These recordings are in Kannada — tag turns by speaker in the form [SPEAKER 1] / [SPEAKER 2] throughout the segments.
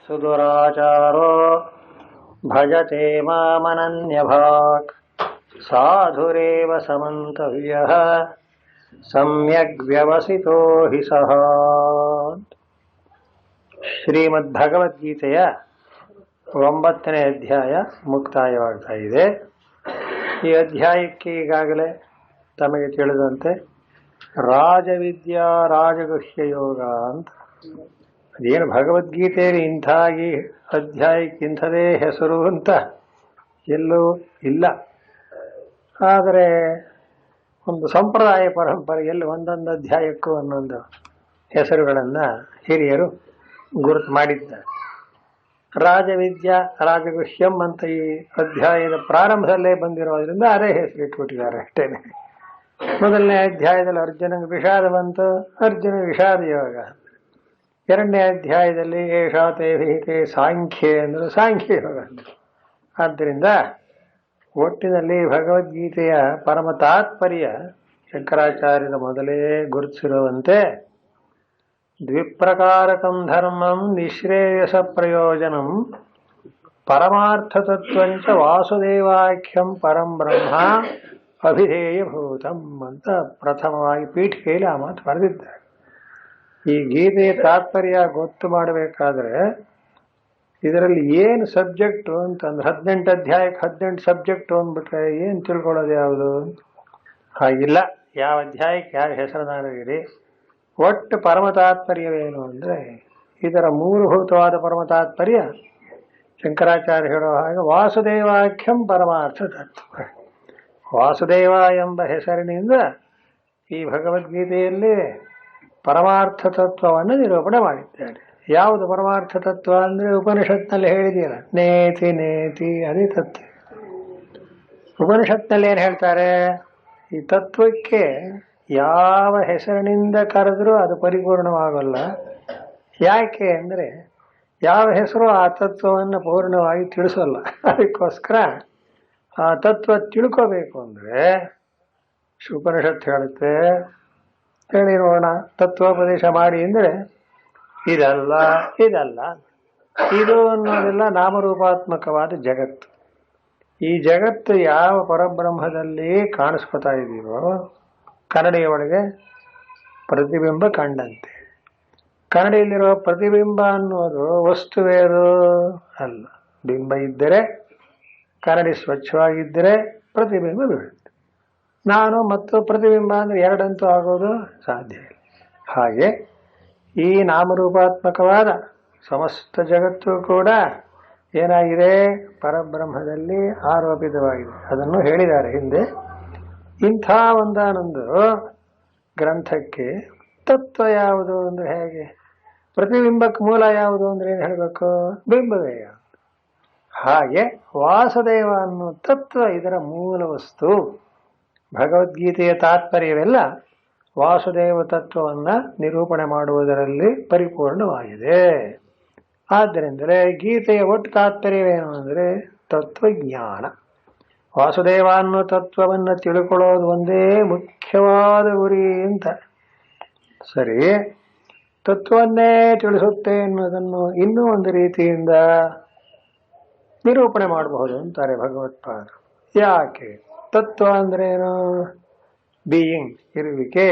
[SPEAKER 1] ಸುದುರಾಚಾರೋ ಭಜತೆ ಮಾಮನನ್ಯಭಾಕ್ ಸಾಧುರೇವ ಸಮಂತವ್ಯಃ ಸಮ್ಯಗ್ ವ್ಯವಸಿತೋ ಹಿ ಸಹ. ಶ್ರೀಮದ್ ಭಗವದ್ಗೀತೆಯ 9ನೇ ಅಧ್ಯಾಯ ಮುಕ್ತಾಯವಾಗ್ತಾ ಇದೆ. ಈ ಅಧ್ಯಾಯಕ್ಕೆ ಈಗಾಗಲೇ ತಮಗೆ ತಿಳಿದಂತೆ ರಾಜವಿದ್ಯಾ ರಾಜಗುಹ್ಯ ಯೋಗ ಅಂತ, ಅದೇನು ಭಗವದ್ಗೀತೆಯಲ್ಲಿ ಇಂಥಾಗಿ ಅಧ್ಯಾಯಕ್ಕೆ ಇಂಥದೇ ಹೆಸರು ಅಂತ ಎಲ್ಲೂ ಇಲ್ಲ. ಆದರೆ ಒಂದು ಸಂಪ್ರದಾಯ ಪರಂಪರೆಯಲ್ಲಿ ಒಂದೊಂದು ಅಧ್ಯಾಯಕ್ಕೂ ಒಂದೊಂದು ಹೆಸರುಗಳನ್ನು ಹಿರಿಯರು ಗುರುತು ಮಾಡಿದ್ದಾರೆ. ರಾಜವಿದ್ಯಾ ರಾಜಗುಹ್ಯಂ ಅಂತ ಈ ಅಧ್ಯಾಯದ ಪ್ರಾರಂಭದಲ್ಲೇ ಬಂದಿರೋದ್ರಿಂದ ಅದೇ ಹೆಸರು ಇಟ್ಬಿಟ್ಟಿದ್ದಾರೆ ಅಷ್ಟೇನೆ. ಮೊದಲನೇ ಅಧ್ಯಾಯದಲ್ಲಿ ಅರ್ಜುನಗೆ ವಿಷಾದ ಬಂತು, ಅರ್ಜುನ ವಿಷಾದ ಯೋಗ. 2ನೇ ಅಧ್ಯಾಯದಲ್ಲಿ ಏಷಾತೆ ವಿಹಿತೆ ಸಾಂಖ್ಯೆ ಅಂದರು, ಸಾಂಖ್ಯ ಯೋಗ ಅಂದರು. ಆದ್ದರಿಂದ ಒಟ್ಟಿನಲ್ಲಿ ಭಗವದ್ಗೀತೆಯ ಪರಮ ತಾತ್ಪರ್ಯ ಶಂಕರಾಚಾರ್ಯರ ಮೊದಲೇ ಗುರುತಿಸಿರುವಂತೆ ದ್ವಿಪ್ರಕಾರಕಂ ಧರ್ಮಂ ನಿಶ್ರೇಯಸ ಪ್ರಯೋಜನಂ ಪರಮಾರ್ಥತತ್ವಂಚ ವಾಸುದೇವಾಖ್ಯಂ ಪರಂ ಬ್ರಹ್ಮ ಅಭಿಧೇಯಭೂತಂ ಅಂತ ಪ್ರಥಮವಾಗಿ ಪೀಠಿಕೆಯಲ್ಲಿ ಆ ಮಾತು ಬರೆದಿದ್ದಾರೆ. ಈ ಗೀತೆಯ ತಾತ್ಪರ್ಯ ಗೊತ್ತು ಮಾಡಬೇಕಾದ್ರೆ ಇದರಲ್ಲಿ ಏನು ಸಬ್ಜೆಕ್ಟು ಅಂತಂದ್ರೆ 18 ಅಧ್ಯಾಯಕ್ಕೆ 18 ಸಬ್ಜೆಕ್ಟು ಅಂದ್ಬಿಟ್ರೆ ಏನು ತಿಳ್ಕೊಳ್ಳೋದು ಯಾವುದು? ಹಾಗಿಲ್ಲ. ಯಾವ ಅಧ್ಯಾಯಕ್ಕೆ ಯಾವ ಹೆಸರನ್ನಾಗಿರಿ, ಒಟ್ಟು ಪರಮ ತಾತ್ಪರ್ಯವೇನು ಅಂದರೆ ಇದರ ಮೂಲಭೂತವಾದ ಪರಮ ತಾತ್ಪರ್ಯ ಶಂಕರಾಚಾರ್ಯ ಹೇಳೋ ಹಾಗೆ ವಾಸುದೇವಾಖ್ಯಂ ಪರಮಾರ್ಥ ತತ್ವ. ವಾಸುದೇವ ಎಂಬ ಹೆಸರಿನಿಂದ ಈ ಭಗವದ್ಗೀತೆಯಲ್ಲಿ ಪರಮಾರ್ಥ ತತ್ವವನ್ನು ನಿರೂಪಣೆ ಮಾಡಿದ್ದಾರೆ. ಯಾವುದು ಪರಮಾರ್ಥ ತತ್ವ ಅಂದರೆ ಉಪನಿಷತ್ನಲ್ಲಿ ಹೇಳಿದೆಯಲ್ಲ, ನೇತಿ ನೇತಿ ಅದೇ ತತ್ವ. ಉಪನಿಷತ್ನಲ್ಲಿ ಏನು ಹೇಳ್ತಾರೆ? ಈ ತತ್ವಕ್ಕೆ ಯಾವ ಹೆಸರಿನಿಂದ ಕರೆದ್ರೂ ಅದು ಪರಿಪೂರ್ಣವಾಗಲ್ಲ. ಯಾಕೆ ಅಂದರೆ ಯಾವ ಹೆಸರು ಆ ತತ್ವವನ್ನು ಪೂರ್ಣವಾಗಿ ತಿಳಿಸೋಲ್ಲ. ಅದಕ್ಕೋಸ್ಕರ ಆ ತತ್ವ ತಿಳ್ಕೋಬೇಕು ಅಂದರೆ ಉಪನಿಷತ್ತು ಹೇಳುತ್ತೆ, ಹೇಳಿ ನೋಡೋಣ, ತತ್ವೋಪದೇಶ ಮಾಡಿ ಅಂದರೆ ಇದಲ್ಲ ಇದಲ್ಲ, ಇದು ಅನ್ನೋದೆಲ್ಲ ನಾಮರೂಪಾತ್ಮಕವಾದ ಜಗತ್ತು. ಈ ಜಗತ್ತು ಯಾವ ಪರಬ್ರಹ್ಮದಲ್ಲಿ ಕಾಣಿಸ್ಕೊತಾ ಇದೀವೋ ಕನ್ನಡಿಯ ಒಳಗೆ ಪ್ರತಿಬಿಂಬ ಕಂಡಂತೆ. ಕನ್ನಡಿಯಲ್ಲಿರೋ ಪ್ರತಿಬಿಂಬ ಅನ್ನೋದು ವಸ್ತುವೇದು ಅಲ್ಲ. ಬಿಂಬ ಇದ್ದರೆ, ಕನ್ನಡಿ ಸ್ವಚ್ಛವಾಗಿದ್ದರೆ ಪ್ರತಿಬಿಂಬ ಬೀಳುತ್ತೆ. ನಾನು ಮತ್ತು ಪ್ರತಿಬಿಂಬ ಅಂದರೆ ಎರಡಂತೂ ಆಗೋದು ಸಾಧ್ಯ ಇಲ್ಲ. ಹಾಗೆ ಈ ನಾಮರೂಪಾತ್ಮಕವಾದ ಸಮಸ್ತ ಜಗತ್ತು ಕೂಡ ಏನಾಗಿದೆ? ಪರಬ್ರಹ್ಮದಲ್ಲಿ ಆರೋಪಿತವಾಗಿದೆ. ಅದನ್ನು ಹೇಳಿದ್ದಾರೆ ಹಿಂದೆ. ಇಂಥ ಒಂದಾನೊಂದು ಗ್ರಂಥಕ್ಕೆ ತತ್ವ ಯಾವುದು ಅಂದರೆ ಹೇಗೆ? ಪ್ರತಿಬಿಂಬಕ್ಕೆ ಮೂಲ ಯಾವುದು ಅಂದರೆ ಏನು ಹೇಳಬೇಕು? ಬಿಂಬವೇ. ಹಾಗೆ ವಾಸುದೇವ ಅನ್ನೋ ತತ್ವ ಇದರ ಮೂಲ ವಸ್ತು. ಭಗವದ್ಗೀತೆಯ ತಾತ್ಪರ್ಯವೆಲ್ಲ ವಾಸುದೇವ ತತ್ವವನ್ನು ನಿರೂಪಣೆ ಮಾಡುವುದರಲ್ಲಿ ಪರಿಪೂರ್ಣವಾಗಿದೆ. ಆದ್ದರಿಂದಲೇ ಗೀತೆಯ ಒಟ್ಟು ತಾತ್ಪರ್ಯವೇನು ಅಂದರೆ ತತ್ವಜ್ಞಾನ. ವಾಸುದೇವ ಅನ್ನೋ ತತ್ವವನ್ನು ತಿಳ್ಕೊಳ್ಳೋದು ಒಂದೇ ಮುಖ್ಯವಾದ ಗುರಿ ಅಂತ. ಸರಿ, ತತ್ವವನ್ನೇ ತಿಳಿಸುತ್ತೆ ಎನ್ನುವುದನ್ನು ಇನ್ನೂ ಒಂದು ರೀತಿಯಿಂದ ನಿರೂಪಣೆ ಮಾಡಬಹುದು ಅಂತಾರೆ ಭಗವತ್ಪಾದ. ಯಾಕೆ? ತತ್ವ ಅಂದ್ರೇನು? ಬೀಯಿಂಗ್, ಇರುವಿಕೆ.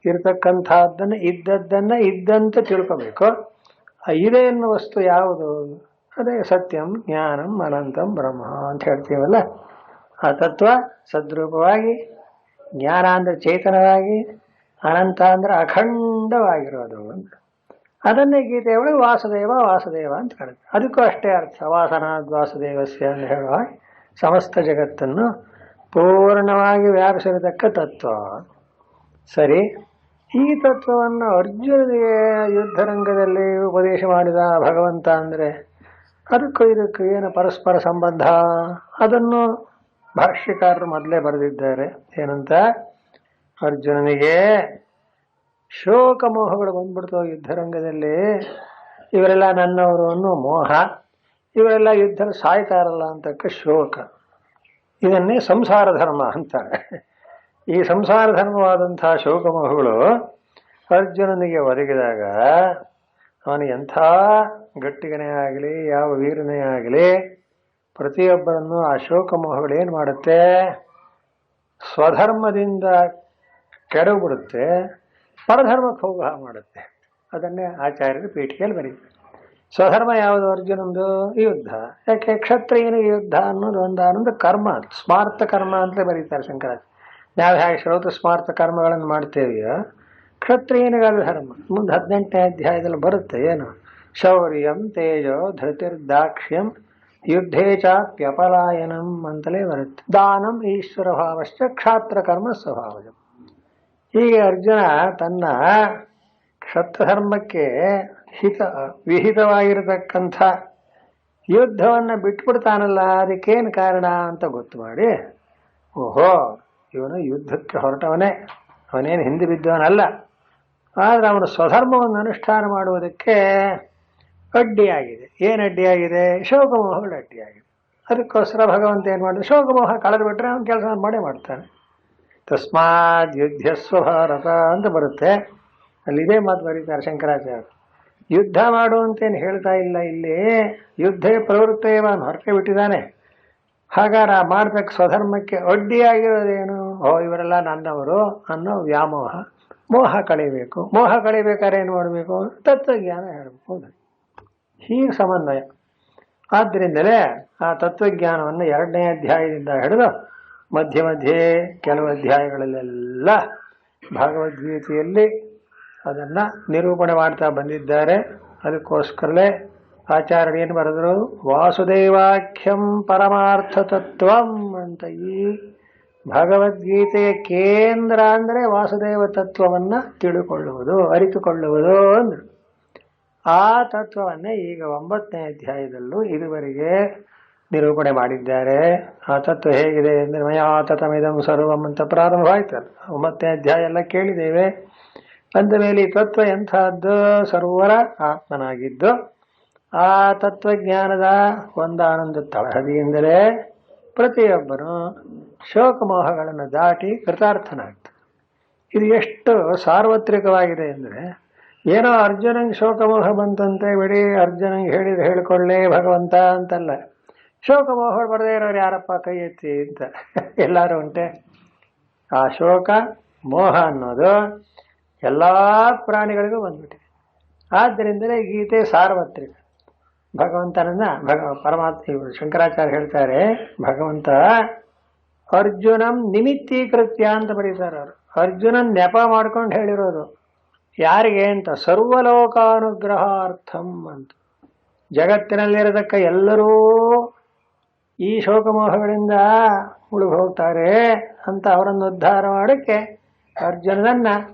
[SPEAKER 1] ಇರತಕ್ಕಂಥದ್ದನ್ನು ಇದ್ದದ್ದನ್ನು ಇದ್ದಂತೆ ತಿಳ್ಕೋಬೇಕು. ಇದೆ ಎನ್ನುವ ವಸ್ತು ಯಾವುದು? ಅದೇ ಸತ್ಯಂ ಜ್ಞಾನಂ ಅನಂತಂ ಬ್ರಹ್ಮ ಅಂತ ಹೇಳ್ತೀವಲ್ಲ. ಆ ತತ್ವ ಸದ್ರೂಪವಾಗಿ, ಜ್ಞಾನ ಅಂದರೆ ಚೇತನವಾಗಿ, ಅನಂತ ಅಂದರೆ ಅಖಂಡವಾಗಿರೋದು ಅಂತ. ಅದನ್ನೇ ಗೀತೆಯೊಳಗೆ ವಾಸುದೇವ ವಾಸುದೇವ ಅಂತ ಕರೀತಾರೆ. ಅದಕ್ಕೂ ಅಷ್ಟೇ ಅರ್ಥ. ವಾಸನಾದ್ ವಾಸುದೇವಸ್ಯ ಅಂತ ಹೇಳುವ ಸಮಸ್ತ ಜಗತ್ತನ್ನು ಪೂರ್ಣವಾಗಿ ವ್ಯಾಪಿಸಿರತಕ್ಕ ತತ್ವ. ಸರಿ, ಈ ತತ್ವವನ್ನು ಅರ್ಜುನನಿಗೆ ಯುದ್ಧರಂಗದಲ್ಲಿ ಉಪದೇಶ ಮಾಡಿದ ಭಗವಂತ ಅಂದರೆ ಅದಕ್ಕೂ ಇದಕ್ಕೂ ಏನು ಪರಸ್ಪರ ಸಂಬಂಧ? ಅದನ್ನು ಭಾಷ್ಯಕಾರರು ಮೊದಲೇ ಬರೆದಿದ್ದಾರೆ. ಏನಂತ? ಅರ್ಜುನನಿಗೆ ಶೋಕ ಮೋಹಗಳು ಬಂದ್ಬಿಡ್ತು ಯುದ್ಧರಂಗದಲ್ಲಿ. ಇವರೆಲ್ಲ ನನ್ನವರು ಅನ್ನೋ ಮೋಹ, ಇವರೆಲ್ಲ ಯುದ್ಧದಲ್ಲಿ ಸಾಯ್ತಾರಲ್ಲ ಅಂತಕ್ಕ ಶೋಕ. ಇದನ್ನೇ ಸಂಸಾರ ಧರ್ಮ ಅಂತಾರೆ. ಈ ಸಂಸಾರ ಧರ್ಮವಾದಂತಹ ಶೋಕಮೋಹಗಳು ಅರ್ಜುನನಿಗೆ ಒದಗಿದಾಗ ಅವನು ಎಂಥ ಗಟ್ಟಿಗನೇ ಆಗಲಿ ಯಾವ ವೀರನೇ ಆಗಲಿ ಪ್ರತಿಯೊಬ್ಬರನ್ನು ಆ ಶೋಕಮೋಹಗಳು ಏನು ಮಾಡುತ್ತೆ, ಸ್ವಧರ್ಮದಿಂದ ಕೆಡವಿಬಿಡುತ್ತೆ, ಪರಧರ್ಮಕ್ಕೆ ಹೋಗ ಮಾಡುತ್ತೆ. ಅದನ್ನೇ ಆಚಾರ್ಯರು ಪೀಠಿಕೆಯಲ್ಲಿ ಬರೀತಾರೆ. ಸ್ವಧರ್ಮ ಯಾವುದು ಅರ್ಜುನಂದು? ಯುದ್ಧ. ಯಾಕೆ? ಕ್ಷತ್ರಿಯನಿಗೆ ಯುದ್ಧ ಅನ್ನೋದು ಒಂದಾನೊಂದು ಕರ್ಮ, ಸ್ಮಾರ್ಥ ಕರ್ಮ ಅಂತಲೇ ಬರೀತಾರೆ ಶಂಕರಾಚಾರ್ಯ. ನಾವು ಹೇಗೆ ಶ್ರೋತ ಸ್ಮಾರ್ಥ ಕರ್ಮಗಳನ್ನು ಮಾಡ್ತೇವೆಯೋ ಕ್ಷತ್ರಿಯನಿಗೆ ಅದು ಧರ್ಮ. ಮುಂದೆ 18ನೇ ಅಧ್ಯಾಯದಲ್ಲಿ ಬರುತ್ತೆ ಏನು, ಶೌರ್ಯಂ ತೇಜೋ ಧೃತಿರ್ದಾಕ್ಷ್ಯಂ ಯುದ್ಧೇ ಚಾಪ್ಯಪಲಾಯನಂ ಅಂತಲೇ ಬರುತ್ತೆ. ದಾನಂ ಈಶ್ವರ ಭಾವಶ್ಚ ಕ್ಷಾತ್ರ ಕರ್ಮ ಸ್ವಭಾವಜ. ಹೀಗೆ ಅರ್ಜುನ ತನ್ನ ಕ್ಷತ್ರಧರ್ಮಕ್ಕೆ ವಿಹಿತವಾಗಿರತಕ್ಕಂಥ ಯುದ್ಧವನ್ನು ಬಿಟ್ಬಿಡ್ತಾನಲ್ಲ, ಅದಕ್ಕೇನು ಕಾರಣ ಅಂತ ಗೊತ್ತು ಮಾಡಿ, ಓಹೋ ಇವನು ಯುದ್ಧಕ್ಕೆ ಹೊರಟವನೇ, ಅವನೇನು ಹಿಂದೆ ಬಿದ್ದವನಲ್ಲ, ಆದರೆ ಅವನು ಸ್ವಧರ್ಮವನ್ನು ಅನುಷ್ಠಾನ ಮಾಡುವುದಕ್ಕೆ ಅಡ್ಡಿಯಾಗಿದೆ. ಏನು ಅಡ್ಡಿಯಾಗಿದೆ? ಶೋಕಮೋಹಗಳು ಅಡ್ಡಿಯಾಗಿದೆ. ಅದಕ್ಕೋಸ್ಕರ ಭಗವಂತ ಏನು ಮಾಡಿದ್ರೆ, ಶೋಕಮೋಹ ಕಳೆದು ಬಿಟ್ಟರೆ ಅವನ ಕೆಲಸ ಮಾಡೇ ಮಾಡ್ತಾನೆ. ತಸ್ಮಾತ್ ಯುದ್ಧಸ್ವ ಭಾರತ ಅಂತ ಬರುತ್ತೆ. ಅಲ್ಲಿದೇ ಮಾತು ಬರೀತಾರೆ ಶಂಕರಾಚಾರ್ಯ. ಯುದ್ಧ ಮಾಡುವಂತೇನು ಹೇಳ್ತಾ ಇಲ್ಲ ಇಲ್ಲಿ, ಯುದ್ಧ ಪ್ರವೃತ್ತೇವನು ಹೊರಟೆ ಬಿಟ್ಟಿದ್ದಾನೆ. ಹಾಗಾರ ಮಾಡ್ಬೇಕು ಸ್ವಧರ್ಮಕ್ಕೆ ಅಡ್ಡಿಯಾಗಿರೋದೇನು? ಇವರೆಲ್ಲ ನನ್ನವರು ಅನ್ನೋ ವ್ಯಾಮೋಹ, ಮೋಹ ಕಳಿಬೇಕು. ಮೋಹ ಕಳಿಬೇಕಾದ್ರೆ ಏನು ಮಾಡಬೇಕು? ತತ್ವಜ್ಞಾನ ಹೇಳಬೇಕು. ಹೀಗೆ ಸಮನ್ವಯ. ಆದ್ದರಿಂದಲೇ ಆ ತತ್ವಜ್ಞಾನವನ್ನು 2ನೇ ಅಧ್ಯಾಯದಿಂದ ಹಿಡಿದು ಮಧ್ಯೆ ಮಧ್ಯೆ ಕೆಲವು ಅಧ್ಯಾಯಗಳಲ್ಲೆಲ್ಲ ಭಗವದ್ಗೀತೆಯಲ್ಲಿ ಅದನ್ನು ನಿರೂಪಣೆ ಮಾಡ್ತಾ ಬಂದಿದ್ದಾರೆ. ಅದಕ್ಕೋಸ್ಕರಲೇ ಆಚಾರ್ಯರು ಏನು ಬರೆದರು, ವಾಸುದೇವಾಖ್ಯಂ ಪರಮಾರ್ಥ ತತ್ವಂ ಅಂತ. ಈ ಭಗವದ್ಗೀತೆಯ ಕೇಂದ್ರ ಅಂದರೆ ವಾಸುದೇವ ತತ್ವವನ್ನು ತಿಳುಕೊಳ್ಳುವುದು, ಅರಿತುಕೊಳ್ಳುವುದು ಅಂದರು. ಆ ತತ್ವವನ್ನೇ ಈಗ 9ನೇ ಅಧ್ಯಾಯದಲ್ಲೂ ಇದುವರೆಗೆ ನಿರೂಪಣೆ ಮಾಡಿದ್ದಾರೆ. ಆ ತತ್ವ ಹೇಗಿದೆ ಅಂದರೆ, ಮಯಾ ತತಮಿದಂ ಸರ್ವಂ ಅಂತ ಪ್ರಾರಂಭವಾಯ್ತಲ್ಲ, 9ನೇ ಅಧ್ಯಾಯ ಎಲ್ಲ ಕೇಳಿದ್ದೇವೆ. ಅಂದ ಮೇಲೆ ಈ ತತ್ವ ಎಂಥದ್ದು? ಸರ್ವರ ಆತ್ಮನಾಗಿದ್ದು ಆ ತತ್ವಜ್ಞಾನದ ಒಂದಾನೊಂದು ತಳಹದಿಯಿಂದಲೇ ಪ್ರತಿಯೊಬ್ಬನು ಶೋಕಮೋಹಗಳನ್ನು ದಾಟಿ ಕೃತಾರ್ಥನಾಗ್ತಾನೆ. ಇದು ಎಷ್ಟು ಸಾರ್ವತ್ರಿಕವಾಗಿದೆ ಅಂದರೆ, ಏನೋ ಅರ್ಜುನಂಗೆ ಶೋಕಮೋಹ ಬಂತಂತೆ ಬಿಡಿ, ಅರ್ಜುನಂಗೆ ಹೇಳಿದ್ರೆ ಹೇಳಿಕೊಳ್ಳೆ ಭಗವಂತ ಅಂತಲ್ಲ. ಶೋಕಮೋಹ ಬರದೇ ಇರೋರು ಯಾರಪ್ಪ ಕೈ ಎತ್ತಿ ಅಂತ ಎಲ್ಲರೂ ಉಂಟೆ. ಆ ಶೋಕ ಮೋಹ ಅನ್ನೋದು ಎಲ್ಲ ಪ್ರಾಣಿಗಳಿಗೂ ಬಂದ್ಬಿಟ್ಟಿದೆ. ಆದ್ದರಿಂದಲೇ ಗೀತೆ ಸಾರ್ವತ್ರಿಕ. ಭಗವಂತನನ್ನ ಪರಮಾತ್ಮ ಶಂಕರಾಚಾರ್ಯ ಹೇಳ್ತಾರೆ, ಭಗವಂತ ಅರ್ಜುನಂ ನಿಮಿತ್ತೀಕೃತ್ಯ ಅಂತ ಬರೀತಾರೆ ಅವರು. ಅರ್ಜುನನ್ ನೆಪ ಮಾಡ್ಕೊಂಡು ಹೇಳಿರೋದು. ಯಾರಿಗೆ ಅಂತ? ಸರ್ವಲೋಕಾನುಗ್ರಹಾರ್ಥಂ ಅಂತ. ಜಗತ್ತಿನಲ್ಲಿರತಕ್ಕ ಎಲ್ಲರೂ ಈ ಶೋಕಮೋಹಗಳಿಂದ ಉಳಿದು ಹೋಗ್ತಾರೆ ಅಂತ ಅವರನ್ನು ಉದ್ಧಾರ ಮಾಡೋಕ್ಕೆ ಅರ್ಜುನನನ್ನ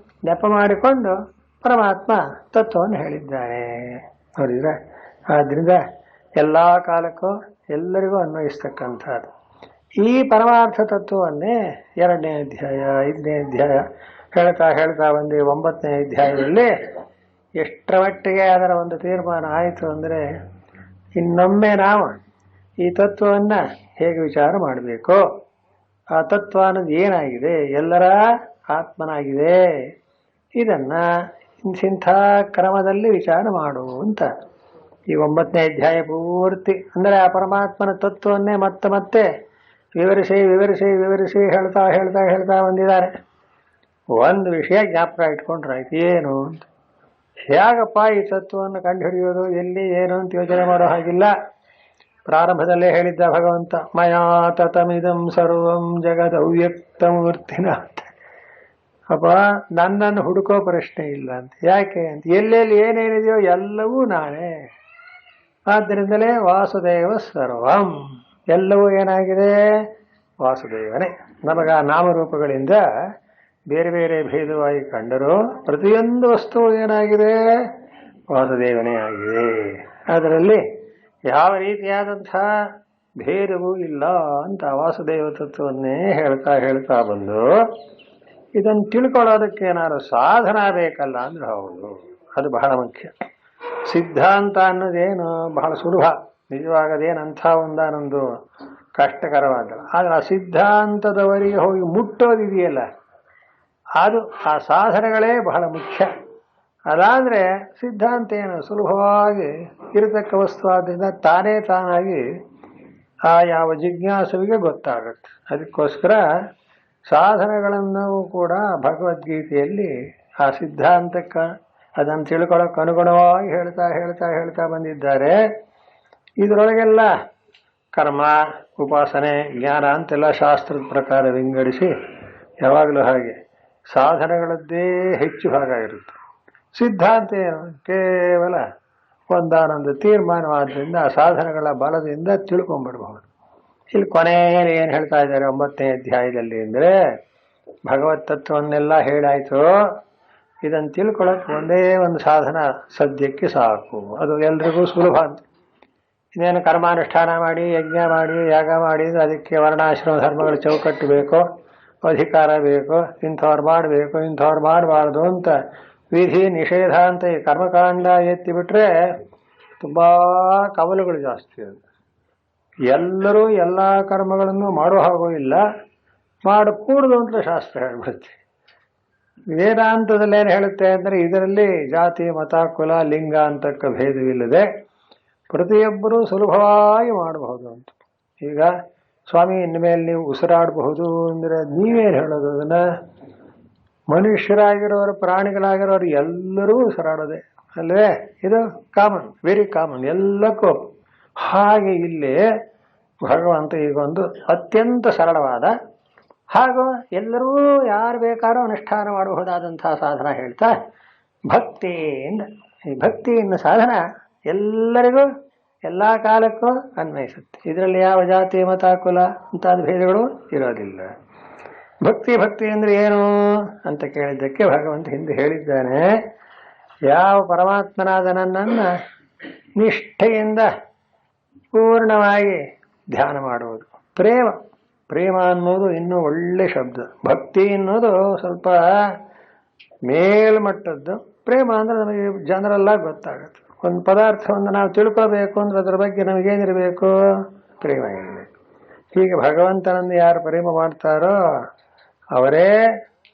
[SPEAKER 1] ನೆಪ ಮಾಡಿಕೊಂಡು ಪರಮಾತ್ಮ ತತ್ವವನ್ನು ಹೇಳಿದ್ದಾರೆ. ನೋಡಿದ್ರೆ, ಆದ್ದರಿಂದ ಎಲ್ಲ ಕಾಲಕ್ಕೂ ಎಲ್ಲರಿಗೂ ಅನ್ವಯಿಸ್ತಕ್ಕಂಥದ್ದು ಈ ಪರಮಾರ್ಥ ತತ್ವವನ್ನೇ 2ನೇ ಅಧ್ಯಾಯ 5ನೇ ಅಧ್ಯಾಯ ಹೇಳ್ತಾ ಬಂದು 9ನೇ ಅಧ್ಯಾಯದಲ್ಲಿ ಎಷ್ಟರ ಮಟ್ಟಿಗೆ ಅದರ ಒಂದು ತೀರ್ಮಾನ ಆಯಿತು ಅಂದರೆ, ಇನ್ನೊಮ್ಮೆ ನಾವು ಈ ತತ್ವವನ್ನು ಹೇಗೆ ವಿಚಾರ ಮಾಡಬೇಕು, ಆ ತತ್ವ ಅನ್ನೋದು ಏನಾಗಿದೆ, ಎಲ್ಲರ ಆತ್ಮನಾಗಿದೆ, ಇದನ್ನು ಇಂಥ ಕ್ರಮದಲ್ಲಿ ವಿಚಾರ ಮಾಡು ಅಂತ ಈ 9ನೇ ಅಧ್ಯಾಯ ಪೂರ್ತಿ ಅಂದರೆ ಆ ಪರಮಾತ್ಮನ ತತ್ವವನ್ನೇ ಮತ್ತೆ ಮತ್ತೆ ವಿವರಿಸಿ ಹೇಳ್ತಾ ಬಂದಿದ್ದಾರೆ. ಒಂದು ವಿಷಯ ಜ್ಞಾಪಕ ಇಟ್ಕೊಂಡ್ರಾಯ್ತು, ಏನು ಅಂತ. ಹೇಗಪ್ಪ ಈ ತತ್ವವನ್ನು ಕಂಡುಹಿಡಿಯೋದು, ಎಲ್ಲಿ ಏನು ಅಂತ ಯೋಚನೆ ಮಾಡೋ ಹಾಗಿಲ್ಲ. ಪ್ರಾರಂಭದಲ್ಲೇ ಹೇಳಿದ್ದ ಭಗವಂತ, ಮಯಾ ತತಮಿದಂ ಸರ್ವಂ ಜಗದವ್ಯಕ್ತ ಮೂರ್ತಿನ ಅಂತ. ಅಪ್ಪ ನನ್ನನ್ನು ಹುಡುಕೋ ಪ್ರಶ್ನೆ ಇಲ್ಲ ಅಂತ. ಯಾಕೆ ಅಂತ, ಎಲ್ಲೆಲ್ಲಿ ಏನೇನಿದೆಯೋ ಎಲ್ಲವೂ ನಾನೇ. ಆದ್ದರಿಂದಲೇ ವಾಸುದೇವ ಸರ್ವಂ, ಎಲ್ಲವೂ ಏನಾಗಿದೆ? ವಾಸುದೇವನೇ. ನಮಗ ನಾಮರೂಪಗಳಿಂದ ಬೇರೆ ಬೇರೆ ಭೇದವಾಗಿ ಕಂಡರೂ ಪ್ರತಿಯೊಂದು ವಸ್ತುವು ಏನಾಗಿದೆ? ವಾಸುದೇವನೇ ಆಗಿದೆ. ಅದರಲ್ಲಿ ಯಾವ ರೀತಿಯಾದಂಥ ಭೇದವೂ ಇಲ್ಲ ಅಂತ ವಾಸುದೇವ ತತ್ವವನ್ನೇ ಹೇಳ್ತಾ ಬಂದು, ಇದನ್ನು ತಿಳ್ಕೊಳ್ಳೋದಕ್ಕೆ ಏನಾದ್ರು ಸಾಧನ ಬೇಕಲ್ಲ ಅಂದ್ರೆ ಹೌದು, ಅದು ಬಹಳ ಮುಖ್ಯ. ಸಿದ್ಧಾಂತ ಅನ್ನೋದೇನು ಬಹಳ ಸುಲಭ, ನಿಜವಾಗದೇನಂಥ ಒಂದಾನೊಂದು ಕಷ್ಟಕರವಾದ. ಆದರೆ ಆ ಸಿದ್ಧಾಂತದವರಿಗೆ ಹೋಗಿ ಮುಟ್ಟೋದಿದೆಯಲ್ಲ, ಅದು ಆ ಸಾಧನೆಗಳೇ ಬಹಳ ಮುಖ್ಯ. ಅದಾದರೆ ಸಿದ್ಧಾಂತ ಏನು ಸುಲಭವಾಗಿ ಇರತಕ್ಕ ವಸ್ತು ಆದ್ದರಿಂದ ತಾನೇ ತಾನಾಗಿ ಆ ಯಾವ ಜಿಜ್ಞಾಸುವಿಗೆ ಗೊತ್ತಾಗುತ್ತೆ. ಅದಕ್ಕೋಸ್ಕರ ಸಾಧನಗಳನ್ನು ಕೂಡ ಭಗವದ್ಗೀತೆಯಲ್ಲಿ ಆ ಸಿದ್ಧಾಂತಕ್ಕೆ ಅದನ್ನು ತಿಳ್ಕೊಳ್ಳೋಕೆ ಅನುಗುಣವಾಗಿ ಹೇಳ್ತಾ ಹೇಳ್ತಾ ಹೇಳ್ತಾ ಬಂದಿದ್ದಾರೆ. ಇದರೊಳಗೆಲ್ಲ ಕರ್ಮ, ಉಪಾಸನೆ, ಜ್ಞಾನ ಅಂತೆಲ್ಲ ಶಾಸ್ತ್ರದ ಪ್ರಕಾರ ವಿಂಗಡಿಸಿ ಯಾವಾಗಲೂ ಹಾಗೆ ಸಾಧನಗಳದ್ದೇ ಹೆಚ್ಚು ಭಾಗ ಇರುತ್ತೆ. ಸಿದ್ಧಾಂತ ಏನು ಕೇವಲ ಒಂದಾನೊಂದು ತೀರ್ಮಾನವಾದ್ದರಿಂದ ಆ ಸಾಧನಗಳ ಬಲದಿಂದ ತಿಳ್ಕೊಂಡ್ಬಿಡ್ಬಹುದು. ಇಲ್ಲಿ ಕೊನೆಯಲ್ಲಿ ಏನು ಹೇಳ್ತಾ ಇದ್ದಾರೆ 9ನೇ ಅಧ್ಯಾಯದಲ್ಲಿ ಅಂದರೆ ಭಗವತ್ ತತ್ವವನ್ನೆಲ್ಲ ಹೇಳಾಯಿತು, ಇದನ್ನು ತಿಳ್ಕೊಳ್ಳೋಕೆ ಒಂದೇ ಒಂದು ಸಾಧನ ಸದ್ಯಕ್ಕೆ ಸಾಕು, ಅದು ಎಲ್ರಿಗೂ ಸುಲಭ ಅಂತ. ಇನ್ನೇನು ಕರ್ಮಾನುಷ್ಠಾನ ಮಾಡಿ ಯಜ್ಞ ಮಾಡಿ ಯಾಗ ಮಾಡಿ ಅದಕ್ಕೆ ವರ್ಣಾಶ್ರಮ ಧರ್ಮಗಳ ಚೌಕಟ್ಟು ಬೇಕು, ಅಧಿಕಾರ ಬೇಕು, ಇಂಥವ್ರು ಮಾಡಬೇಕು ಇಂಥವ್ರು ಮಾಡಬಾರ್ದು ಅಂತ ವಿಧಿ ನಿಷೇಧ ಅಂತ ಈ ಕರ್ಮಕಾಂಡ ಎತ್ತಿಬಿಟ್ರೆ ತುಂಬ ಕವಲುಗಳು ಜಾಸ್ತಿ. ಅದು ಎಲ್ಲರೂ ಎಲ್ಲ ಕರ್ಮಗಳನ್ನು ಮಾಡೋ ಹಾಗೂ ಇಲ್ಲ, ಮಾಡಕೂಡದು ಅಂತ ಶಾಸ್ತ್ರ ಹೇಳ್ಬಿಡುತ್ತೆ. ವೇದಾಂತದಲ್ಲಿ ಏನು ಹೇಳುತ್ತೆ ಅಂದರೆ ಇದರಲ್ಲಿ ಜಾತಿ ಮತ ಕುಲ ಲಿಂಗ ಅಂತಕ್ಕ ಭೇದವಿಲ್ಲದೆ ಪ್ರತಿಯೊಬ್ಬರೂ ಸುಲಭವಾಗಿ ಮಾಡಬಹುದು ಅಂತ. ಈಗ ಸ್ವಾಮಿ ಇನ್ಮೇಲೆ ನೀವು ಉಸಿರಾಡಬಹುದು ಅಂದರೆ ನೀವೇನು ಹೇಳೋದು? ಅದನ್ನು ಮನುಷ್ಯರಾಗಿರೋರು ಪ್ರಾಣಿಗಳಾಗಿರೋರು ಎಲ್ಲರೂ ಉಸಿರಾಡೋದೆ ಅಲ್ವೇ? ಇದು ಕಾಮನ್, ವೆರಿ ಕಾಮನ್ ಎಲ್ಲಕ್ಕೂ. ಹಾಗೆ ಇಲ್ಲಿ ಭಗವಂತ ಈಗೊಂದು ಅತ್ಯಂತ ಸರಳವಾದ ಹಾಗೂ ಎಲ್ಲರೂ ಯಾರು ಬೇಕಾದ್ರೂ ಅನುಷ್ಠಾನ ಮಾಡಬಹುದಾದಂತಹ ಸಾಧನ ಹೇಳ್ತಾ ಭಕ್ತಿಯಿಂದ, ಈ ಭಕ್ತಿಯಿಂದ ಸಾಧನ ಎಲ್ಲರಿಗೂ ಎಲ್ಲ ಕಾಲಕ್ಕೂ ಅನ್ವಯಿಸುತ್ತೆ. ಇದರಲ್ಲಿ ಯಾವ ಜಾತಿ ಮತ ಕುಲ ಮುಂತಾದ ಭೇದಗಳು ಇರೋದಿಲ್ಲ. ಭಕ್ತಿ ಭಕ್ತಿ ಅಂದರೆ ಏನು ಅಂತ ಕೇಳಿದ್ದಕ್ಕೆ ಭಗವಂತ ಹಿಂದೆ ಹೇಳಿದ್ದಾನೆ, ಯಾವ ಪರಮಾತ್ಮನಾದ ನನ್ನನ್ನು ನಿಷ್ಠೆಯಿಂದ ಪೂರ್ಣವಾಗಿ ಧ್ಯಾನ ಮಾಡುವುದು. ಪ್ರೇಮ, ಪ್ರೇಮ ಅನ್ನೋದು ಇನ್ನೂ ಒಳ್ಳೆ ಶಬ್ದ. ಭಕ್ತಿ ಅನ್ನೋದು ಸ್ವಲ್ಪ ಮೇಲ್ಮಟ್ಟದ್ದು. ಪ್ರೇಮ ಅಂದರೆ ನಮಗೆ ಜನರೆಲ್ಲ ಗೊತ್ತಾಗುತ್ತೆ. ಒಂದು ಪದಾರ್ಥವನ್ನು ನಾವು ತಿಳ್ಕೋಬೇಕು ಅಂದ್ರೆ ಅದರ ಬಗ್ಗೆ ನಮಗೇನಿರಬೇಕು? ಪ್ರೇಮ ಇರಬೇಕು. ಹೀಗೆ ಭಗವಂತನನ್ನು ಯಾರು ಪ್ರೇಮ ಮಾಡ್ತಾರೋ ಅವರೇ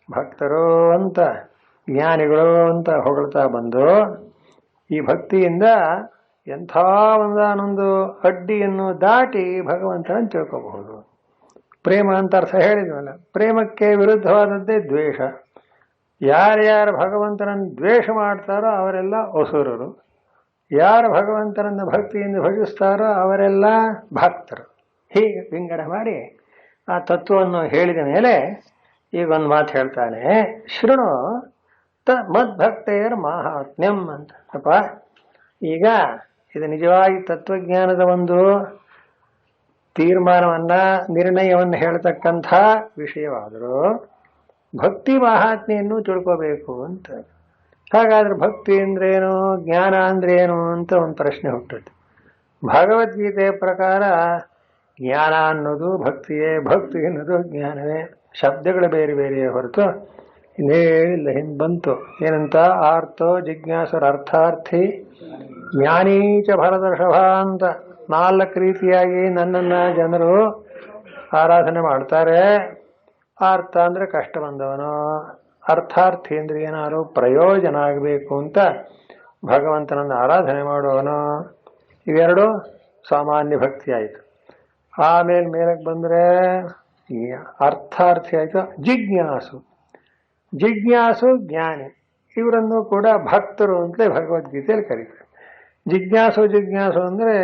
[SPEAKER 1] ಭಕ್ತರು ಅಂತ, ಜ್ಞಾನಿಗಳು ಅಂತ ಹೊಗಳ್ತಾ ಬಂದು ಈ ಭಕ್ತಿಯಿಂದ ಎಂಥ ಒಂದಾನೊಂದು ಅಡ್ಡಿಯನ್ನು ದಾಟಿ ಭಗವಂತನನ್ನು ತಿಳ್ಕೋಬಹುದು. ಪ್ರೇಮ ಅಂತ ಅರ್ಥ ಹೇಳಿದ್ವಲ್ಲ, ಪ್ರೇಮಕ್ಕೆ ವಿರುದ್ಧವಾದದ್ದೇ ದ್ವೇಷ. ಯಾರ್ಯಾರು ಭಗವಂತನನ್ನು ದ್ವೇಷ ಮಾಡ್ತಾರೋ ಅವರೆಲ್ಲ ಅಸುರರು, ಯಾರು ಭಗವಂತನನ್ನು ಭಕ್ತಿಯಿಂದ ಭಜಿಸ್ತಾರೋ ಅವರೆಲ್ಲ ಭಕ್ತರು. ಹೀಗೆ ವಿಂಗಡ ಮಾಡಿ ಆ ತತ್ವವನ್ನು ಹೇಳಿದ ಮೇಲೆ ಈಗ ಒಂದು ಮಾತು ಹೇಳ್ತಾನೆ, ಶೃಣು ಮದ್ಭಕ್ತೆಯರ್ ಮಾಹಾತ್ಮ್ಯಂ ಅಂತ. ಅಪ್ಪ, ಈಗ ಇದು ನಿಜವಾಗಿ ತತ್ವಜ್ಞಾನದ ಒಂದು ತೀರ್ಮಾನವನ್ನ ನಿರ್ಣಯವನ್ನು ಹೇಳ್ತಕ್ಕಂಥ ವಿಷಯವಾದರೂ ಭಕ್ತಿ ಮಹಾತ್ಮೆಯನ್ನು ತಿಳ್ಕೋಬೇಕು ಅಂತ. ಹಾಗಾದ್ರೆ ಭಕ್ತಿ ಅಂದ್ರೇನು, ಜ್ಞಾನ ಅಂದ್ರೇನು ಅಂತ ಒಂದು ಪ್ರಶ್ನೆ ಹುಟ್ಟುತ್ತೆ. ಭಗವದ್ಗೀತೆಯ ಪ್ರಕಾರ ಜ್ಞಾನ ಅನ್ನೋದು ಭಕ್ತಿಯೇ, ಭಕ್ತಿ ಅನ್ನೋದು ಜ್ಞಾನವೇ. ಶಬ್ದಗಳು ಬೇರೆ ಬೇರೆಯೇ ಹೊರತು ಇನ್ನೇನಿಲ್ಲ. ಹಿಂದೆ ಬಂತು ಏನಂತ, ಆರ್ತೋ ಜಿಜ್ಞಾಸುರ ಅರ್ಥಾರ್ಥಿ ಜ್ಞಾನೀಚ ಭರದರ್ಷಭ ಅಂತ 4 ರೀತಿಯಾಗಿ ನನ್ನನ್ನು ಜನರು ಆರಾಧನೆ ಮಾಡ್ತಾರೆ. ಆರ್ಥ ಅಂದರೆ ಕಷ್ಟ ಬಂದವನು, ಅರ್ಥಾರ್ಥಿ ಅಂದರೆ ಏನಾದ್ರು ಪ್ರಯೋಜನ ಆಗಬೇಕು ಅಂತ ಭಗವಂತನನ್ನು ಆರಾಧನೆ ಮಾಡುವವನು. ಇವೆರಡು ಸಾಮಾನ್ಯ ಭಕ್ತಿ ಆಯಿತು. ಆಮೇಲೆ ಮೇಲಕ್ಕೆ ಬಂದರೆ ಅರ್ಥಾರ್ಥಿ ಆಯಿತು ಜಿಜ್ಞಾಸು. ಜಿಜ್ಞಾಸು ಜ್ಞಾನಿ, ಇವರನ್ನು ಕೂಡ ಭಕ್ತರು ಅಂತಲೇ ಭಗವದ್ಗೀತೆಯಲ್ಲಿ ಕರೀತಾರೆ. ಜಿಜ್ಞಾಸು ಅಂದರೆ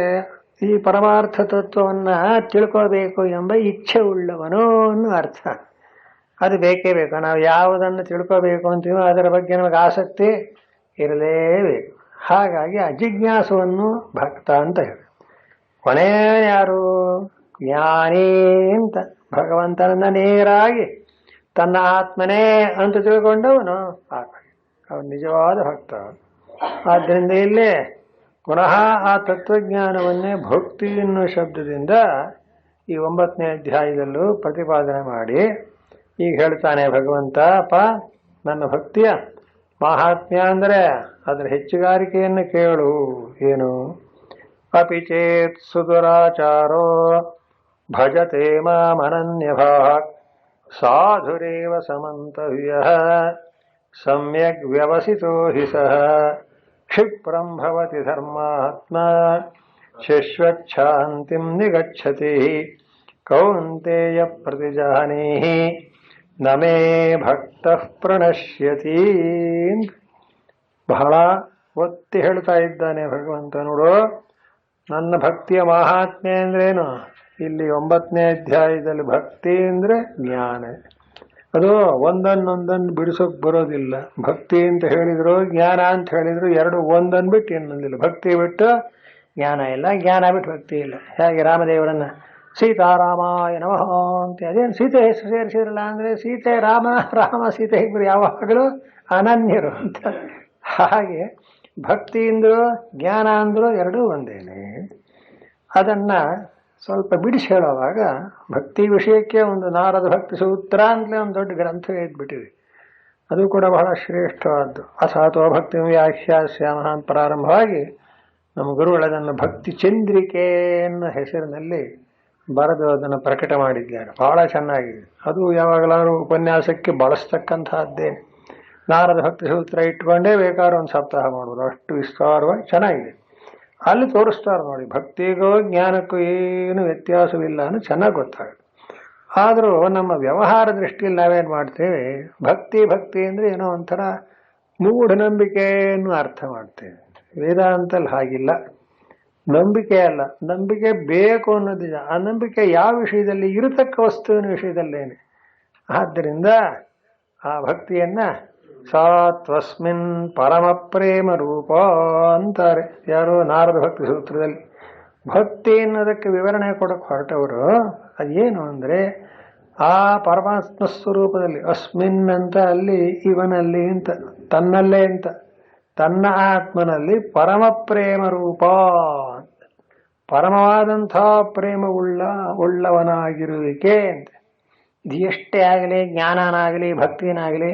[SPEAKER 1] ಈ ಪರಮಾರ್ಥ ತತ್ವವನ್ನು ತಿಳ್ಕೋಬೇಕು ಎಂಬ ಇಚ್ಛೆ ಉಳ್ಳವನು ಅನ್ನೋ ಅರ್ಥ. ಅದು ಬೇಕೇ ಬೇಕು. ನಾವು ಯಾವುದನ್ನು ತಿಳ್ಕೋಬೇಕು ಅಂತೀವೋ ಅದರ ಬಗ್ಗೆ ನಮಗೆ ಆಸಕ್ತಿ ಇರಲೇಬೇಕು. ಹಾಗಾಗಿ ಆ ಜಿಜ್ಞಾಸುವನ್ನು ಭಕ್ತ ಅಂತ ಹೇಳಿ. ಕೊನೆಯ ಯಾರು? ಜ್ಞಾನಿ ಅಂತ. ಭಗವಂತನನ್ನ ನೇರಾಗಿ ತನ್ನ ಆತ್ಮನೇ ಅಂತ ತಿಳ್ಕೊಂಡವನು ಅವನು ನಿಜವಾದ ಭಕ್ತ. ಆದ್ದರಿಂದ ಇಲ್ಲಿ ಪುನಃ ಆ ತತ್ವಜ್ಞಾನವನ್ನೇ ಭಕ್ತಿ ಎನ್ನುವ ಶಬ್ದದಿಂದ ಈ 9ನೇ ಅಧ್ಯಾಯದಲ್ಲೂ ಪ್ರತಿಪಾದನೆ ಮಾಡಿ ಈಗ ಹೇಳ್ತಾನೆ ಭಗವಂತ, ಅಪ್ಪ ನನ್ನ ಭಕ್ತಿಯ ಮಹಾತ್ಮ್ಯ ಅಂದರೆ ಅದರ ಹೆಚ್ಚುಗಾರಿಕೆಯನ್ನು ಕೇಳು. ಏನು? ಅಪಿ ಚೇತ್ ಸುದುರಾಚಾರೋ ಭಜತೆ ಮಾಮನನ್ಯಭಾಕ್ ಸಾಧುರೇವ ಸಮಂತವ್ಯ ಸಮ್ಯಕ್ ವ್ಯವಸಿತೋ ಹಿ ಸಹ ಕ್ಷಿಪ್ರಂ ಭವತಿ ಧರ್ಮಾತ್ಮ ಶಶ್ವಚ್ಛಾಂತಿಂ ನಿಗಚ್ಚತಿ ಕೌಂತೆಯ ಪ್ರತಿಜಾನೀಹಿ ನಮೇ ಭಕ್ತ ಪ್ರಣಶ್ಯತಿ. ಬಹಳ ಒತ್ತಿ ಹೇಳ್ತಾ ಇದ್ದಾನೆ ಭಗವಂತ. ನೋಡು, ನನ್ನ ಭಕ್ತಿಯ ಮಹಾತ್ಮೆ ಅಂದ್ರೇನು? ಇಲ್ಲಿ 9ನೇ ಅಧ್ಯಾಯದಲ್ಲಿ ಭಕ್ತಿ ಅಂದ್ರೆ ಜ್ಞಾನ. ಅದು ಒಂದನ್ನೊಂದನ್ನು ಬಿಡಿಸೋಕೆ ಬರೋದಿಲ್ಲ. ಭಕ್ತಿ ಅಂತ ಹೇಳಿದ್ರು, ಜ್ಞಾನ ಅಂತ ಹೇಳಿದ್ರು, ಎರಡು ಒಂದನ್ನು ಬಿಟ್ಟು ಇನ್ನೊಂದಿಲ್ಲ. ಭಕ್ತಿ ಬಿಟ್ಟು ಜ್ಞಾನ ಇಲ್ಲ, ಜ್ಞಾನ ಬಿಟ್ಟು ಭಕ್ತಿ ಇಲ್ಲ. ಹೇಗೆ ರಾಮದೇವರನ್ನ ಸೀತಾರಾಮಾಯ ನಮಃ ಅಂತ, ಅದೇನು ಸೀತೆ ಹೆಸರು ಸೇರಿಸಿರಲ್ಲ ಅಂದ್ರೆ ಸೀತೆ ರಾಮ, ರಾಮ ಸೀತೆ ಇಬ್ಬರು ಯಾವಾಗಲೂ ಅನನ್ಯರು ಅಂತ. ಹಾಗೆ ಭಕ್ತಿ ಅಂದ್ರು ಜ್ಞಾನ ಅಂದ್ರು ಎರಡೂ ಒಂದೇನೆ. ಅದನ್ನ ಸ್ವಲ್ಪ ಬಿಡಿಸಿ ಹೇಳುವಾಗ ಭಕ್ತಿ ವಿಷಯಕ್ಕೆ ಒಂದು ನಾರದ ಭಕ್ತಿ ಸೂತ್ರ ಅಂತಲೇ ಒಂದು ದೊಡ್ಡ ಗ್ರಂಥವೇ ಇದ್ಬಿಟ್ಟಿದೆ. ಅದು ಕೂಡ ಬಹಳ ಶ್ರೇಷ್ಠವಾದ್ದು. ಅಸಾತೋ ಭಕ್ತಿ ವ್ಯಾಖ್ಯಾಸ್ಯಾಮಃ ಅಂತ ಪ್ರಾರಂಭವಾಗಿ ನಮ್ಮ ಗುರುಗಳು ಅದನ್ನು ಭಕ್ತಿ ಚಂದ್ರಿಕೆ ಅನ್ನೋ ಹೆಸರಿನಲ್ಲಿ ಬರೆದು ಅದನ್ನು ಪ್ರಕಟ ಮಾಡಿದ್ದಾರೆ. ಬಹಳ ಚೆನ್ನಾಗಿದೆ. ಅದು ಯಾವಾಗಲಾದ್ರೂ ಉಪನ್ಯಾಸಕ್ಕೆ ಬಳಸ್ತಕ್ಕಂತಹದ್ದೇನೆ. ನಾರದ ಭಕ್ತಿ ಸೂತ್ರ ಇಟ್ಕೊಂಡೇ ಬೇಕಾದ್ರೆ ಒಂದು ಸಪ್ತಾಹ ಮಾಡೋದು, ಅಷ್ಟು ವಿಸ್ತಾರವಾಗಿ ಚೆನ್ನಾಗಿದೆ. ಅಲ್ಲಿ ತೋರಿಸ್ತಾರೆ ನೋಡಿ, ಭಕ್ತಿಗೂ ಜ್ಞಾನಕ್ಕೂ ಏನು ವ್ಯತ್ಯಾಸವಿಲ್ಲ ಅನ್ನೋ ಚೆನ್ನಾಗಿ ಗೊತ್ತಾಗುತ್ತೆ. ಆದರೂ ನಮ್ಮ ವ್ಯವಹಾರ ದೃಷ್ಟಿಯಲ್ಲಿ ನಾವೇನು ಮಾಡ್ತೇವೆ, ಭಕ್ತಿ ಅಂದರೆ ಏನೋ ಒಂಥರ ಮೂಢನಂಬಿಕೆಯನ್ನು ಅರ್ಥ ಮಾಡ್ತೇವೆ. ವೇದಾಂತಲ್ಲಿ ಹಾಗಿಲ್ಲ. ನಂಬಿಕೆ ಅಲ್ಲ, ನಂಬಿಕೆ ಬೇಕು ಅನ್ನೋದು. ಆ ನಂಬಿಕೆ ಯಾವ ವಿಷಯದಲ್ಲಿ? ಇರತಕ್ಕ ವಸ್ತುವಿನ ವಿಷಯದಲ್ಲೇನೆ. ಆದ್ದರಿಂದ ಆ ಭಕ್ತಿಯನ್ನ ಸಾತ್ವಸ್ಮಿನ್ ಪರಮ ಪ್ರೇಮ ರೂಪ ಅಂತಾರೆ ಯಾರು? ನಾರದ ಭಕ್ತಿ ಸೂತ್ರದಲ್ಲಿ. ಭಕ್ತಿ ಅನ್ನೋದಕ್ಕೆ ವಿವರಣೆ ಕೊಡಕ್ಕೆ ಹೊರಟವರು ಅದೇನು ಅಂದರೆ, ಆ ಪರಮಾತ್ಮ ಸ್ವರೂಪದಲ್ಲಿ ಅಸ್ಮಿನ್ ಅಂತ, ಅಲ್ಲಿ ಇವನಲ್ಲಿ ಅಂತ, ತನ್ನಲ್ಲೇ ಅಂತ, ತನ್ನ ಆತ್ಮನಲ್ಲಿ ಪರಮ ಪ್ರೇಮ ರೂಪ, ಪರಮವಾದಂಥ ಪ್ರೇಮ ಉಳ್ಳವನಾಗಿರುವಿಕೆ ಅಂತ. ಇದು ಎಷ್ಟೇ ಆಗಲಿ, ಜ್ಞಾನನಾಗಲಿ ಭಕ್ತಿನಾಗಲಿ,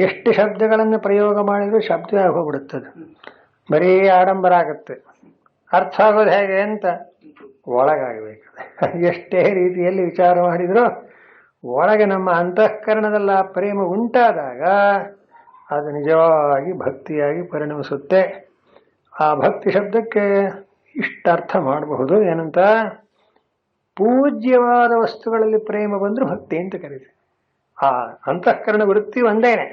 [SPEAKER 1] ಎಷ್ಟು ಶಬ್ದಗಳನ್ನು ಪ್ರಯೋಗ ಮಾಡಿದರೂ ಶಬ್ದ ಹೋಗ್ಬಿಡುತ್ತದೆ. ಬರೀ ಆಡಂಬರ ಆಗುತ್ತೆ. ಅರ್ಥ ಆಗೋದು ಹೇಗೆ ಅಂತ ಒಳಗಾಗಬೇಕು. ಎಷ್ಟೇ ರೀತಿಯಲ್ಲಿ ವಿಚಾರ ಮಾಡಿದರೂ ಒಳಗೆ ನಮ್ಮ ಅಂತಃಕರಣದಲ್ಲಿ ಆ ಪ್ರೇಮ ಉಂಟಾದಾಗ ಅದು ನಿಜವಾಗಿ ಭಕ್ತಿಯಾಗಿ ಪರಿಣಮಿಸುತ್ತೆ. ಆ ಭಕ್ತಿ ಶಬ್ದಕ್ಕೆ ಇಷ್ಟು ಅರ್ಥ ಮಾಡಬಹುದು. ಏನಂತ? ಪೂಜ್ಯವಾದ ವಸ್ತುಗಳಲ್ಲಿ ಪ್ರೇಮ ಬಂದರೂ ಭಕ್ತಿ ಅಂತ ಕರೀತೀವಿ. ಆ ಅಂತಃಕರಣ ವೃತ್ತಿ ಒಂದೇನೆ.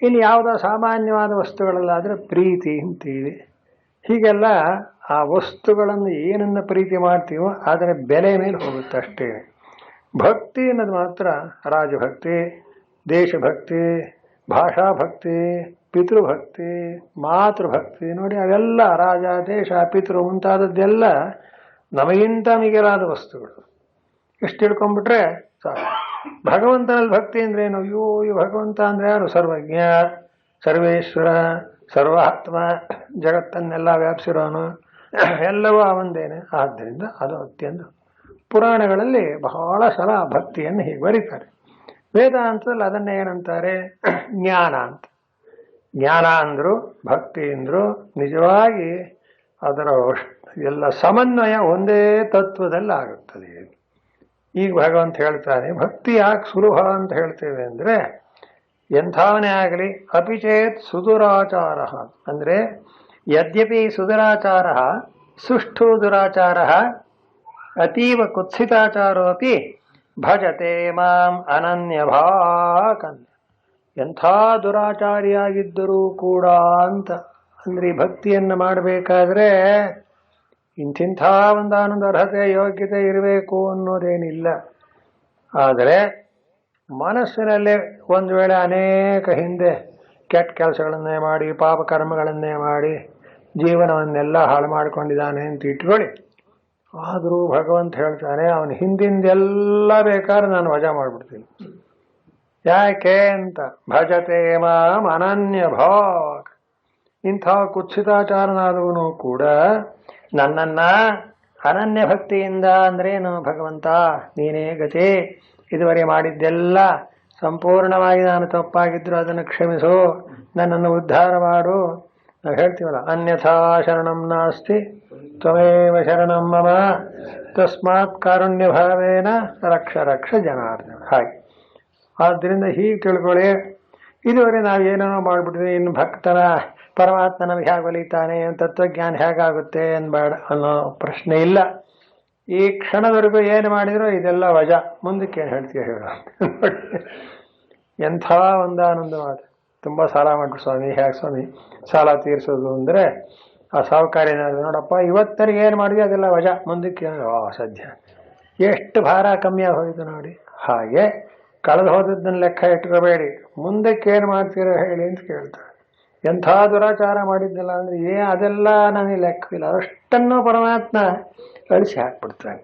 [SPEAKER 1] ಇನ್ನು ಯಾವುದೋ ಸಾಮಾನ್ಯವಾದ ವಸ್ತುಗಳಲ್ಲಾದರೆ ಪ್ರೀತಿ ಅಂತೀವಿ. ಹೀಗೆಲ್ಲ ಆ ವಸ್ತುಗಳನ್ನು ಏನನ್ನ ಪ್ರೀತಿ ಮಾಡ್ತೀವೋ ಅದರ ಬೆಲೆ ಮೇಲೆ ಹೋಗುತ್ತೆ ಅಷ್ಟೇ. ಭಕ್ತಿ ಅನ್ನೋದು ಮಾತ್ರ ರಾಜಭಕ್ತಿ, ದೇಶಭಕ್ತಿ, ಭಾಷಾಭಕ್ತಿ, ಪಿತೃಭಕ್ತಿ, ಮಾತೃಭಕ್ತಿ. ನೋಡಿ, ಅವೆಲ್ಲ ರಾಜ, ದೇಶ, ಪಿತೃ ಮುಂತಾದದ್ದೆಲ್ಲ ನಮಗಿಂತ ಮಿಗಿಲಾದ ವಸ್ತುಗಳು. ಇಷ್ಟು ತಿಳ್ಕೊಂಡ್ಬಿಟ್ರೆ ಸಾಕು. ಭಗವಂತನಲ್ಲಿ ಭಕ್ತಿ ಅಂದ್ರೆ ಏನು? ಅಯ್ಯೋ, ಈ ಭಗವಂತ ಅಂದ್ರೆ ಯಾರು? ಸರ್ವಜ್ಞ, ಸರ್ವೇಶ್ವರ, ಸರ್ವಾತ್ಮ, ಜಗತ್ತನ್ನೆಲ್ಲ ವ್ಯಾಪಿಸಿರೋನು, ಎಲ್ಲವೂ ಅವಂದೇನೆ. ಆದ್ದರಿಂದ ಅದು ಅತ್ಯಂತ ಪುರಾಣಗಳಲ್ಲಿ ಬಹಳ ಸಲ ಭಕ್ತಿಯನ್ನು ಹೀಗೆ ಬರೀತಾರೆ. ವೇದಾಂತದಲ್ಲಿ ಅದನ್ನೇ ಏನಂತಾರೆ? ಜ್ಞಾನ ಅಂತ. ಜ್ಞಾನ ಅಂದ್ರು ಭಕ್ತಿ ಅಂದ್ರು ನಿಜವಾಗಿ ಅದರ ಎಲ್ಲ ಸಮನ್ವಯ ಒಂದೇ ತತ್ವದಲ್ಲಿ ಆಗುತ್ತದೆ. ಈಗ ಭಗವಂತ ಹೇಳ್ತಾನೆ, ಭಕ್ತಿ ಯಾಕೆ ಸುಲಭ ಅಂತ ಹೇಳ್ತೇವೆ ಅಂದರೆ, ಎಂಥವನೇ ಆಗಲಿ ಅಪಿಚೇತ್ ಸುದುರಾಚಾರ ಅಂದರೆ, ಯದ್ಯಪಿ ಸುದುರಾಚಾರ ಸುಷ್ಠು ದುರಾಚಾರ ಅತೀವ ಕುತ್ಸಿತಾಚಾರೋಪಿ ಭಜತೆ ಮಾಂ ಅನನ್ಯಭಾಕ್. ಎಂಥ ದುರಾಚಾರಿಯಾಗಿದ್ದರೂ ಕೂಡ ಅಂತ ಅಂದ್ರೆ, ಈ ಭಕ್ತಿಯನ್ನು ಮಾಡಬೇಕಾದ್ರೆ ಇಂತಿಂಥ ಒಂದಾನೊಂದು ಅರ್ಹತೆ ಯೋಗ್ಯತೆ ಇರಬೇಕು ಅನ್ನೋದೇನಿಲ್ಲ. ಆದರೆ ಮನಸ್ಸಿನಲ್ಲೇ ಒಂದು ವೇಳೆ ಅನೇಕ ಹಿಂದೆ ಕೆಟ್ಟ ಕೆಲಸಗಳನ್ನೇ ಮಾಡಿ, ಪಾಪಕರ್ಮಗಳನ್ನೇ ಮಾಡಿ ಜೀವನವನ್ನೆಲ್ಲ ಹಾಳು ಮಾಡಿಕೊಂಡಿದ್ದಾನೆ ಅಂತ ಇಟ್ಕೊಳ್ಳಿ. ಆದರೂ ಭಗವಂತ ಹೇಳ್ತಾನೆ, ಅವನ ಹಿಂದಿಂದೆಲ್ಲ ಬೇಕಾದ್ರೆ ನಾನು ವಜಾ ಮಾಡಿಬಿಡ್ತೀನಿ. ಯಾಕೆ ಅಂತ, ಭಜತೆ ಮಾಂ ಅನನ್ಯ ಭಾಗ್. ಇಂಥ ಕುತ್ಸಿತಾಚಾರನಾದವನು ಕೂಡ ನನ್ನನ್ನ ಅನನ್ಯ ಭಕ್ತಿಯಿಂದ ಅಂದ್ರೇನು? ಭಗವಂತ ನೀನೇ ಗತಿ, ಇದುವರೆಗೆ ಮಾಡಿದ್ದೆಲ್ಲ ಸಂಪೂರ್ಣವಾಗಿ ನಾನು ತಪ್ಪಾಗಿದ್ರು ಅದನ್ನು ಕ್ಷಮಿಸು, ನನ್ನನ್ನು ಉದ್ಧಾರ ಮಾಡು. ನಾವು ಹೇಳ್ತೀವಲ್ಲ, ಅನ್ಯಥಾ ಶರಣಂ ನಾಸ್ತಿ ತ್ವಮೇವ ಶರಣಂ ಮಮ ತಸ್ಮಾತ್ ಕಾರುಣ್ಯ ಭಾವೇನ ರಕ್ಷ ರಕ್ಷ ಜನಾರ್ದನ. ಹಾಗೆ ಆದ್ದರಿಂದ ಹೀಗೆ ತಿಳ್ಕೊಳ್ಳಿ. ಇದುವರೆ ನಾವು ಏನೇನೋ ಮಾಡಿಬಿಟ್ಟಿದ್ವಿ, ಇನ್ನು ಭಕ್ತನ ಪರಮಾತ್ಮ ನಮಗೆ ಹೇಗೆ ಒಲಿತಾನೆ, ತತ್ವಜ್ಞಾನ ಹೇಗಾಗುತ್ತೆ ಅನ್ಬೇಡ ಅನ್ನೋ ಪ್ರಶ್ನೆ ಇಲ್ಲ. ಈ ಕ್ಷಣದವರೆಗೂ ಏನು ಮಾಡಿದ್ರು ಇದೆಲ್ಲ ವಜಾ, ಮುಂದಕ್ಕೆ ಏನು ಹೇಳ್ತೀಯ ಹೇಳು. ಎಂಥ ಒಂದಾನೊಂದು ಮಾತು. ತುಂಬ ಸಾಲ ಮಾಡ್ಬಿಟ್ಟು ಸ್ವಾಮಿ, ಹೇಗೆ ಸ್ವಾಮಿ ಸಾಲ ತೀರಿಸೋದು ಅಂದರೆ ಆ ಸಾಹುಕಾರ ಏನಾದ್ರು, ನೋಡಪ್ಪ ಇವತ್ತರಿಗೆ ಏನು ಮಾಡಿದ್ವಿ ಅದೆಲ್ಲ ವಜಾ, ಮುಂದಕ್ಕೆ ಸದ್ಯ ಎಷ್ಟು ಭಾರ ಕಮ್ಮಿ ಆಗಿ ಹೋಯಿತು ನೋಡಿ. ಹಾಗೆ ಕಳೆದು ಹೋದದ್ದನ್ನು ಲೆಕ್ಕ ಇಟ್ಕೋಬೇಡಿ, ಮುಂದಕ್ಕೆ ಏನು ಮಾಡ್ತೀರೋ ಹೇಳಿ ಅಂತ ಕೇಳ್ತಾರೆ. ಎಂಥ ದುರಾಚಾರ ಮಾಡಿದ್ದಿಲ್ಲ ಅಂದರೆ ಅದೆಲ್ಲ ನನಗೆ ಲೆಕ್ಕವಿಲ್ಲ, ಅಷ್ಟನ್ನು ಪರಮಾತ್ಮ ಅಳಿಸಿ ಹಾಕ್ಬಿಡ್ತಾನೆ.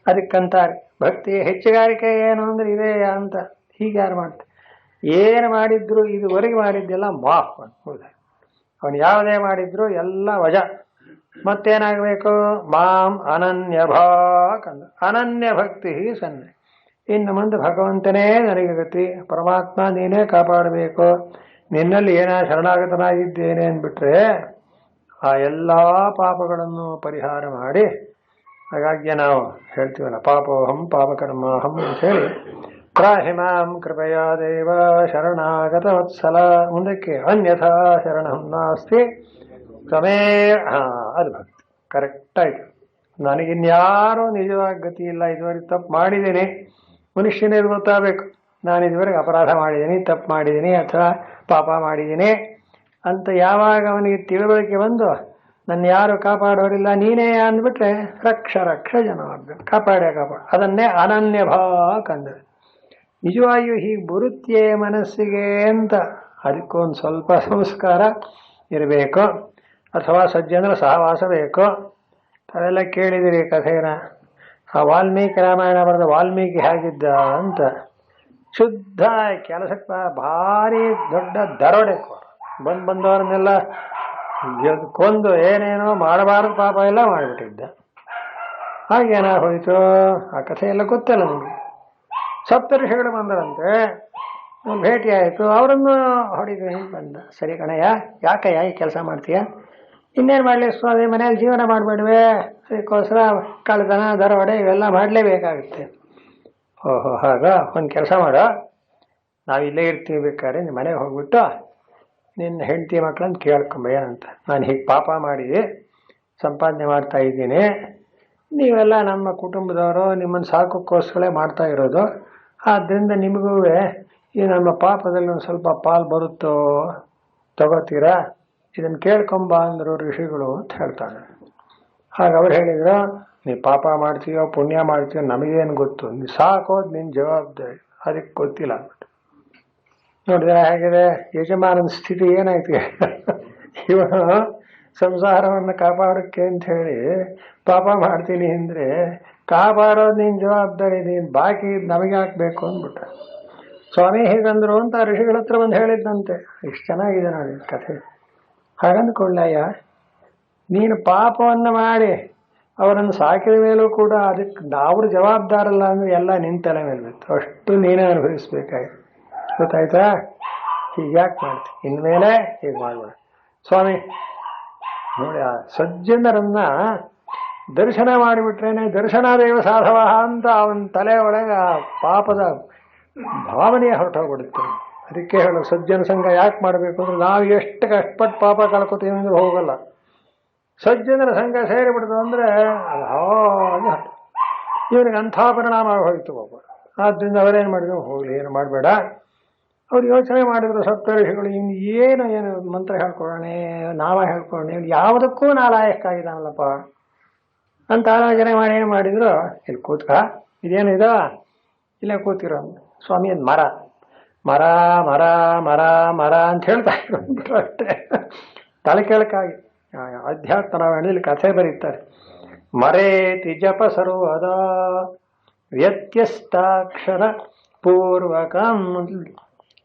[SPEAKER 1] ಅದಕ್ಕಂತಾರೆ ಭಕ್ತಿಯ ಹೆಚ್ಚುಗಾರಿಕೆ ಏನು ಅಂದರೆ ಇದೇ ಅಂತ. ಹೀಗೆ ಯಾರು ಮಾಡ್ತಾರೆ? ಏನು ಮಾಡಿದ್ರು ಇದುವರೆಗೆ ಮಾಡಿದ್ದೆಲ್ಲ ಮಾಫ್ ಅನ್ಬೋದು. ಅವನು ಯಾವುದೇ ಮಾಡಿದ್ರು ಎಲ್ಲ ವಜ. ಮತ್ತೇನಾಗಬೇಕು? ಮಾಂ ಅನನ್ಯ ಭಾಕ್ ಅಂದ. ಅನನ್ಯ ಭಕ್ತಿ ಸನ್ನೆ. ಇನ್ನು ಮುಂದೆ ಭಗವಂತನೇ ನನಗೆ ಗತಿ, ಪರಮಾತ್ಮ ನೀನೇ ಕಾಪಾಡಬೇಕು, ನಿನ್ನಲ್ಲಿ ಏನೋ ಶರಣಾಗತನಾಗಿದ್ದೇನೆ ಅಂದ್ಬಿಟ್ರೆ ಆ ಎಲ್ಲ ಪಾಪಗಳನ್ನು ಪರಿಹಾರ ಮಾಡಿ, ಹಾಗಾಗಿ ನಾವು ಹೇಳ್ತೀವಲ್ಲ ಪಾಪೋಹಂ ಪಾಪಕರ್ಮಾಹಂ ಅಂಥೇಳಿ, ತ್ರಾಹಿಮಾಂ ಕೃಪಯಾ ದೇವ ಶರಣಾಗತ ವತ್ಸಲ. ಮುಂದಕ್ಕೆ ಅನ್ಯಥಾ ಶರಣಂ ನಾಸ್ತಿ ಸಮೇ. ಅದು ಭಕ್ತಿ ಕರೆಕ್ಟ್ ಆಯ್ತು. ನನಗಿನ್ಯಾರೂ ನಿಜವಾಗಿ ಗತಿ ಇಲ್ಲ, ಇದುವರೆಗೆ ತಪ್ಪು ಮಾಡಿದ್ದೀನಿ. ಮನುಷ್ಯನಿಗೆ ಗೊತ್ತಾಗಬೇಕು, ನಾನು ಇದುವರೆಗೆ ಅಪರಾಧ ಮಾಡಿದ್ದೀನಿ, ತಪ್ಪು ಮಾಡಿದ್ದೀನಿ ಅಥವಾ ಪಾಪ ಮಾಡಿದ್ದೀನಿ ಅಂತ. ಯಾವಾಗ ಅವನಿಗೆ ತಿಳುವಳಿಕೆ ಬಂದು ನನ್ನ ಯಾರು ಕಾಪಾಡೋರಿಲ್ಲ ನೀನೇ ಅಂದ್ಬಿಟ್ರೆ, ರಕ್ಷ ರಕ್ಷ ಜನಾರ್ದನ, ಕಾಪಾಡೇ ಕಾಪಾಡ. ಅದನ್ನೇ ಅನನ್ಯ ಭಾಕ್ ಅಂದರೆ. ನಿಜವಾಗಿಯೂ ಹೀಗೆ ಬರುತ್ತೇ ಮನಸ್ಸಿಗೆ ಅಂತ. ಅದಕ್ಕೊಂದು ಸ್ವಲ್ಪ ಸಂಸ್ಕಾರ ಇರಬೇಕು, ಅಥವಾ ಸಜ್ಜನರ ಸಹವಾಸ ಬೇಕು. ಅವೆಲ್ಲ ಕೇಳಿದಿರಿ ಕಥೆನ. ಆ ವಾಲ್ಮೀಕಿ ರಾಮಾಯಣ ಬರೆದ ವಾಲ್ಮೀಕಿ ಹೇಗಿದ್ದ ಅಂತ. ಶುದ್ಧ ಕೆಲಸಕ್ಕೆ ಭಾರಿ ದೊಡ್ಡ ದರೋಡೆ ಬಂದವ್ರನ್ನೆಲ್ಲ ಕೊಂದು ಏನೇನೋ ಮಾಡಬಾರದು ಪಾಪ ಎಲ್ಲ ಮಾಡಿಬಿಟ್ಟಿದ್ದ. ಹಾಗೇನ ಹೋಯಿತು ಆ ಕಥೆ ಎಲ್ಲ ಗೊತ್ತಲ್ಲ ನಿಮಗೆ. ಸಪ್ತಋಷಿಗಳು ಬಂದರಂತೆ, ಭೇಟಿ ಆಯಿತು, ಅವರನ್ನು ಹೊಡಿದು ಹಿಂಗೆ ಬಂದ. ಸರಿ ಕಣಯ್ಯ, ಯಾಕಯ್ಯ ಈ ಕೆಲಸ ಮಾಡ್ತೀಯ? ಇನ್ನೇನು ಮಾಡಲಿ ಸ್ವಾಮಿ, ಮನೆಯಲ್ಲಿ ಜೀವನ ಮಾಡಬೇಡ್ವೆ, ಅದಕ್ಕೋಸ್ಕರ ಕಳ್ಳತನ ದರೋಡೆ ಇವೆಲ್ಲ ಮಾಡಲೇಬೇಕಾಗುತ್ತೆ. ಓಹೋ ಹಾಗ, ಒಂದು ಕೆಲಸ ಮಾಡೋ, ನಾವು ಇಲ್ಲೇ ಇರ್ತೀವಿ, ಬೇಕಾದ್ರೆ ನಿಮ್ಮ ಮನೆಗೆ ಹೋಗ್ಬಿಟ್ಟು ನಿನ್ನ ಹೆಂಡತಿ ಮಕ್ಕಳನ್ನು ಕೇಳ್ಕೊಂಬ ಏನಂತ. ನಾನು ಹೀಗೆ ಪಾಪ ಮಾಡಿ ಸಂಪಾದನೆ ಮಾಡ್ತಾ ಇದ್ದೀನಿ, ನೀವೆಲ್ಲ ನಮ್ಮ ಕುಟುಂಬದವರು ನಿಮ್ಮನ್ನು ಸಾಕೋಕ್ಕೋಸ್ಕರ ಮಾಡ್ತಾ ಇರೋದು, ಆದ್ದರಿಂದ ನಿಮಗೂ ಈ ನಮ್ಮ ಪಾಪದಲ್ಲಿ ಒಂದು ಸ್ವಲ್ಪ ಪಾಲು ಬರುತ್ತೋ, ತಗೋತೀರಾ? ಇದನ್ನು ಕೇಳ್ಕೊಂಬ ಅಂದರು ಋಷಿಗಳು ಅಂತ ಹೇಳ್ತಾನೆ. ಹಾಗೆ ಅವ್ರು ಹೇಳಿದ್ರು, ನೀ ಪಾಪ ಮಾಡ್ತೀಯೋ ಪುಣ್ಯ ಮಾಡ್ತೀಯೋ ನಮಗೇನು ಗೊತ್ತು, ನೀ ಸಾಕೋದು ನಿನ್ನ ಜವಾಬ್ದಾರಿ, ಅದಕ್ಕೆ ಗೊತ್ತಿಲ್ಲ ಅಂದ್ಬಿಟ್ಟು. ನೋಡಿದ್ರೆ ಹೇಗಿದೆ ಯಜಮಾನನ ಸ್ಥಿತಿ ಏನಾಯ್ತು. ಇವನು ಸಂಸಾರವನ್ನು ಕಾಪಾಡೋಕ್ಕೆ ಅಂತ ಹೇಳಿ ಪಾಪ ಮಾಡ್ತೀನಿ ಅಂದರೆ, ಕಾಪಾಡೋದು ನಿನ್ನ ಜವಾಬ್ದಾರಿ, ನೀನು ಬಾಕಿ ನಮಗೆ ಹಾಕಬೇಕು ಅಂದ್ಬಿಟ್ಟ. ಸ್ವಾಮಿ ಹೀಗಂದ್ರು ಅಂತ ಋಷಿಗಳ ಹತ್ರ ಬಂದು ಹೇಳಿದ್ದಂತೆ. ಇಷ್ಟು ಚೆನ್ನಾಗಿದೆ ನೋಡಿ ಕಥೆ. ಹಾಗಂದ್ಕೊಳ್ಳಯ್ಯ, ನೀನು ಪಾಪವನ್ನು ಮಾಡಿ ಅವರನ್ನು ಸಾಕಿದ ಮೇಲೂ ಕೂಡ ಅದಕ್ಕೆ ಅವರು ಜವಾಬ್ದಾರಲ್ಲ ಅಂದರೆ ಎಲ್ಲ ನಿನ್ನ ತಲೆ ಮೇಲೆ ಬಿತ್ತು, ಅಷ್ಟು ನೀನೇ ಅನುಭವಿಸ್ಬೇಕಾಯ್ತು. ಗೊತ್ತಾಯ್ತಾ? ಹೀಗೆ ಯಾಕೆ ಮಾಡ್ತೀನಿ, ಇನ್ಮೇಲೆ ಹೀಗೆ ಮಾಡ್ಬೇಡ ಸ್ವಾಮಿ. ನೋಡಿ, ಆ ಸಜ್ಜನರನ್ನ ದರ್ಶನ ಮಾಡಿಬಿಟ್ರೇನೆ ದರ್ಶನದೇವ ಸಾಧವ ಅಂತ ಅವನ ತಲೆ ಒಳಗೆ ಆ ಪಾಪದ ಭಾವನೆ ಹೊರಟೋಗ್ಬಿಡುತ್ತೆ. ಅದಕ್ಕೆ ಹೇಳು, ಸಜ್ಜನ ಸಂಘ ಯಾಕೆ ಮಾಡಬೇಕು ಅಂದ್ರೆ, ನಾವು ಎಷ್ಟು ಕಷ್ಟಪಟ್ಟು ಪಾಪ ಕಳ್ಕೊತೀವಿ ಅಂದ್ರೆ ಹೋಗಲ್ಲ. ಸಜ್ಜನರ ಸಂಘ ಸೇರಿಬಿಡ್ತು ಅಂದರೆ ಅದು ಹಾಗೆ ಇವನಿಗೆ ಅಂಥ ಪರಿಣಾಮ ಹೋಯಿತು ಪಾಪ. ಆದ್ದರಿಂದ ಅವರೇನು ಮಾಡಿದ್ರು, ಹೋಗಲಿ ಏನು ಮಾಡಬೇಡ. ಅವ್ರು ಯೋಚನೆ ಮಾಡಿದ್ರು ಸಪ್ತಋಷಿಗಳು, ಇನ್ನು ಏನು ಮಂತ್ರ ಹೇಳ್ಕೊಳ್ಳೋಣ, ನಾವ ಹೇಳ್ಕೊಳ್ಳೋಣ, ಯಾವುದಕ್ಕೂ ನಾಲಾಯಕ್ಕಾಗಿದ್ದಾನಲ್ಲಪ್ಪ ಅಂತ ಆಲೋಚನೆ ಮಾಡಿ ಏನು ಮಾಡಿದ್ರು, ಇಲ್ಲಿ ಕೂತ್ಕ, ಇದೇನಿದ ಇಲ್ಲೇ ಕೂತಿರೋ ಸ್ವಾಮಿ, ಅದು ಮರ ಮರ ಮರ ಮರ ಮರ ಅಂತ ಹೇಳ್ತಾ ಇರೋದು ಅಷ್ಟೇ. ತಲೆ ಕೆಳಕಾಗಿ ಅಧ್ಯಾತ್ಮ ರಾಮಾಯಣದಲ್ಲಿ ಕಥೆ ಬರೀತಾರೆ. ಮರೇತಿ ಜಪ ಸರ್ವದ ವ್ಯತ್ಯಸ್ತಾಕ್ಷರ ಪೂರ್ವಕಂ.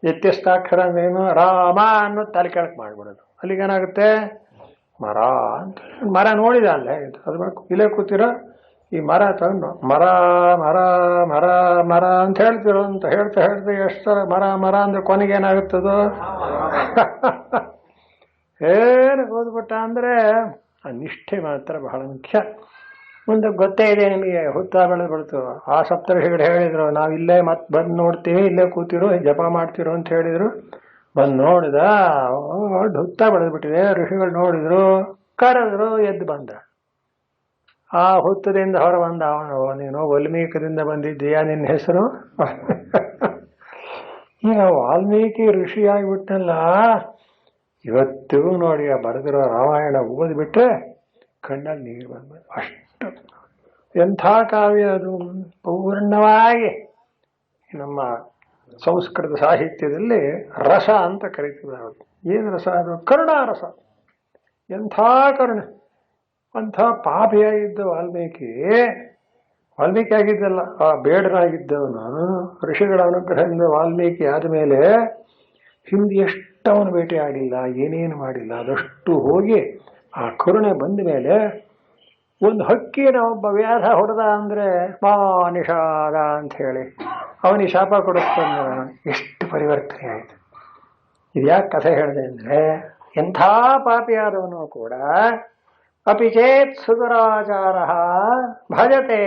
[SPEAKER 1] ವ್ಯತ್ಯಸ್ತಾಕ್ಷರ ಅಂದ್ರೇನು? ರಾಮ ಅನ್ನೋ ತಲೆ ಕೆಳಕ್ಕೆ ಮಾಡ್ಬಿಡೋದು. ಅಲ್ಲಿಗೇನಾಗುತ್ತೆ, ಮರ ಅಂತ. ಮರ ನೋಡಿದ ಅಲ್ಲೇ ಅದು ಇಲ್ಲೇ ಕೂತಿರೋ ಈ ಮರ ತಗೊಂಡು ಮರ ಮರ ಮರ ಮರ ಅಂತ ಹೇಳ್ತಿರೋ ಅಂತ ಹೇಳ್ತಾ ಎಷ್ಟು ಮರ ಮರ ಅಂದ್ರೆ ಕೊನೆಗೆ ಏನಾಗುತ್ತದೋ ಏನು ಓದ್ಬಿಟ್ಟ ಅಂದರೆ ಆ ನಿಷ್ಠೆ ಮಾತ್ರ ಬಹಳ ಮುಖ್ಯ. ಮುಂದೆ ಗೊತ್ತೇ ಇದೆ ನಿಮಗೆ, ಹುತ್ತ ಬೆಳೆದು ಆ ಸಪ್ತಋಷಿಗಳು ಹೇಳಿದ್ರು, ನಾವು ಇಲ್ಲೇ ಮತ್ತೆ ಬಂದು ನೋಡ್ತೀವಿ, ಇಲ್ಲೇ ಕೂತಿರೋ ಜಪ ಮಾಡ್ತಿರೋ ಅಂತ ಹೇಳಿದರು. ಬಂದು ನೋಡಿದ, ಹುತ್ತ ಬೆಳೆದ್ಬಿಟ್ಟಿದೆ. ಋಷಿಗಳು ನೋಡಿದ್ರು, ಕರೆದ್ರು, ಎದ್ದು ಬಂದ. ಆ ಹುತ್ತದಿಂದ ಹೊರ ಬಂದ ಅವನು, ನೀನು ವಾಲ್ಮೀಕದಿಂದ ಬಂದಿದ್ದೀಯಾ, ನಿನ್ನ ಹೆಸರು? ಈಗ ವಾಲ್ಮೀಕಿ ಋಷಿ ಆಗಿಬಿಟ್ಟನಲ್ಲ, ಇವತ್ತಿಗೂ ನೋಡಿ ಆ ಬರೆದಿರೋ ರಾಮಾಯಣ ಓದ್ಬಿಟ್ರೆ ಕಣ್ಣಲ್ಲಿ ನೀರು ಬಂದ್ಬಿಟ್ಟು, ಅಷ್ಟು ಎಂಥ ಕಾವ್ಯ ಅದು. ಪೂರ್ಣವಾಗಿ ನಮ್ಮ ಸಂಸ್ಕೃತ ಸಾಹಿತ್ಯದಲ್ಲಿ ರಸ ಅಂತ ಕರಿತೀವಿ ನಾವು. ಏನು ರಸ ಅದು? ಕರುಣಾರಸ. ಎಂಥ ಕರುಣೆ! ಅಂಥ ಪಾಪಿಯಾಗಿದ್ದ ವಾಲ್ಮೀಕಿ ಆಗಿದ್ದಲ್ಲ, ಆ ಬೇಡನಾಗಿದ್ದವನು ಋಷಿಗಳ ಅನುಗ್ರಹದಿಂದ ವಾಲ್ಮೀಕಿ ಆದಮೇಲೆ ಹಿಂದೆ ಎಷ್ಟವನು ಭೇಟಿ ಆಡಿಲ್ಲ, ಏನೇನು ಮಾಡಿಲ್ಲ. ಅದಷ್ಟು ಹೋಗಿ ಆ ಕರುಣೆ ಬಂದ ಮೇಲೆ ಒಂದು ಹಕ್ಕಿನ ಒಬ್ಬ ವ್ಯಾಧ ಹೊಡೆದ ಅಂದರೆ ಮಾ ನಿಷಾದ ಅಂತ ಹೇಳಿ ಅವನಿಗೆ ಶಾಪ ಕೊಡುತ್ತಾನೆ. ಎಷ್ಟು ಪರಿವರ್ತನೆ ಆಯಿತು. ಇದು ಯಾಕೆ ಕಥೆ ಹೇಳಿದೆ ಅಂದರೆ, ಎಂಥ ಪಾಪಿಯಾದವನು ಕೂಡ ಅಪಿ ಚೇತ್ ಸುದುರಾಚಾರ ಭಜತೆ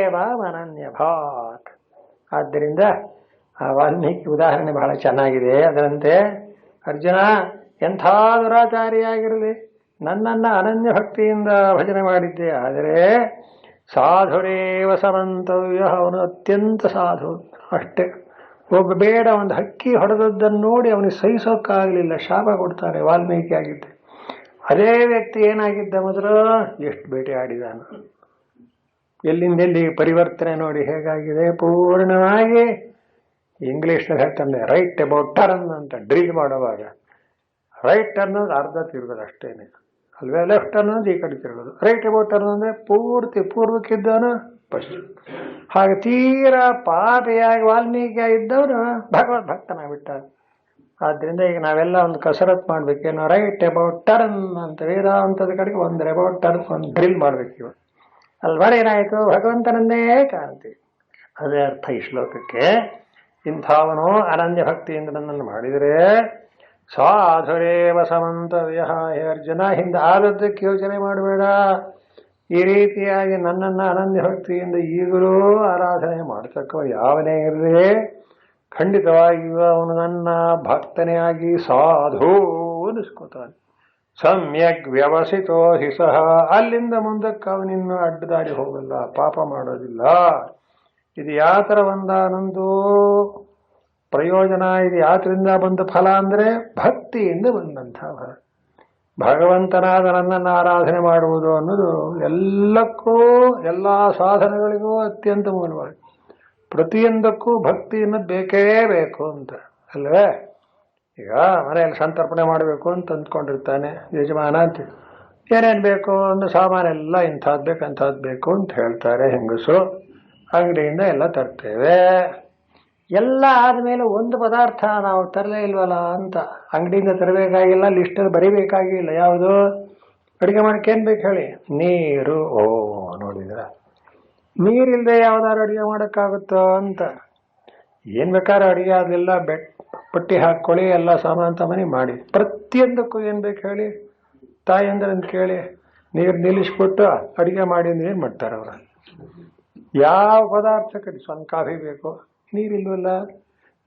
[SPEAKER 1] ಅನನ್ಯ ಭಾಕ್. ಆದ್ದರಿಂದ ಆ ವಾಲ್ಮೀಕಿ ಉದಾಹರಣೆ ಬಹಳ ಚೆನ್ನಾಗಿದೆ. ಅದರಂತೆ ಅರ್ಜುನ ಎಂಥ ದುರಾಚಾರಿಯಾಗಿರಲಿ, ನನ್ನನ್ನು ಅನನ್ಯ ಭಕ್ತಿಯಿಂದ ಭಜನೆ ಮಾಡಿದ್ದೆ. ಆದರೆ ಸಾಧುರೇವ ಸಮಂತವ್ಯ, ಅವನು ಅತ್ಯಂತ ಸಾಧು. ಅಷ್ಟೇ. ಒಬ್ಬ ಬೇಡ ಒಂದು ಹಕ್ಕಿ ಹೊಡೆದದ್ದನ್ನು ನೋಡಿ ಅವನಿಗೆ ಸಹಿಸೋಕ್ಕಾಗಲಿಲ್ಲ, ಶಾಪ ಕೊಡ್ತಾರೆ. ವಾಲ್ಮೀಕಿ ಆಗಿದ್ದೆ. ಅದೇ ವ್ಯಕ್ತಿ ಏನಾಗಿದ್ದ ಮೊದಲು, ಎಷ್ಟು ಭೇಟಿ ಆಡಿದಾನು, ಎಲ್ಲಿಂದೆಲ್ಲಿ ಪರಿವರ್ತನೆ ನೋಡಿ ಹೇಗಾಗಿದೆ. ಪೂರ್ಣವಾಗಿ ಇಂಗ್ಲೀಷ್ನಲ್ಲಿ ಹೇಳ್ತಾನೆ ರೈಟ್ ಅಬೌಟ್ ಟರ್ನ್ ಅಂತ. ಡ್ರಿಲ್ ಮಾಡುವಾಗ ರೈಟ್ ಅನ್ನೋದು ಅರ್ಧ ತಿರುಗೋದು ಅಷ್ಟೇನೆ ಅಲ್ವೇ, ಲೆಫ್ಟ್ ಅನ್ನೋದು ಈ ಕಡೆ ತಿರುಗೋದು. ರೈಟ್ ಅಬೌಟ್ ಟರ್ನ್ ಅಂದರೆ ಪೂರ್ತಿ ಪೂರ್ವಕ್ಕಿದ್ದವನು ಪಶ್ಚಿಮ. ಹಾಗೆ ತೀರಾ ಪಾಪಿಯಾಗಿ ವಾಲ್ಮೀಕಿ ಇದ್ದವನು ಭಗವದ್ ಭಕ್ತನಾಗ್ಬಿಟ್ಟ. ಆದ್ದರಿಂದ ಈಗ ನಾವೆಲ್ಲ ಒಂದು ಕಸರತ್ತು ಮಾಡ್ಬೇಕೇನೋ, ರೈಟ್ ಅಬೌಟ್ ಟರ್ನ್ ಅಂತ ವೇದಾಂತದ ಕಡೆಗೆ ಒಂದು ಅಬೌಟ್ ಟರ್ನ್ ಒಂದು ಡ್ರಿಲ್ ಮಾಡ್ಬೇಕು. ಇವ ಅಲ್ವರ ಏನಾಯಿತು, ಭಗವಂತನನ್ನೇ ಕಾಣ್ತೀವಿ. ಅದೇ ಅರ್ಥ ಈ ಶ್ಲೋಕಕ್ಕೆ. ಇಂಥವನು ಅನನ್ಯ ಭಕ್ತಿಯಿಂದ ನನ್ನನ್ನು ಮಾಡಿದರೆ ಸಾಧುರೇವ ಸಮಂತವ್ಯ. ಹೇ ಅರ್ಜುನ, ಹಿಂದೆ ಆದದ್ದಕ್ಕೆ ಯೋಚನೆ ಮಾಡಬೇಡ. ಈ ರೀತಿಯಾಗಿ ನನ್ನನ್ನು ಅನನ್ಯ ಭಕ್ತಿಯಿಂದ ಈಗಲೂ ಆರಾಧನೆ ಮಾಡತಕ್ಕ ಯಾವನೇ ಇರಲಿ, ಖಂಡಿತವಾಗಿಯೂ ಅವನು ನನ್ನ ಭಕ್ತನೇ ಆಗಿ ಸಾಧು ಅನಿಸ್ಕೋತಾನೆ. ಸಮ್ಯಕ್ ವ್ಯವಸಿತೋ ಹಿ ಸಹ. ಅಲ್ಲಿಂದ ಮುಂದಕ್ಕೆ ಅವನಿನ್ನು ಅಡ್ಡದಾಡಿ ಹೋಗಲ್ಲ, ಪಾಪ ಮಾಡೋದಿಲ್ಲ. ಇದು ಯಾತರ ಒಂದಾನೊಂದು ಪ್ರಯೋಜನ. ಇದು ಯಾತರಿಂದ ಬಂದ ಫಲ ಅಂದರೆ ಭಕ್ತಿಯಿಂದ ಬಂದಂಥ ಫಲ. ಭಗವಂತನಾದ ನನ್ನನ್ನು ಆರಾಧನೆ ಮಾಡುವುದು ಅನ್ನೋದು ಎಲ್ಲಕ್ಕೂ, ಎಲ್ಲ ಸಾಧನೆಗಳಿಗೂ ಅತ್ಯಂತ ಮೂಲವಾಗಿ. ಪ್ರತಿಯೊಂದಕ್ಕೂ ಭಕ್ತಿ ಅನ್ನೋದು ಬೇಕೇ ಬೇಕು ಅಂತ ಅಲ್ವೇ. ಈಗ ಮನೆಯಲ್ಲಿ ಸಂತರ್ಪಣೆ ಮಾಡಬೇಕು ಅಂತ ಅಂದ್ಕೊಂಡಿರ್ತಾನೆ ಯಜಮಾನ ಅಂತ. ಏನೇನು ಬೇಕು ಅಂದ್ರೆ ಸಾಮಾನೆಲ್ಲ ಇಂಥದ್ದು ಬೇಕು ಅಂಥದ್ದು ಬೇಕು ಅಂತ ಹೇಳ್ತಾರೆ ಹೆಂಗಸು. ಅಂಗಡಿಯಿಂದ ಎಲ್ಲ ತರ್ತೇವೆ. ಎಲ್ಲ ಆದಮೇಲೆ ಒಂದು ಪದಾರ್ಥ ನಾವು ತರಲೇ ಇಲ್ವಲ್ಲ ಅಂತ ಅಂಗಡಿಯಿಂದ ತರಬೇಕಾಗಿಲ್ಲ, ಲಿಸ್ಟಲ್ಲಿ ಬರೀಬೇಕಾಗಿಲ್ಲ. ಯಾವುದು ಅಡುಗೆ ಮಾಡಕ್ಕೆ ಏನು ಬೇಕು ಹೇಳಿ? ನೀರು. ಓ ನೋಡಿದ್ರ, ನೀರಿಲ್ಲದೆ ಯಾವ್ದಾದ್ರು ಅಡುಗೆ ಮಾಡೋಕ್ಕಾಗುತ್ತೋ ಅಂತ. ಏನು ಬೇಕಾದ್ರೂ ಅಡುಗೆ ಅದೆಲ್ಲ ಪಟ್ಟಿ ಹಾಕ್ಕೊಳ್ಳಿ, ಎಲ್ಲ ಸಾಮಾನು ತಮನಿ ಮಾಡಿ. ಪ್ರತಿಯೊಂದಕ್ಕೂ ಏನು ಬೇಕು ಹೇಳಿ? ತಾಯಿಯಂದ್ರಂತ ಕೇಳಿ ನೀರು ನಿಲ್ಲಿಸ್ಬಿಟ್ಟು ಅಡುಗೆ ಮಾಡಿ ಅಂದ್ರೆ ಏನು ಮಾಡ್ತಾರೆ ಅವರು? ಯಾವ ಪದಾರ್ಥಕ್ಕೆ ಸ್ವಲ್ಪ ಕಾಫಿ ಬೇಕು, ನೀರಿಲ್ವಲ್ಲ.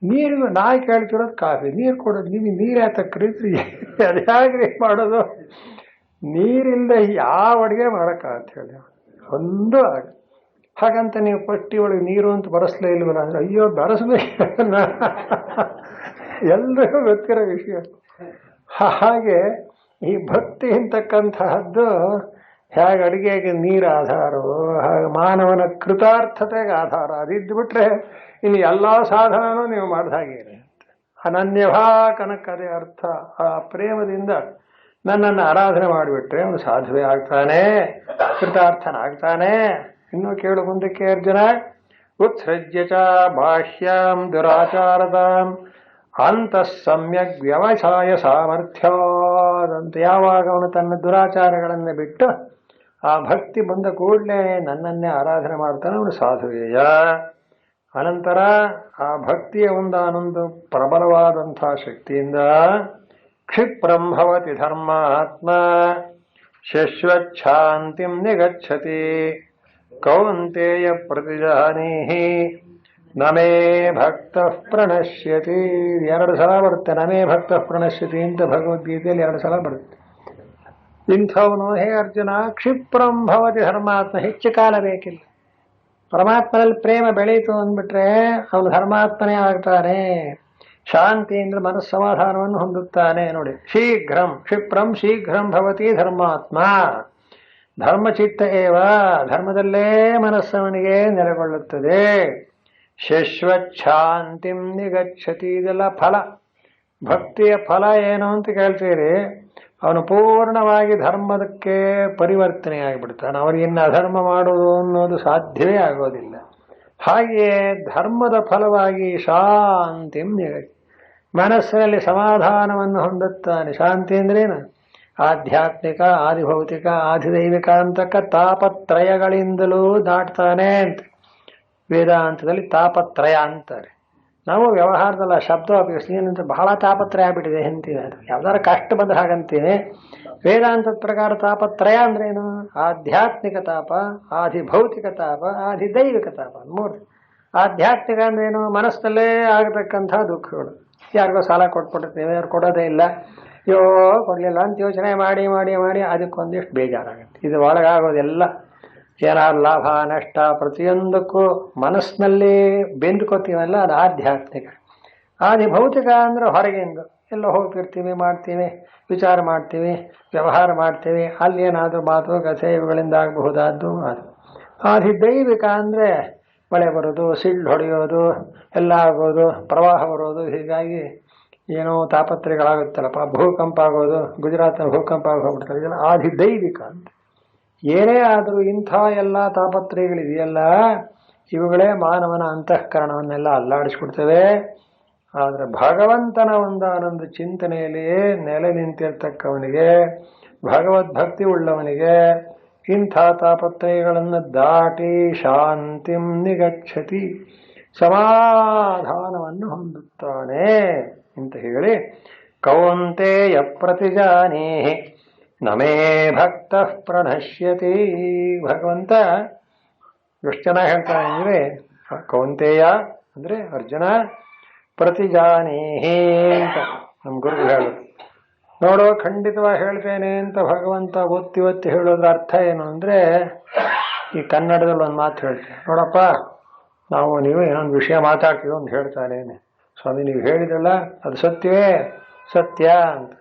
[SPEAKER 1] ನೀರು ನಾಯಿ ಕೇಳ್ತಿರೋದು ಕಾಫಿ, ನೀರು ಕೊಡೋದು. ನಿಮಗೆ ನೀರು ಯಾತಕ್ರಿ? ಅದು ಹೇಗ್ರಿ ಮಾಡೋದು? ನೀರಿಲ್ಲದೆ ಯಾವ ಅಡುಗೆ ಮಾಡೋಕ್ಕಾಗತ್ತೆ ಹೇಳಿ? ಒಂದು ಹಾಗಂತ ನೀವು ಪಟ್ಟಿ ಒಳಗೆ ನೀರು ಅಂತ ಬರೆಸ್ಲೇ ಇಲ್ವಲ್ಲ ಅಂದ್ರೆ, ಅಯ್ಯೋ ಬೆರೆಸ್ಬೇಕು, ಎಲ್ರಿಗೂ ಗೊತ್ತಿರೋ ವಿಷಯ. ಹಾಗೆ ಈ ಭಕ್ತಿ ಅಂತಕ್ಕಂತಹದ್ದು ಹೇಗೆ ಅಡುಗೆಗೆ ನೀರು ಆಧಾರವೋ ಹಾಗೆ ಮಾನವನ ಕೃತಾರ್ಥತೆಗೆ ಆಧಾರ. ಅದಿದ್ದು ಬಿಟ್ರೆ ಇನ್ನು ಎಲ್ಲ ಸಾಧನನೂ ನೀವು ಮಾಡಿದ ಹಾಗೆ. ಅನನ್ಯಭಾ ಕನಕದೇ ಅರ್ಥ. ಆ ಪ್ರೇಮದಿಂದ ನನ್ನನ್ನು ಆರಾಧನೆ ಮಾಡಿಬಿಟ್ರೆ ಅವನು ಸಾಧುವೆ ಆಗ್ತಾನೆ, ಕೃತಾರ್ಥನಾಗ್ತಾನೆ. ಇನ್ನೂ ಕೇಳು ಮುಂದಕ್ಕೆ ಅರ್ಜುನ. ಉತ್ಸೃಜ್ಯ ಚ ಬಾಹ್ಯಾಂ ದುರಾಚಾರತಾಂ ಅಂತಃ ಸಮ್ಯಕ್ ವ್ಯವಸಾಯ ಸಾಮರ್ಥ್ಯಾದಂತ. ಯಾವಾಗ ಅವನು ತನ್ನ ದುರಾಚಾರಗಳನ್ನು ಬಿಟ್ಟು ಆ ಭಕ್ತಿ ಬಂದ ಕೂಡಲೇ ನನ್ನನ್ನೇ ಆರಾಧನೆ ಮಾಡ್ತಾನೆ, ಅವನು ಸಾಧುವೇಯ. ಅನಂತರ ಆ ಭಕ್ತಿಯ ಒಂದಾನೊಂದು ಪ್ರಬಲವಾದಂಥ ಶಕ್ತಿಯಿಂದ ಕ್ಷಿಪ್ರಂ ಭವತಿ ಧರ್ಮಾತ್ಮ ಶಶ್ವಚ್ಛಾಂತಿಂ ನಿಗಚ್ಚತಿ ಕೌಂತೇಯ ಪ್ರತಿಜಾನೀಹಿ ನಮೇ ಭಕ್ತ ಪ್ರಣಶ್ಯತಿ, 2 ಸಲ ಬರುತ್ತೆ. ನಮೇ ಭಕ್ತ ಪ್ರಣಶ್ಯತಿ ಅಂತ ಭಗವದ್ಗೀತೆಯಲ್ಲಿ 2 ಸಲ ಬರುತ್ತೆ. ಇಂಥವನು ಹೇ ಅರ್ಜುನ ಕ್ಷಿಪ್ರಂ ಭವತಿ ಧರ್ಮಾತ್ಮ, ಹೆಚ್ಚು ಕಾಲ ಬೇಕಿಲ್ಲ. ಪರಮಾತ್ಮನಲ್ಲಿ ಪ್ರೇಮ ಬೆಳೀತು ಅಂದ್ಬಿಟ್ರೆ ಅವನು ಧರ್ಮಾತ್ಮನೇ ಆಗ್ತಾನೆ. ಶಾಂತಿ ಅಂದ್ರೆ ಮನಸ್ಸಮಾಧಾನವನ್ನು ಹೊಂದುತ್ತಾನೆ. ನೋಡಿ, ಕ್ಷಿಪ್ರಂ ಶೀಘ್ರಂ ಭವತಿ ಧರ್ಮಾತ್ಮ, ಧರ್ಮಚಿತ್ತ ಏವ, ಧರ್ಮದಲ್ಲೇ ಮನಸ್ಸವನಿಗೆ ನೆಲೆಗೊಳ್ಳುತ್ತದೆ. ಶಶ್ವಚ್ಛಾಂತಿಂ ನಿಗಚ್ಚತಿ, ಇದೆಲ್ಲ ಫಲ. ಭಕ್ತಿಯ ಫಲ ಏನು ಅಂತ ಕೇಳ್ತೀರಿ, ಅವನು ಪೂರ್ಣವಾಗಿ ಧರ್ಮದಕ್ಕೆ ಪರಿವರ್ತನೆ ಆಗಿಬಿಡ್ತಾನೆ. ಅವನಿಗಿನ್ನು ಅಧರ್ಮ ಮಾಡುವುದು ಅನ್ನೋದು ಸಾಧ್ಯವೇ ಆಗೋದಿಲ್ಲ. ಹಾಗೆಯೇ ಧರ್ಮದ ಫಲವಾಗಿ ಶಾಂತಿಂ ನಿಗಚ್ಚತಿ, ಮನಸ್ಸಿನಲ್ಲಿ ಸಮಾಧಾನವನ್ನು ಹೊಂದುತ್ತಾನೆ. ಶಾಂತಿ ಅಂದ್ರೇನು? ಆಧ್ಯಾತ್ಮಿಕ, ಆದಿಭೌತಿಕ, ಆದಿದೈವಿಕ ಅಂತಕ್ಕ ತಾಪತ್ರಯಗಳಿಂದಲೂ ದಾಟ್ತಾನೆ ಅಂತ ವೇದಾಂತದಲ್ಲಿ ತಾಪತ್ರಯ ಅಂತಾರೆ. ನಾವು ವ್ಯವಹಾರದಲ್ಲ ಶಬ್ದ ಉಪಯೋಗಿಸ್ತೀವಿ, ಏನಂತ ಬಹಳ ತಾಪತ್ರಯ ಆಗ್ಬಿಟ್ಟಿದೆ ಅಂತೀವಿ. ಯಾವ್ದಾರ ಕಷ್ಟ ಬಂದ ಹಾಗಂತೀವಿ. ವೇದಾಂತದ ಪ್ರಕಾರ ತಾಪತ್ರಯ ಅಂದ್ರೇನು? ಆಧ್ಯಾತ್ಮಿಕ ತಾಪ, ಆದಿಭೌತಿಕ ತಾಪ, ಆದಿದೈವಿಕ ತಾಪ, 3. ಆಧ್ಯಾತ್ಮಿಕ ಅಂದ್ರೇನು? ಮನಸ್ಸಲ್ಲೇ ಆಗತಕ್ಕಂಥ ದುಃಖಗಳು. ಯಾರಿಗೋ ಸಾಲ ಕೊಟ್ಬಿಟ್ಟಿರ್ತೇವೆ, ಅವ್ರು ಕೊಡೋದೇ ಇಲ್ಲ, ಅಯ್ಯೋ ಕೊಡಲಿಲ್ಲ ಅಂತ ಯೋಚನೆ ಮಾಡಿ ಮಾಡಿ ಮಾಡಿ ಅದಕ್ಕೊಂದಿಷ್ಟು ಬೇಜಾರಾಗುತ್ತೆ. ಇದು ಒಳಗಾಗೋದೆಲ್ಲ ಏನಾದ್ರು ಲಾಭ ನಷ್ಟ ಪ್ರತಿಯೊಂದಕ್ಕೂ ಮನಸ್ಸಿನಲ್ಲಿ ಬೆಂದ್ಕೋತೀವಲ್ಲ, ಅದು ಆಧ್ಯಾತ್ಮಿಕ. ಆದಿಭೌತಿಕ ಅಂದ್ರೆ ಹೊರಗಿಂದ ಎಲ್ಲ ಹೋಗ್ತಿರ್ತೀವಿ, ಮಾಡ್ತೀವಿ, ವಿಚಾರ ಮಾಡ್ತೀವಿ, ವ್ಯವಹಾರ ಮಾಡ್ತೀವಿ, ಅಲ್ಲಿ ಏನಾದರೂ ಮಾತು ಕಥೆ ಇವುಗಳಿಂದ ಆಗಬಹುದಾದ್ದು ಅದು. ಆದಿದೈವಿಕ ಅಂದರೆ ಮಳೆ ಬರೋದು, ಸಿಳ್ಳು ಹೊಡೆಯೋದು, ಎಲ್ಲ ಆಗೋದು, ಪ್ರವಾಹ ಬರೋದು, ಹೀಗಾಗಿ ಏನೋ ತಾಪತ್ರಯಗಳಾಗುತ್ತಲ್ಲಪ್ಪ, ಭೂಕಂಪ ಆಗೋದು, ಗುಜರಾತ್ನ ಭೂಕಂಪ ಆಗೋಗ್ಬಿಡ್ತಾರೆ, ಇದೆಲ್ಲ ಆದಿದೈವಿಕ ಅಂತ. ಏನೇ ಆದರೂ ಇಂಥ ಎಲ್ಲ ತಾಪತ್ರಯಗಳಿದೆಯಲ್ಲ, ಇವುಗಳೇ ಮಾನವನ ಅಂತಃಕರಣವನ್ನೆಲ್ಲ ಅಲ್ಲಾಡಿಸ್ಬಿಡ್ತವೆ. ಆದರೆ ಭಗವಂತನ ಒಂದಾನೊಂದು ಚಿಂತನೆಯಲ್ಲಿ ನೆಲೆ ನಿಂತಿರ್ತಕ್ಕವನಿಗೆ, ಭಗವದ್ಭಕ್ತಿ ಉಳ್ಳವನಿಗೆ ಇಂಥ ತಾಪತ್ರಯಗಳನ್ನು ದಾಟಿ ಶಾಂತಿಂ ನಿಗಚ್ಚತಿ, ಸಮಾಧಾನವನ್ನು ಹೊಂದುತ್ತಾನೆ ಅಂತ ಹೇಳಿ, ಕೌಂತೆಯ ಪ್ರತಿಜಾನೇಹಿ ನಮೇ ಭಕ್ತ ಪ್ರಣಶ್ಯತಿ. ಭಗವಂತ ಎಷ್ಟು ಜನ ಹೇಳ್ತಾನೆ ಅಂದರೆ, ಕೌಂತೆಯ ಅಂದರೆ ಅರ್ಜುನ, ಪ್ರತಿಜಾನೇಹಿ ಅಂತ ನಮ್ಮ ಗುರುಗಳು ಹೇಳೋದು. ನೋಡೋ ಖಂಡಿತವಾಗಿ ಹೇಳ್ತೇನೆ ಅಂತ ಭಗವಂತ ಒತ್ತಿ ಒತ್ತಿ ಹೇಳೋದ್ರ ಅರ್ಥ ಏನು ಅಂದರೆ, ಈ ಕನ್ನಡದಲ್ಲಿ ಒಂದು ಮಾತು ಹೇಳ್ತೇನೆ, ನೋಡಪ್ಪ ನೀವು ಏನೊಂದು ವಿಷಯ ಮಾತಾಡ್ತೀವಿ ಅಂತ ಹೇಳ್ತಾನೆ, ಸ್ವಾಮಿ ನೀವು ಹೇಳಿದ್ರಲ್ಲ ಅದು ಸತ್ಯವೇ? ಸತ್ಯ ಅಂತ.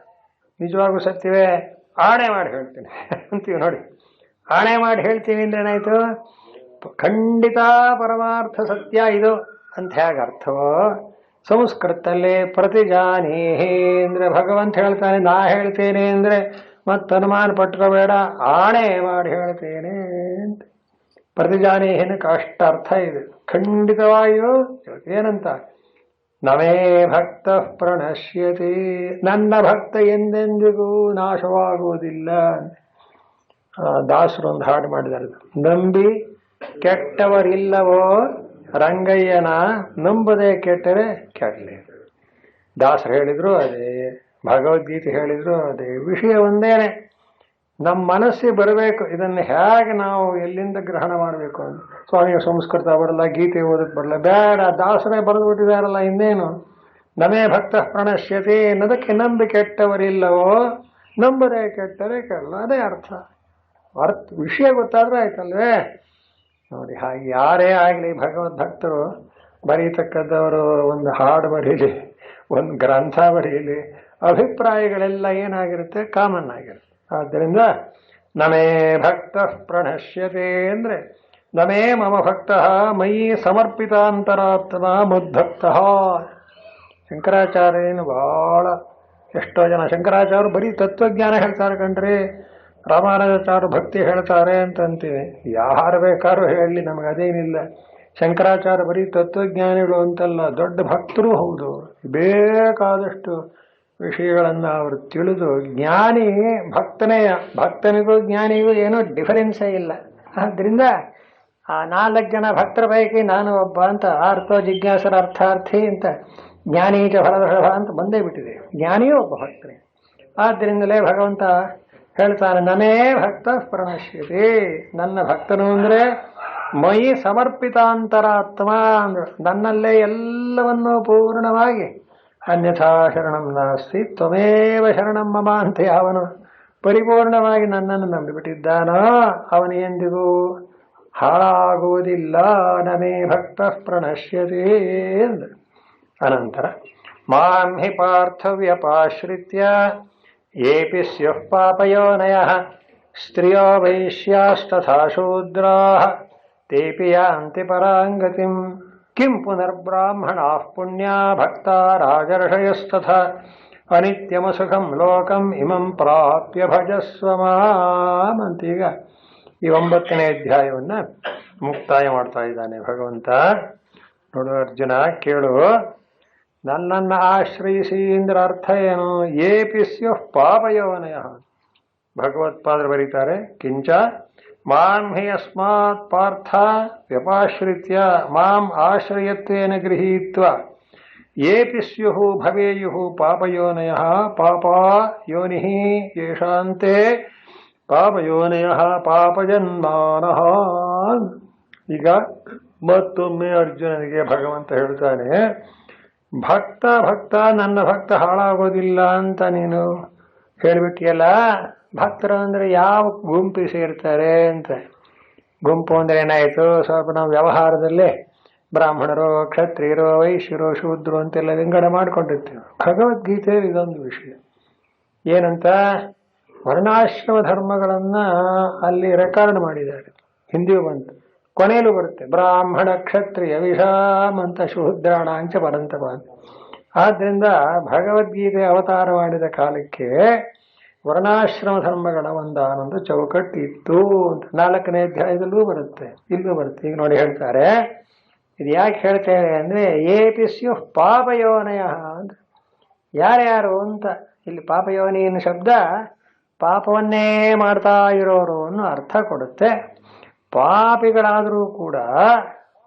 [SPEAKER 1] ನಿಜವಾಗೂ ಸತ್ಯವೇ? ಆಣೆ ಮಾಡಿ ಹೇಳ್ತೀನಿ ಅಂತೀವಿ. ನೋಡಿ, ಆಣೆ ಮಾಡಿ ಹೇಳ್ತೀವಿ ಅಂದ್ರೆ ಏನಾಯ್ತು? ಖಂಡಿತ ಪರಮಾರ್ಥ ಸತ್ಯ ಇದು ಅಂತ ಹೇಗೆ ಅರ್ಥವೋ, ಸಂಸ್ಕೃತದಲ್ಲಿ ಪ್ರತಿಜಾನೇಹಿ ಅಂದ್ರೆ ಭಗವಂತ ಹೇಳ್ತಾನೆ, ನಾ ಹೇಳ್ತೇನೆ ಅಂದ್ರೆ ಮತ್ತೆ ಅನುಮಾನ ಪಟ್ಕೋಬೇಡ, ಆಣೆ ಮಾಡಿ ಹೇಳ್ತೇನೆ ಅಂತ. ಪ್ರತಿಜಾನೇಹಿನಕ್ಕೆ ಅಷ್ಟ ಅರ್ಥ ಇದೆ. ಖಂಡಿತವಾಗಿಯೂ ಏನಂತ, ನಮೇ ಭಕ್ತ ಪ್ರಣಶ್ಯತಿ, ನನ್ನ ಭಕ್ತ ಎಂದೆಂದಿಗೂ ನಾಶವಾಗುವುದಿಲ್ಲ. ದಾಸರು ಒಂದು ಹಾಡು ಮಾಡಿದ್ದಾರೆ, ನಂಬಿ ಕೆಟ್ಟವರಿಲ್ಲವೋ ರಂಗಯ್ಯನ, ನಂಬದೇ ಕೆಟ್ಟರೆ ಕೆಡಲಿ. ದಾಸರು ಹೇಳಿದ್ರು ಅದೇ, ಭಗವದ್ಗೀತೆ ಹೇಳಿದ್ರು ಅದೇ, ವಿಷಯ ಒಂದೇನೆ. ನಮ್ಮ ಮನಸ್ಸಿಗೆ ಬರಬೇಕು, ಇದನ್ನು ಹೇಗೆ ನಾವು ಎಲ್ಲಿಂದ ಗ್ರಹಣ ಮಾಡಬೇಕು ಅಂತ. ಸ್ವಾಮಿಗೆ ಸಂಸ್ಕೃತ ಬರಲ್ಲ, ಗೀತೆ ಓದಕ್ಕೆ ಬರಲ್ಲ, ಬೇಡ, ದಾಸರೇ ಬರೆದು ಬಿಟ್ಟಿದಾರಲ್ಲ, ಇನ್ನೇನು. ನಮೇ ಭಕ್ತ ಪ್ರಣಶ್ಯತೆ ಅನ್ನೋದಕ್ಕೆ ನಂಬಿ ಕೆಟ್ಟವರಿಲ್ಲವೋ, ನಂಬದೇ ಕೆಟ್ಟರೆ ಕೆಡಲ್ಲ, ಅದೇ ಅರ್ಥ. ವಿಷಯ ಗೊತ್ತಾದ್ರೆ ಆಯ್ತಲ್ವೇ. ನೋಡಿ, ಹಾಗೆ ಯಾರೇ ಆಗಲಿ ಭಗವದ್ಭಕ್ತರು ಬರೀತಕ್ಕಂಥವರು ಒಂದು ಹಾಡು ಬರೀಲಿ, ಒಂದು ಗ್ರಂಥ ಬರೀಲಿ, ಅಭಿಪ್ರಾಯಗಳೆಲ್ಲ ಏನಾಗಿರುತ್ತೆ? ಕಾಮನ್ ಆಗಿರುತ್ತೆ. ಆದ್ದರಿಂದ ನಮೇ ಭಕ್ತ ಪ್ರಣಶ್ಯತೆ ಅಂದರೆ, ನಮೇ ಮಮ ಭಕ್ತ ಮಯಿ ಸಮರ್ಪಿತಾಂತರಾತ್ಮ ಮುದ್ಭಕ್ತ. ಶಂಕರಾಚಾರ್ಯನು ಬಹಳ, ಎಷ್ಟೋ ಜನ ಶಂಕರಾಚಾರ್ಯರು ಬರೀ ತತ್ವಜ್ಞಾನ ಹೇಳ್ತಾರೆ ಕಣ್ರಿ, ರಾಮಾನುಜಾಚಾರ್ಯರು ಭಕ್ತಿ ಹೇಳ್ತಾರೆ ಅಂತಂತೀವಿ. ಯಾರು ಬೇಕಾದ್ರೂ ಹೇಳಲಿ, ನಮಗೆ ಅದೇನಿಲ್ಲ. ಶಂಕರಾಚಾರ್ಯ ಬರೀ ತತ್ವಜ್ಞಾನಿಗಳು ಅಂತಲ್ಲ, ದೊಡ್ಡ ಭಕ್ತರು ಹೌದು. ಬೇಕಾದಷ್ಟು ವಿಷಯಗಳನ್ನು ಅವರು ತಿಳಿದು, ಜ್ಞಾನಿ ಭಕ್ತನೇ, ಭಕ್ತನಿಗೂ ಜ್ಞಾನಿಗೂ ಏನೂ ಡಿಫರೆನ್ಸೇ ಇಲ್ಲ. ಆದ್ದರಿಂದ ಆ 4 ಜನ ಭಕ್ತರ ಪೈಕಿ ನಾನು ಒಬ್ಬ ಅಂತ, ಅರ್ಥೋ ಜಿಜ್ಞಾಸರ ಅರ್ಥಾರ್ಥಿ ಅಂತ, ಜ್ಞಾನೀಚ ಫಲದರ್ಶಭ ಅಂತ ಬಂದೇ ಬಿಟ್ಟಿದೆ. ಜ್ಞಾನಿಯೂ ಒಬ್ಬ ಭಕ್ತನೇ. ಆದ್ದರಿಂದಲೇ ಭಗವಂತ ಹೇಳ್ತಾನೆ, ನಮೇ ಭಕ್ತ ಪ್ರಣಶ್ಯತೆ, ನನ್ನ ಭಕ್ತನು ಅಂದರೆ ಮಯಿ ಸಮರ್ಪಿತಾಂತರಾತ್ಮ ಅಂದ್ರು, ನನ್ನಲ್ಲೇ ಎಲ್ಲವನ್ನೂ ಪೂರ್ಣವಾಗಿ ಅನ್ಯಥಾ ಶರಣಂ ನಾಸ್ತಿ ತ್ವಮೇವ ಶರಣಂ ಮಮ ಅಂತ ಯಾವನು ಪರಿಪೂರ್ಣವಾಗಿ ನನ್ನನ್ನು ನಂಬಿಬಿಟ್ಟಿದ್ದಾನೋ ಅವನೆಂದಿಗೂ ಹಾಳಾಗುವುದಿಲ್ಲ. ನಮೇ ಭಕ್ತ ಪ್ರಣಶ್ಯತೆ ಅಂದ. ಅನಂತರ ಮಾಂ ಹಿ ಪಾರ್ಥವ್ಯಪಾಶ್ರಿತ್ಯ ಯೇಪಿ ಸ್ಯುಃ ಪಾಪಯೋನಯಃ ಸ್ತ್ರಿಯೋ ವೈಶ್ಯಾಸ್ತಥಾ ಶೂದ್ರಾಃ ತೇಪಿ ಯಾಂತಿ ಪರಾಂಗತಿಂ ಕಿಂ ಪುನರ್ಬ್ರಾಹ್ಮಣಾಃ ಪುಣ್ಯಾ ಭಕ್ತಾ ರಾಜರ್ಷಯಸ್ತಥಾ ಅನಿತ್ಯಮಸುಖಂ ಲೋಕಂ ಇಮಂ ಪ್ರಾಪ್ಯ ಭಜಸ್ವ ಮಾಂ ಅಂತೀಗ ಈ 9ನೇ ಅಧ್ಯಾಯವನ್ನು ಮುಕ್ತಾಯ ಮಾಡ್ತಾ ಇದ್ದಾನೆ ಭಗವಂತ. ನೋಡು ಅರ್ಜುನ, ಕೇಳು, ನನ್ನನ್ನು ಆಶ್ರಯಿಸಿ ಅಂದ್ರೆ ಅರ್ಥ ಏನು? ಏಪಿ ಸ್ಯುಃ ಪಾಪಯೋನಯ. ಭಗವತ್ಪಾದರು ಬರೀತಾರೆ, ಕಿಂಚ ಮಾಂ ಹಿ ಅಸ್ಮಾತ್ ಪಾರ್ಥ ವ್ಯಪಾಶ್ರಿತ್ಯ ಮಾಂ ಆಶ್ರಯತ್ವೇನ ಗೃಹೀತ್ವ ಏಪಿ ಸ್ಯುಃ ಭವೇಯುಃ ಪಾಪಯೋನಯಃ ಪಾಪಾ ಯೋನಿಃ ಯೇಷಾಂತೆ ಪಾಪಯೋನಯಃ ಪಾಪಜನ್ಮಾನಃ. ಈಗ ಮತ್ತೊಮ್ಮೆ ಅರ್ಜುನನಿಗೆ ಭಗವಂತ ಹೇಳ್ತಾನೆ, ಭಕ್ತ ನನ್ನ ಭಕ್ತ ಹಾಳಾಗೋದಿಲ್ಲ ಅಂತ ನೀನು ಹೇಳ್ಬಿಟ್ಟಿಯಲ್ಲ. ಭಕ್ತರು ಅಂದ್ರೆ ಯಾವ ಗುಂಪಿಗೆ ಸೇರ್ತಾರೆ ಅಂತ. ಗುಂಪು ಅಂದ್ರೆ ಏನಾಯ್ತು, ಸ್ವಲ್ಪ ನಾವು ವ್ಯವಹಾರದಲ್ಲೇ ಬ್ರಾಹ್ಮಣರು, ಕ್ಷತ್ರಿಯರು, ವೈಶ್ಯರು, ಶೂದ್ರು ಅಂತೆಲ್ಲ ವಿಂಗಡ ಮಾಡ್ಕೊಂಡಿರ್ತೀವಿ. ಭಗವದ್ಗೀತೆಯಲ್ಲಿ ಇದೊಂದು ವಿಷಯ ಏನಂತ, ವರ್ಣಾಶ್ರಮ ಧರ್ಮಗಳನ್ನ ಅಲ್ಲಿ ರೆಕಾರ್ಡ್ ಮಾಡಿದ್ದಾರೆ. ಹಿಂದಿಯೂ ಬಂತು, ಕೊನೆಯಲ್ಲೂ ಬರುತ್ತೆ, ಬ್ರಾಹ್ಮಣ ಕ್ಷತ್ರಿಯ ವಿಷಾಮ್ ಅಂತ ಶೂದ್ರಾಣಾಂಚ ಪರಂತಪಾದ. ಆದ್ರಿಂದ ಭಗವದ್ಗೀತೆ ಅವತಾರ ಮಾಡಿದ ಕಾಲಕ್ಕೆ ವರ್ಣಾಶ್ರಮ ಧರ್ಮಗಳ ಒಂದಾನೊಂದು ಚೌಕಟ್ಟು ಇತ್ತು ಅಂತ 4ನೇ ಅಧ್ಯಾಯದಲ್ಲೂ ಬರುತ್ತೆ, ಇಲ್ಲೂ ಬರುತ್ತೆ. ಈಗ ನೋಡಿ ಹೇಳ್ತಾರೆ, ಇದು ಯಾಕೆ ಹೇಳ್ತೇನೆ ಅಂದ್ರೆ ಏಪಿ ಸ್ಯುಃ ಪಾಪಯೋನಯ ಅಂತ. ಯಾರ್ಯಾರು ಅಂತ ಇಲ್ಲಿ ಪಾಪಯೋನಿ ಅನ್ನೋ ಶಬ್ದ ಪಾಪವನ್ನೇ ಮಾಡ್ತಾ ಇರೋರು ಅನ್ನೋ ಅರ್ಥ ಕೊಡುತ್ತೆ. ಪಾಪಿಗಳಾದರೂ ಕೂಡ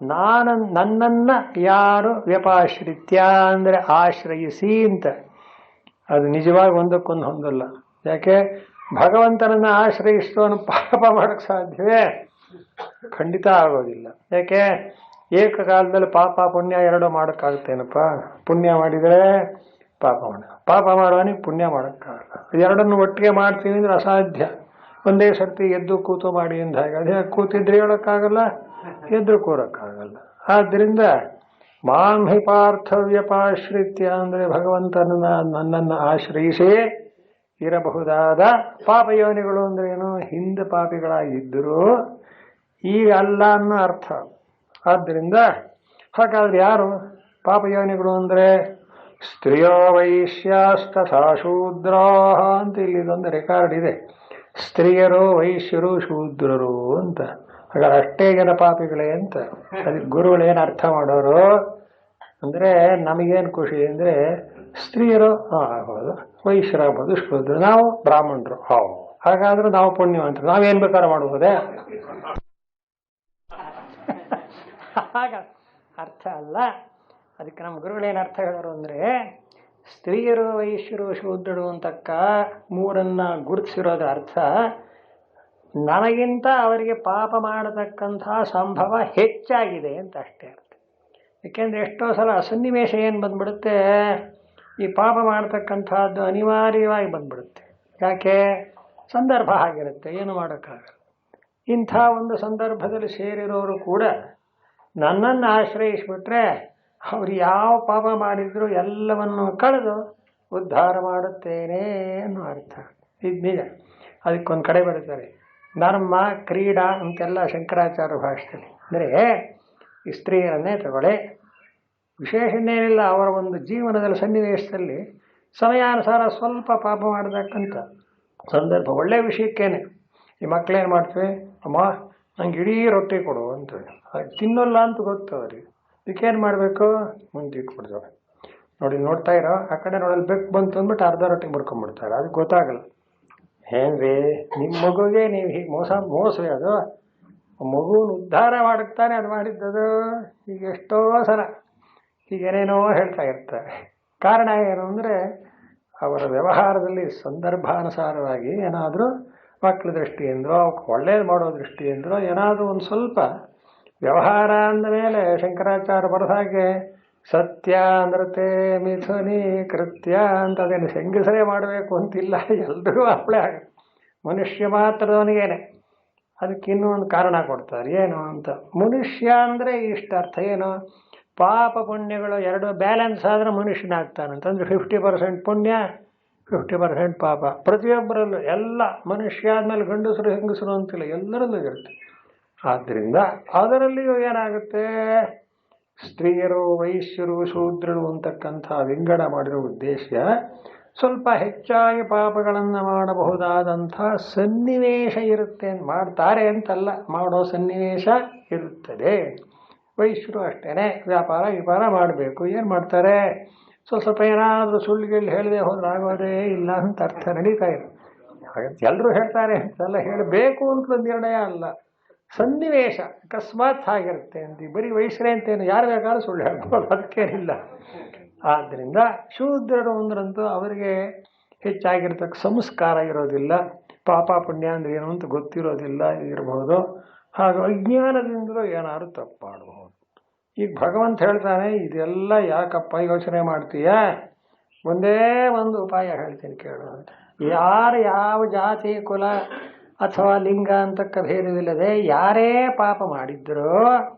[SPEAKER 1] ನನ್ನನ್ನ ಯಾರು ವ್ಯಪಾಶ್ರಿತ್ಯ ಅಂದ್ರೆ ಆಶ್ರಯಿಸಿ ಅಂತ, ಅದು ನಿಜವಾಗಿ ಒಂದಕ್ಕೊಂದು ಹೊಂದಲ್ಲ. ಯಾಕೆ ಭಗವಂತನನ್ನ ಆಶ್ರಯಿಸುವನು ಪಾಪ ಮಾಡಕ್ ಸಾಧ್ಯವೇ? ಖಂಡಿತ ಆಗೋದಿಲ್ಲ. ಯಾಕೆ ಏಕಕಾಲದಲ್ಲಿ ಪಾಪ ಪುಣ್ಯ ಎರಡೂ ಮಾಡೋಕ್ಕಾಗುತ್ತೇನಪ್ಪ? ಪುಣ್ಯ ಮಾಡಿದರೆ ಪಾಪ ಮಾಡೋನಿಗೆ ಪುಣ್ಯ ಮಾಡೋಕ್ಕಾಗಲ್ಲ. ಎರಡನ್ನು ಒಟ್ಟಿಗೆ ಮಾಡ್ತೀವಿ ಅಂದ್ರೆ ಅಸಾಧ್ಯ. ಒಂದೇ ಸರ್ತಿ ಎದ್ದು ಕೂತು ಮಾಡಿ ಅಂತ ಹಾಗೆ, ಅದೇ ಕೂತಿದ್ರೆ ಹೇಳೋಕ್ಕಾಗಲ್ಲ, ಎದ್ದು ಕೂರಕ್ಕಾಗಲ್ಲ. ಆದ್ದರಿಂದ ಮಾಂ ಹಿ ಪಾರ್ಥವ್ಯಪಾಶ್ರಿತ್ಯ ಅಂದ್ರೆ ನನ್ನನ್ನು ಆಶ್ರಯಿಸಿ ಇರಬಹುದಾದ ಪಾಪಯೋನಿಗಳು ಅಂದ್ರೆ ಏನು, ಹಿಂದೆ ಪಾಪಿಗಳಾಗಿದ್ದರು, ಈಗ ಅಲ್ಲ ಅನ್ನೋ ಅರ್ಥ. ಆದ್ದರಿಂದ ಹಾಗಾದ್ರೆ ಯಾರು ಪಾಪಯೋನಿಗಳು ಅಂದ್ರೆ ಸ್ತ್ರೀಯೋ ವೈಶ್ಯಾಸ್ತಥಾ ಶೂದ್ರಾ ಅಂತ ಇಲ್ಲಿ ಇದೊಂದು ರೆಕಾರ್ಡ್ ಇದೆ. ಸ್ತ್ರೀಯರು, ವೈಶ್ಯರು, ಶೂದ್ರರು ಅಂತ. ಹಾಗಾದ್ರೆ ಅಷ್ಟೇ ಜನ ಪಾಪಿಗಳೇ ಅಂತ. ಅದಕ್ಕೆ ಗುರುಗಳೇನು ಅರ್ಥ ಮಾಡೋರು ಅಂದ್ರೆ, ನಮಗೇನು ಖುಷಿ ಅಂದ್ರೆ ಸ್ತ್ರೀಯರು ಆಗ್ಬೋದು, ವೈಶ್ಯರಾಗ್ಬೋದು, ಶೂದ್ರ, ನಾವು ಬ್ರಾಹ್ಮಣರು, ಹಾಗಾದ್ರೆ ನಾವು ಪುಣ್ಯವಂತರು, ನಾವೇನ್ ಬೇಕಾದ್ರೂ ಮಾಡಬಹುದೇ? ಹಾಗ ಅರ್ಥ ಅಲ್ಲ. ಅದಕ್ಕೆ ನಮ್ಮ ಗುರುಗಳೇನು ಅರ್ಥ ಹೇಳೋರು ಅಂದ್ರೆ, ಸ್ತ್ರೀಯರು, ವೈಶ್ಯರು, ಶೂದ್ರರು ಅಂತಕ್ಕ ಮೂರನ್ನ ಗುರುತಿಸಿರೋದ್ರ ಅರ್ಥ ನನಗಿಂತ ಅವರಿಗೆ ಪಾಪ ಮಾಡತಕ್ಕಂಥ ಸಂಭವ ಹೆಚ್ಚಾಗಿದೆ ಅಂತ ಅಷ್ಟೇ ಅರ್ಥ. ಯಾಕೆಂದ್ರೆ ಎಷ್ಟೋ ಸಲ ಸನ್ನಿವೇಶ ಏನು ಬಂದ್ಬಿಡುತ್ತೆ, ಈ ಪಾಪ ಮಾಡ್ತಕ್ಕಂಥದ್ದು ಅನಿವಾರ್ಯವಾಗಿ ಬಂದ್ಬಿಡುತ್ತೆ. ಯಾಕೆ? ಸಂದರ್ಭ ಆಗಿರುತ್ತೆ, ಏನು ಮಾಡೋಕ್ಕಾಗಲ್ಲ. ಇಂಥ ಒಂದು ಸಂದರ್ಭದಲ್ಲಿ ಸೇರಿರೋರು ಕೂಡ ನನ್ನನ್ನು ಆಶ್ರಯಿಸಿಬಿಟ್ರೆ ಅವ್ರು ಯಾವ ಪಾಪ ಮಾಡಿದ್ರು ಎಲ್ಲವನ್ನು ಕಳೆದು ಉದ್ಧಾರ ಮಾಡುತ್ತೇನೆ ಅನ್ನೋ ಅರ್ಥ. ಇದು ನಿಜ. ಅದಕ್ಕೊಂದು ಕಡೆ ಬರುತ್ತಾರೆ, ಧರ್ಮ ಕ್ರೀಡಾ ಅಂತೆಲ್ಲ ಶಂಕರಾಚಾರ್ಯ ಭಾಷೆಯಲ್ಲಿ. ಅಂದರೆ ಈ ಸ್ತ್ರೀಯರನ್ನೇ ತಗೊಳ್ಳಿ, ವಿಶೇಷನೇನಿಲ್ಲ, ಅವರ ಒಂದು ಜೀವನದಲ್ಲಿ ಸನ್ನಿವೇಶದಲ್ಲಿ ಸಮಯಾನುಸಾರ ಸ್ವಲ್ಪ ಪಾಪ ಮಾಡತಕ್ಕಂಥ ಸಂದರ್ಭ. ಒಳ್ಳೆಯ ವಿಷಯಕ್ಕೇನೆ ಈ ಮಕ್ಕಳೇನು ಮಾಡ್ತೀವಿ, ಅಮ್ಮ ನಂಗೆ ಇಡೀ ರೊಟ್ಟಿ ಕೊಡು ಅಂತ. ಅದು ತಿನ್ನಲ್ಲ ಅಂತ ಗೊತ್ತು ಅವ್ರಿಗೆ. ಇದಕ್ಕೇನು ಮಾಡಬೇಕು, ಮುಂದೆ ಇಟ್ಬಿಡ್ತಾರೆ. ನೋಡ್ತಾ ಇರೋ ಆ ಕಡೆ ನೋಡಲ್ಲಿ ಬೆಕ್ಕು ಬಂತು ಅಂದ್ಬಿಟ್ಟು ಅರ್ಧ ರೊಟ್ಟಿ ಮುಡ್ಕೊಂಡ್ಬಿಡ್ತಾರೆ. ಅದು ಗೊತ್ತಾಗಲ್ಲ. ಏನ್ರಿ ನಿಮ್ಮ ಮಗುಗೆ ನೀವು ಹೀಗೆ ಮೋಸವೇ ಅದು? ಮಗುನ ಉದ್ಧಾರ ಮಾಡುತ್ತಾನೆ ಅದು ಮಾಡಿದ್ದದು. ಈಗ ಎಷ್ಟೋ ಸಲ ಹೀಗೇನೇನೋ ಹೇಳ್ತಾ ಇರ್ತಾರೆ. ಕಾರಣ ಏನು ಅಂದರೆ ಅವರ ವ್ಯವಹಾರದಲ್ಲಿ ಸಂದರ್ಭಾನುಸಾರವಾಗಿ ಏನಾದರೂ ಮಕ್ಕಳ ದೃಷ್ಟಿಯಿಂದೋ ಅವಕ್ಕೆ ಒಳ್ಳೇದು ಮಾಡೋ ದೃಷ್ಟಿಯಿಂದೋ ಏನಾದರೂ ಒಂದು ಸ್ವಲ್ಪ ವ್ಯವಹಾರ ಅಂದಮೇಲೆ ಶಂಕರಾಚಾರ್ಯ ಬರೆದ ಹಾಗೆ ಸತ್ಯ ನೃತೆ ಮಿಥುನಿ ಕೃತ್ಯ ಅಂತ ಅದೇನು ಹೆಂಗಸರೇ ಮಾಡಬೇಕು ಅಂತಿಲ್ಲ, ಎಲ್ರಿಗೂ ಅಪ್ಲೈ ಆಗುತ್ತೆ. ಮನುಷ್ಯ ಮಾತ್ರದವನಿಗೇನೆ. ಅದಕ್ಕೆ ಇನ್ನೂ ಒಂದು ಕಾರಣ ಕೊಡ್ತಾರೆ, ಏನು ಅಂತ. ಮನುಷ್ಯ ಅಂದರೆ ಇಷ್ಟ ಅರ್ಥ ಏನು, ಪಾಪ ಪುಣ್ಯಗಳು ಎರಡು ಬ್ಯಾಲೆನ್ಸ್ ಆದರೆ ಮನುಷ್ಯನಾಗ್ತಾನಂತಂದ್ರೆ 50% ಪುಣ್ಯ 50% ಪಾಪ ಪ್ರತಿಯೊಬ್ಬರಲ್ಲೂ. ಎಲ್ಲ ಮನುಷ್ಯ ಆದಮೇಲೆ ಗಂಡಸರು ಹೆಂಗಸರು ಅಂತಿಲ್ಲ, ಎಲ್ಲರಲ್ಲೂ ಇರುತ್ತೆ. ಆದ್ದರಿಂದ ಅದರಲ್ಲಿಯೂ ಏನಾಗುತ್ತೆ, ಸ್ತ್ರೀಯರು ವೈಶ್ಯರು ಶೂದ್ರರು ಅಂತಕ್ಕಂಥ ವಿಂಗಡ ಮಾಡಿರೋ ಉದ್ದೇಶ ಸ್ವಲ್ಪ ಹೆಚ್ಚಾಗಿ ಪಾಪಗಳನ್ನು ಮಾಡಬಹುದಾದಂಥ ಸನ್ನಿವೇಶ ಇರುತ್ತೆ. ಮಾಡ್ತಾರೆ ಅಂತಲ್ಲ, ಮಾಡೋ ಸನ್ನಿವೇಶ ಇರುತ್ತದೆ. ವೈಶ್ಯರು ಅಷ್ಟೇ, ವ್ಯಾಪಾರ ಮಾಡಬೇಕು. ಏನು ಮಾಡ್ತಾರೆ, ಸ್ವಲ್ಪ ಏನಾದರೂ ಸುಳ್ಳುಗಳು ಹೇಳದೆ ಹೋದ್ರೆ ಆಗೋದೇ ಇಲ್ಲ ಅಂತ ಅರ್ಥ ನಡೀತಾ ಇದೆ. ಹಾಗಂತ ಎಲ್ಲರೂ ಹೇಳ್ತಾರೆ ಅಂತೆಲ್ಲ ಹೇಳಬೇಕು ಅಂತ ನಿರ್ಣಯ ಅಲ್ಲ, ಸನ್ನಿವೇಶ ಅಕಸ್ಮಾತ್ ಆಗಿರುತ್ತೆ ಅಂತ. ಬರೀ ವಯಸ್ಸರೇ ಅಂತೇನು, ಯಾರು ಬೇಕಾದ್ರೂ ಸುಳ್ಳು ಹೇಳ್ಬೋದು, ಅದಕ್ಕೇನಿಲ್ಲ. ಆದ್ದರಿಂದ ಶೂದ್ರರು ಅಂದ್ರಂತೂ ಅವರಿಗೆ ಹೆಚ್ಚಾಗಿರ್ತಕ್ಕ ಸಂಸ್ಕಾರ ಇರೋದಿಲ್ಲ, ಪಾಪ ಪುಣ್ಯ ಅಂದ್ರೆ ಏನು ಅಂತ ಗೊತ್ತಿರೋದಿಲ್ಲ ಇರಬಹುದು. ಹಾಗೂ ಅಜ್ಞಾನದಿಂದಲೂ ಏನಾದ್ರು ತಪ್ಪು ಮಾಡಬಹುದು. ಈಗ ಭಗವಂತ ಹೇಳ್ತಾನೆ, ಇದೆಲ್ಲ ಯಾಕಪ್ಪ ಯೋಚನೆ ಮಾಡ್ತೀಯ, ಒಂದೇ ಒಂದು ಉಪಾಯ ಹೇಳ್ತೀನಿ ಕೇಳು ಅಂತ. ಯಾರು ಯಾವ ಜಾತಿ ಕುಲ ಅಥವಾ ಲಿಂಗ ಅಂತಕ್ಕ ಭೇದವಿಲ್ಲದೆ ಯಾರೇ ಪಾಪ ಮಾಡಿದ್ರೋ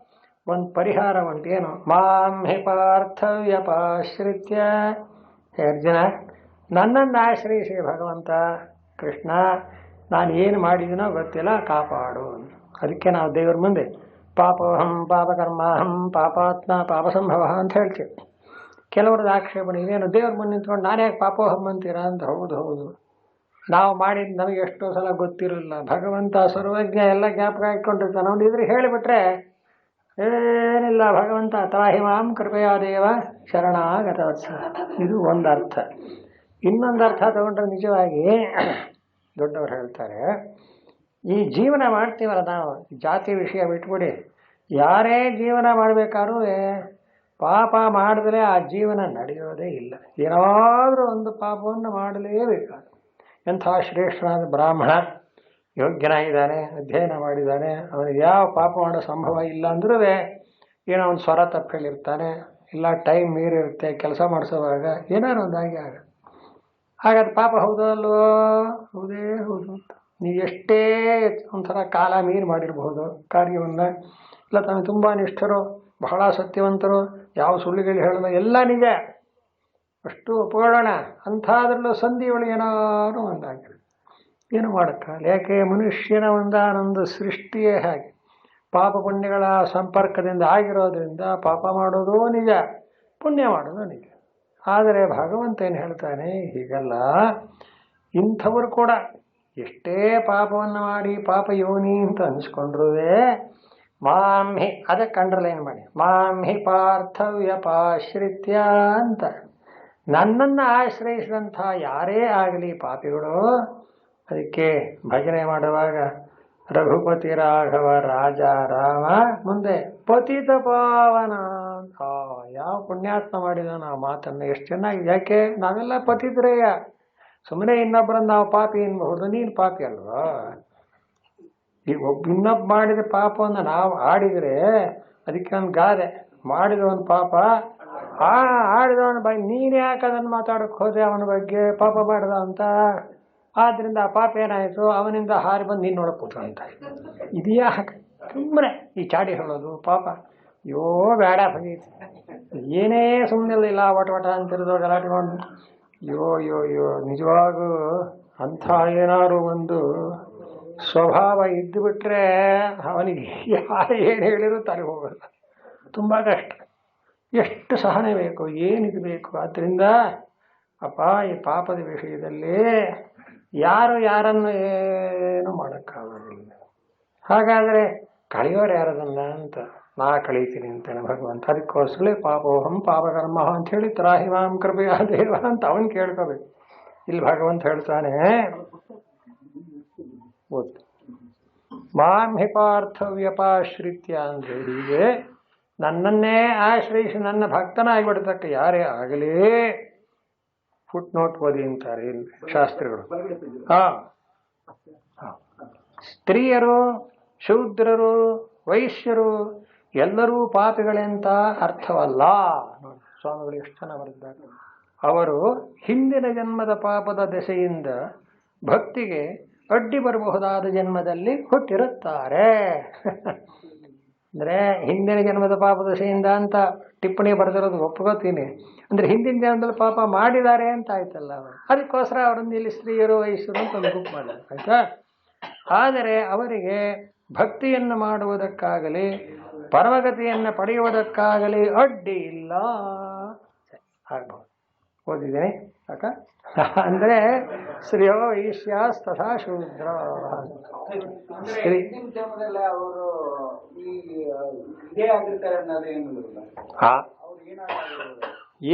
[SPEAKER 1] ಒಂದು ಪರಿಹಾರ ಉಂಟು. ಏನು, ಮಾಂ ಹಿ ಪಾರ್ಥವ್ಯಪಾಶ್ರಿತ್ಯ, ಅರ್ಜುನ ನನ್ನನ್ನು ಆಶ್ರಯಿಸಿ ಭಗವಂತ ಕೃಷ್ಣ, ನಾನು ಏನು ಮಾಡಿದ್ದೀನೋ ಗೊತ್ತಿಲ್ಲ, ಕಾಪಾಡು. ಅದಕ್ಕೆ ನಾವು ದೇವರ ಮುಂದೆ ಪಾಪೋಹಂ ಪಾಪಕರ್ಮಾಹಂ ಪಾಪಾತ್ಮ ಪಾಪ ಸಂಭವ ಅಂತ ಹೇಳ್ತೀವಿ. ಕೆಲವ್ರದ್ದು ಆಕ್ಷೇಪಣೆ ಇದೇನು, ದೇವ್ರ ಮುಂದೆ ನಿಂತ್ಕೊಂಡು ನಾನೇ ಪಾಪೋಹಂ ಅಂತೀರಾ ಅಂತ. ಹೌದು, ನಾವು ಮಾಡಿದ್ದು ನಮಗೆ ಎಷ್ಟೋ ಸಲ ಗೊತ್ತಿರಲಿಲ್ಲ. ಭಗವಂತ ಸರ್ವಜ್ಞ, ಎಲ್ಲ ಜ್ಞಾಪಕ ಇಟ್ಕೊಂಡಿರ್ತಾನೆ. ಅವ್ನು ಇದ್ರೆ ಹೇಳಿಬಿಟ್ರೆ ಏನಿಲ್ಲ, ಭಗವಂತ ತ್ರಾಹಿ ಮಾಂ ಕೃಪೆಯಾ ದೇವ ಶರಣಾಗತವತ್ಸ. ಇದು ಒಂದು ಅರ್ಥ. ಇನ್ನೊಂದು ಅರ್ಥ ತಗೊಂಡ್ರೆ ನಿಜವಾಗಿ ದೊಡ್ಡವರು ಹೇಳ್ತಾರೆ, ಈ ಜೀವನ ಮಾಡ್ತೀವಲ್ಲ ನಾವು, ಜಾತಿ ವಿಷಯ ಬಿಟ್ಬಿಡಿ, ಯಾರೇ ಜೀವನ ಮಾಡಬೇಕಾದ್ರೂ ಪಾಪ ಮಾಡಿದ್ರೆ ಆ ಜೀವನ ನಡೆಯೋದೇ ಇಲ್ಲ. ಏನಾದರೂ ಒಂದು ಪಾಪವನ್ನು ಮಾಡಲೇಬೇಕಾದ. ಎಂಥ ಶ್ರೇಷ್ಠನಾದ ಬ್ರಾಹ್ಮಣ ಯೋಗ್ಯನಾಗಿದ್ದಾನೆ, ಅಧ್ಯಯನ ಮಾಡಿದ್ದಾನೆ, ಅವನಿಗೆ ಯಾವ ಪಾಪ ಮಾಡೋ ಸಂಭವ ಇಲ್ಲ ಅಂದ್ರೂ ಏನೋ ಒಂದು ಸ್ವರ ತಪ್ಪು ಹೇಳಿರ್ತಾನೆ, ಇಲ್ಲ ಟೈಮ್ ಮೀರಿರುತ್ತೆ ಕೆಲಸ ಮಾಡಿಸೋವಾಗ, ಏನಾರು ಒಂದಾಗಿ ಆಗುತ್ತೆ. ಹಾಗಾದ್ರೆ ಪಾಪ ಹೌದೋ ಅಲ್ವೋ? ಹೌದೇ ಹೌದು. ನೀವು ಎಷ್ಟೇ ಒಂಥರ ಕಾಲ ಮೀರಿ ಮಾಡಿರಬಹುದು ಕಾರ್ಯವನ್ನು, ಇಲ್ಲ ತಾನು ತುಂಬ ನಿಷ್ಠರು, ಬಹಳ ಸತ್ಯವಂತರು, ಯಾವ ಸುಳ್ಳುಗಳು ಹೇಳೋದು ಎಲ್ಲ ನಿಜ, ಅಷ್ಟು ಒಪ್ಕೊಳ್ಳೋಣ. ಅಂಥದ್ರಲ್ಲೂ ಸಂಧಿಗಳು ಏನಾದ್ರು ಒಂದಾಗಿರುತ್ತೆ, ಏನು ಮಾಡೋಕ್ಕಾಗಲ್ಲ. ಯಾಕೆ, ಮನುಷ್ಯನ ಒಂದಾನೊಂದು ಸೃಷ್ಟಿಯೇ ಹಾಗೆ, ಪಾಪ ಪುಣ್ಯಗಳ ಸಂಪರ್ಕದಿಂದ ಆಗಿರೋದ್ರಿಂದ ಪಾಪ ಮಾಡೋದು ನಿಜ, ಪುಣ್ಯ ಮಾಡೋದು ನಿಜ. ಆದರೆ ಭಗವಂತ ಏನು ಹೇಳ್ತಾನೆ, ಹೀಗಲ್ಲ, ಇಂಥವರು ಕೂಡ ಎಷ್ಟೇ ಪಾಪವನ್ನು ಮಾಡಿ ಪಾಪ ಯೋನಿ ಅಂತ ಅನಿಸ್ಕೊಂಡ್ರೂ ಮಾಂ ಹಿ, ಅದಕ್ಕೆ ಅಂಡರ್ಲೈನ್ ಮಾಡಿ, ಮಾಂ ಹಿ ಪಾರ್ಥವ್ಯಪಾಶ್ರಿತ್ಯ ಅಂತ. ನನ್ನನ್ನು ಆಶ್ರಯಿಸಿದಂಥ ಯಾರೇ ಆಗಲಿ ಪಾಪಿಗಳು, ಅದಕ್ಕೆ ಭಜನೆ ಮಾಡುವಾಗ ರಘುಪತಿ ರಾಘವ ರಾಜ ರಾಮ, ಮುಂದೆ ಪತಿತ ಪಾವನ. ಯಾವ ಪುಣ್ಯಾತ್ಮ ಮಾಡಿದ ನಾವು ಮಾತನ್ನು ಎಷ್ಟು ಚೆನ್ನಾಗಿದೆ. ಯಾಕೆ, ನಾವೆಲ್ಲ ಪತಿದ್ರೇಯ, ಸುಮ್ಮನೆ ಇನ್ನೊಬ್ಬರನ್ನು ನಾವು ಪಾಪಿ ಎನ್ಬಹುದು. ನೀನು ಪಾಪಿ ಅಲ್ವಾ? ಈಗ ಇನ್ನೊಬ್ಬ ಮಾಡಿದ ಪಾಪವನ್ನು ನಾವು ಆಡಿದರೆ ಅದಕ್ಕೆ ಒಂದು ಗಾದೆ, ಮಾಡಿದ ಒಂದು ಪಾಪ ಆಡಿದವನ ಬಗ್ಗೆ ನೀನು ಯಾಕೆ ಅದನ್ನು ಮಾತಾಡೋಕ್ಕೆ ಹೋದೆ, ಅವನ ಬಗ್ಗೆ ಪಾಪ ಮಾಡ್ದ ಅಂತ. ಆದ್ದರಿಂದ ಆ ಪಾಪ ಏನಾಯಿತು, ಅವನಿಂದ ಹಾರಿ ಬಂದು ನೀನು ನೋಡಕ್ಕೆ ಕೂತ್ಕೊಂತ. ಇದ್ಯಾಕೆ ಸುಮ್ಮನೆ ಈ ಚಾಡಿ ಹೇಳೋದು ಪಾಪ, ಅಯ್ಯೋ ಬೇಡ ಬಗೀತಿ, ಏನೇ ಸುಮ್ಮನೆ ಇಲ್ಲ ವಟ ಅಂತಿರೋದು ಗಲಾಟೆ ಮಾಡಿ. ಅಯ್ಯೋ ನಿಜವಾಗೂ ಅಂಥ ಏನಾದ್ರು ಒಂದು ಸ್ವಭಾವ ಇದ್ದು ಬಿಟ್ರೆ ಅವನಿಗೆ ಯಾರು ಏನು ಹೇಳಿದ್ರು ತಲೆ ಹೋಗಲ್ಲ. ತುಂಬ ಕಷ್ಟ, ಎಷ್ಟು ಸಹನೆ ಬೇಕು, ಏನಿದು ಬೇಕು. ಆದ್ದರಿಂದ ಅಪ್ಪ, ಈ ಪಾಪದ ವಿಷಯದಲ್ಲಿ ಯಾರು ಯಾರನ್ನು ಏನು ಮಾಡೋಕ್ಕಾಗೋದಿಲ್ಲ. ಹಾಗಾದರೆ ಕಳೆಯೋರು ಯಾರದಲ್ಲ ಅಂತ, ನಾ ಕಳೀತೀನಿ ಅಂತಾನೆ ಭಗವಂತ. ಅದಕ್ಕೋಸ್ಕರ ಪಾಪೋಹಂ ಪಾಪಕರ್ಮ ಅಂತ ಹೇಳಿ ತ್ರಾಹಿ ಮಾಂ ಕೃಪೆಯಾ ದೇವ ಅಂತ ಅವನು ಕೇಳ್ಕೋಬೇಕು. ಇಲ್ಲಿ ಭಗವಂತ ಹೇಳ್ತಾನೆ, ಮಾಂ ಹಿ ಪಾರ್ಥವ್ಯಪಾಶ್ರಿತ್ಯ ಅಂದರೆ ಹೀಗೆ ನನ್ನನ್ನೇ ಆಶ್ರಯಿಸಿ ನನ್ನ ಭಕ್ತನಾಗಿಬಿಡ್ತಕ್ಕ ಯಾರೇ ಆಗಲಿ, ಫುಟ್ ನೋಟ್ ಓದಿ ಅಂತಾರೆ ಶಾಸ್ತ್ರಿಗಳು. ಸ್ತ್ರೀಯರು, ಶೂದ್ರರು, ವೈಶ್ಯರು ಎಲ್ಲರೂ ಪಾಪಿಗಳೆಂತ ಅರ್ಥವಲ್ಲ. ನೋಡಿ ಸ್ವಾಮಿಗಳು ಎಷ್ಟು ಚೆನ್ನಾಗಿ ಬರೆದಿದ್ದಾರೆ. ಅವರು ಹಿಂದಿನ ಜನ್ಮದ ಪಾಪದ ದೆಸೆಯಿಂದ ಭಕ್ತಿಗೆ ಅಡ್ಡಿ ಬರಬಹುದಾದ ಜನ್ಮದಲ್ಲಿ ಹುಟ್ಟಿರುತ್ತಾರೆ. ಅಂದ್ರೆ ಹಿಂದಿನ ಜನ್ಮದ ಪಾಪ ದಶೆಯಿಂದ ಅಂತ ಟಿಪ್ಪಣಿ ಬರೆದಿರೋದು ಒಪ್ಕೋತೀನಿ. ಅಂದ್ರೆ ಹಿಂದಿನ ಜನ್ಮದಲ್ಲಿ ಪಾಪ ಮಾಡಿದ್ದಾರೆ ಅಂತ ಆಯ್ತಲ್ಲ ಅವರು. ಅದಕ್ಕೋಸ್ಕರ ಅವರನ್ನು ಇಲ್ಲಿ ಸ್ತ್ರೀಯರು ವಯಸ್ಸರು ಅಂತ ಒಂದು ಗುಂಪು ಮಾಡಿದ್ದಾರೆ, ಆಯ್ತಾ. ಆದರೆ ಅವರಿಗೆ ಭಕ್ತಿಯನ್ನು ಮಾಡುವುದಕ್ಕಾಗಲಿ ಪರಮಗತಿಯನ್ನು ಪಡೆಯುವುದಕ್ಕಾಗಲಿ ಅಡ್ಡಿ ಇಲ್ಲ. ಆಗ್ಬಹುದು. ಓದಿದ್ದೀನಿ ಅಕ್ಕ. ಅಂದ್ರೆ ಶ್ರೀಯೋ ವೈಶ್ಯಾಸ್ ತಥಾ ಶೂದ್ರ.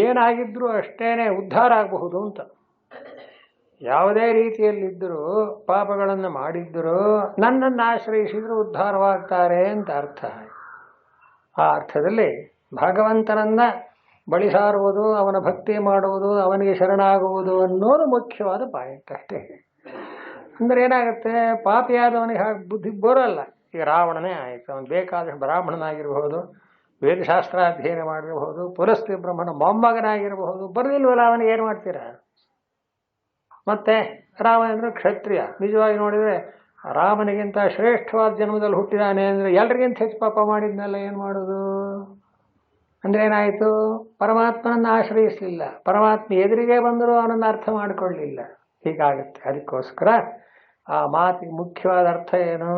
[SPEAKER 1] ಏನಾಗಿದ್ರು ಅಷ್ಟೇನೆ ಉದ್ಧಾರ ಆಗಬಹುದು ಅಂತ. ಯಾವುದೇ ರೀತಿಯಲ್ಲಿದ್ದರೂ ಪಾಪಗಳನ್ನು ಮಾಡಿದ್ದರೂ ನನ್ನನ್ನು ಆಶ್ರಯಿಸಿದ್ರು ಉದ್ಧಾರವಾಗ್ತಾರೆ ಅಂತ ಅರ್ಥ. ಆ ಅರ್ಥದಲ್ಲಿ ಭಗವಂತನನ್ನ ಬಳಿ ಸಾರುವುದು, ಅವನ ಭಕ್ತಿ ಮಾಡುವುದು, ಅವನಿಗೆ ಶರಣಾಗುವುದು ಅನ್ನೋದು ಮುಖ್ಯವಾದ ಪಾಯಿಂಟ್ ಅಷ್ಟೇ. ಅಂದ್ರೆ ಏನಾಗುತ್ತೆ, ಪಾಪಿಯಾದವನಿಗೆ ಹಾಗೆ ಬುದ್ಧಿ ಬರೋಲ್ಲ. ಈಗ ರಾವಣನೇ ಆಯಿತು, ಅವನು ಬೇಕಾದಷ್ಟು ಬ್ರಾಹ್ಮಣನಾಗಿರಬಹುದು, ವೇದಶಾಸ್ತ್ರ ಅಧ್ಯಯನ ಮಾಡಿರಬಹುದು, ಪುಲಸ್ತ್ಯ ಬ್ರಹ್ಮಣ ಮೊಮ್ಮಗನಾಗಿರಬಹುದು, ಬರಲಿಲ್ವಲ್ಲ ಅವನಿಗೆ ಏನು ಮಾಡ್ತೀರಾ? ಮತ್ತೆ ರಾವಣ ಅಂದ್ರೆ ಕ್ಷತ್ರಿಯ. ನಿಜವಾಗಿ ನೋಡಿದರೆ ರಾಮನಿಗಿಂತ ಶ್ರೇಷ್ಠವಾದ ಜನ್ಮದಲ್ಲಿ ಹುಟ್ಟಿದಾನೆ ಅಂದರೆ ಎಲ್ರಿಗಿಂತ ಹೆಚ್ಚು ಪಾಪ ಮಾಡಿದ್ನೆಲ್ಲ ಏನು ಮಾಡೋದು? ಅಂದ್ರೆ ಏನಾಯಿತು, ಪರಮಾತ್ಮನನ್ನು ಆಶ್ರಯಿಸಲಿಲ್ಲ, ಪರಮಾತ್ಮ ಎದುರಿಗೆ ಬಂದರೂ ಅವನನ್ನು ಅರ್ಥ ಮಾಡಿಕೊಳ್ಳಲಿಲ್ಲ. ಹೀಗಾಗುತ್ತೆ. ಅದಕ್ಕೋಸ್ಕರ ಆ ಮಾತಿಗೆ ಮುಖ್ಯವಾದ ಅರ್ಥ ಏನು?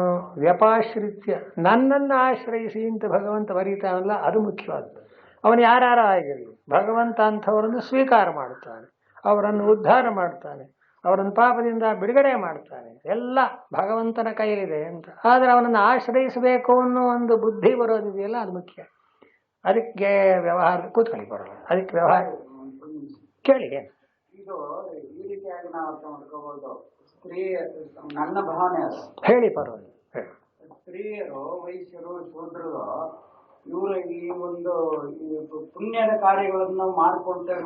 [SPEAKER 1] ವ್ಯಪಾಶ್ರಿತ್ಯ, ನನ್ನನ್ನು ಆಶ್ರಯಿಸಿ ಅಂತ ಭಗವಂತ ಬರೀತಾನಲ್ಲ, ಅದು ಮುಖ್ಯವಾದ್ದು. ಅವನು ಯಾರ್ಯಾರ ಆಗಿರಲಿ, ಭಗವಂತ ಅಂಥವರನ್ನು ಸ್ವೀಕಾರ ಮಾಡುತ್ತಾನೆ, ಅವರನ್ನು ಉದ್ಧಾರ ಮಾಡ್ತಾನೆ, ಅವರನ್ನು ಪಾಪದಿಂದ ಬಿಡುಗಡೆ ಮಾಡ್ತಾನೆ. ಎಲ್ಲ ಭಗವಂತನ ಕೈಲಿದೆ ಅಂತ. ಆದರೆ ಅವನನ್ನು ಆಶ್ರಯಿಸಬೇಕು ಅನ್ನೋ ಒಂದು ಬುದ್ಧಿ ಬರೋದಿದೆಯಲ್ಲ, ಅದು ಮುಖ್ಯ. ಅದಕ್ಕೆ ವ್ಯವಹಾರ ಕೂತ್ಕೊಳ್ಳಿ, ಬರೋಲ್ಲ. ಅದಕ್ಕೆ ವ್ಯವಹಾರ ಕೇಳಿ.
[SPEAKER 2] ಇದು ಈ ರೀತಿಯಾಗಿ ನಾವು ಅರ್ಥ ಮಾಡ್ಕೋಬಹುದು. ಸ್ತ್ರೀ, ನನ್ನ ಭಾವನೆ
[SPEAKER 1] ಹೇಳಿ, ಪರವಾಗಿಲ್ಲ.
[SPEAKER 2] ಸ್ತ್ರೀಯರು, ವೈಶ್ಯರು, ಶೂದ್ರರು ಇವರು ಈ ಒಂದು ಪುಣ್ಯದ ಕಾರ್ಯಗಳನ್ನು ಮಾಡ್ಕೊಳ್ತಾರೆ.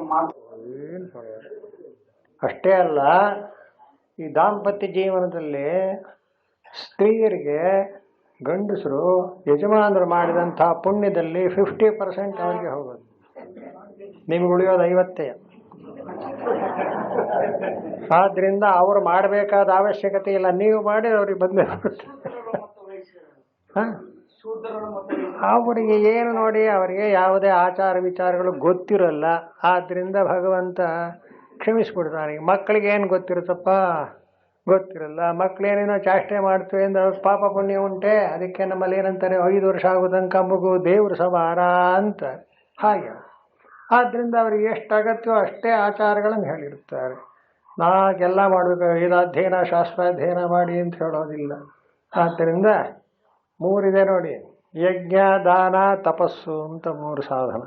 [SPEAKER 1] ಅಷ್ಟೇ ಅಲ್ಲ, ಈ ದಾಂಪತ್ಯ ಜೀವನದಲ್ಲಿ ಸ್ತ್ರೀಯರಿಗೆ ಗಂಡಸರು ಯಜಮಾನರು ಮಾಡಿದಂಥ ಪುಣ್ಯದಲ್ಲಿ 50% ಅವರಿಗೆ ಹೋಗೋದು, ನಿಮ್ಗೆ ಉಳಿಯೋದು 50. ಆದ್ರಿಂದ ಅವರು ಮಾಡಬೇಕಾದ ಅವಶ್ಯಕತೆ ಇಲ್ಲ, ನೀವು ಮಾಡಿ ಅವ್ರಿಗೆ ಬಂದೇ ಬರುತ್ತೆ. ಅವರಿಗೆ ಏನು ನೋಡಿ, ಅವರಿಗೆ ಯಾವುದೇ ಆಚಾರ ವಿಚಾರಗಳು ಗೊತ್ತಿರಲ್ಲ. ಆದ್ರಿಂದ ಭಗವಂತ ಕ್ಷಮಿಸ್ಬಿಡ್ತಾನೆ. ಮಕ್ಕಳಿಗೆ ಏನು ಗೊತ್ತಿರುತ್ತಪ್ಪ? ಗೊತ್ತಿರಲ್ಲ. ಮಕ್ಕಳೇನೇನೋ ಚಾಷ್ಟೆ ಮಾಡ್ತೀವಿ ಅಂದ್ರೆ ಅವ್ರಿಗೆ ಪಾಪ ಪುಣ್ಯ ಉಂಟೆ. ಅದಕ್ಕೆ ನಮ್ಮಲ್ಲಿ ಏನಂತಾರೆ, 5 ವರ್ಷ ಆಗೋ ತನಕ ಮಗು ದೇವ್ರ ಸಮಾನ ಅಂತ. ಹಾಗೆ ಆದ್ದರಿಂದ ಅವ್ರಿಗೆ ಎಷ್ಟು ಅಗತ್ಯವೋ ಅಷ್ಟೇ ಆಚಾರಗಳನ್ನು ಹೇಳಿರ್ತಾರೆ. ನಾಗೆಲ್ಲ ಮಾಡಬೇಕು, ವೇದಾಧ್ಯಯನ ಶಾಸ್ತ್ರಾಧ್ಯಯನ ಮಾಡಿ ಅಂತ ಹೇಳೋದಿಲ್ಲ. ಆದ್ದರಿಂದ 3 ಇದೆ ನೋಡಿ, ಯಜ್ಞ, ದಾನ, ತಪಸ್ಸು ಅಂತ 3 ಸಾಧನ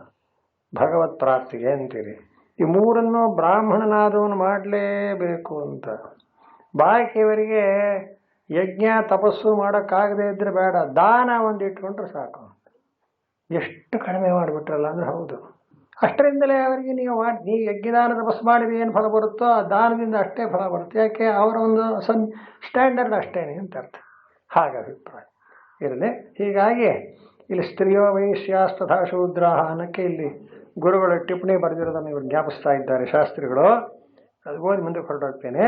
[SPEAKER 1] ಭಗವತ್ ಪ್ರಾಪ್ತಿಗೆ ಅಂತೀರಿ. ಈ 3ನ್ನು ಬ್ರಾಹ್ಮಣನಾದವನು ಮಾಡಲೇಬೇಕು ಅಂತ. ಬಾಕಿಯವರಿಗೆ ಯಜ್ಞ ತಪಸ್ಸು ಮಾಡೋಕ್ಕಾಗದೇ ಇದ್ರೆ ಬೇಡ, ದಾನ ಒಂದು ಇಟ್ಕೊಂಡ್ರೆ ಸಾಕು. ಎಷ್ಟು ಕಡಿಮೆ ಮಾಡಿಬಿಟ್ರಲ್ಲ ಅಂದ್ರೆ ಹೌದು. ಅಷ್ಟರಿಂದಲೇ ಅವರಿಗೆ ನೀವು ಯಜ್ಞದಾನ ತಪಸ್ಸು ಮಾಡಿದ್ರೆ ಏನು ಫಲ ಬರುತ್ತೋ ಆ ದಾನದಿಂದ ಅಷ್ಟೇ ಫಲ ಬರುತ್ತೆ. ಯಾಕೆ? ಅವರ ಒಂದು ಸ್ಟ್ಯಾಂಡರ್ಡ್ ಅಷ್ಟೇನೆ ಅಂತ ಅರ್ಥ. ಹಾಗೆ ಅಭಿಪ್ರಾಯ ಇರಲಿ. ಹೀಗಾಗಿ ಇಲ್ಲಿ ಸ್ತ್ರೀಯೋ ವೈಶ್ಯಾಸ್ ತಥಾ ಶೂದ್ರಾಹ ಅನ್ನಕ್ಕೆ ಇಲ್ಲಿ ಗುರುಗಳು ಟಿಪ್ಪಣಿ ಬರೆದಿರೋದನ್ನು ಇವರು ಜ್ಞಾಪಿಸ್ತಾ ಇದ್ದಾರೆ, ಶಾಸ್ತ್ರಿಗಳು. ಅದು ಓದಿ ಮುಂದಕ್ಕೆ ಹೊರಟೋಗ್ತೇನೆ.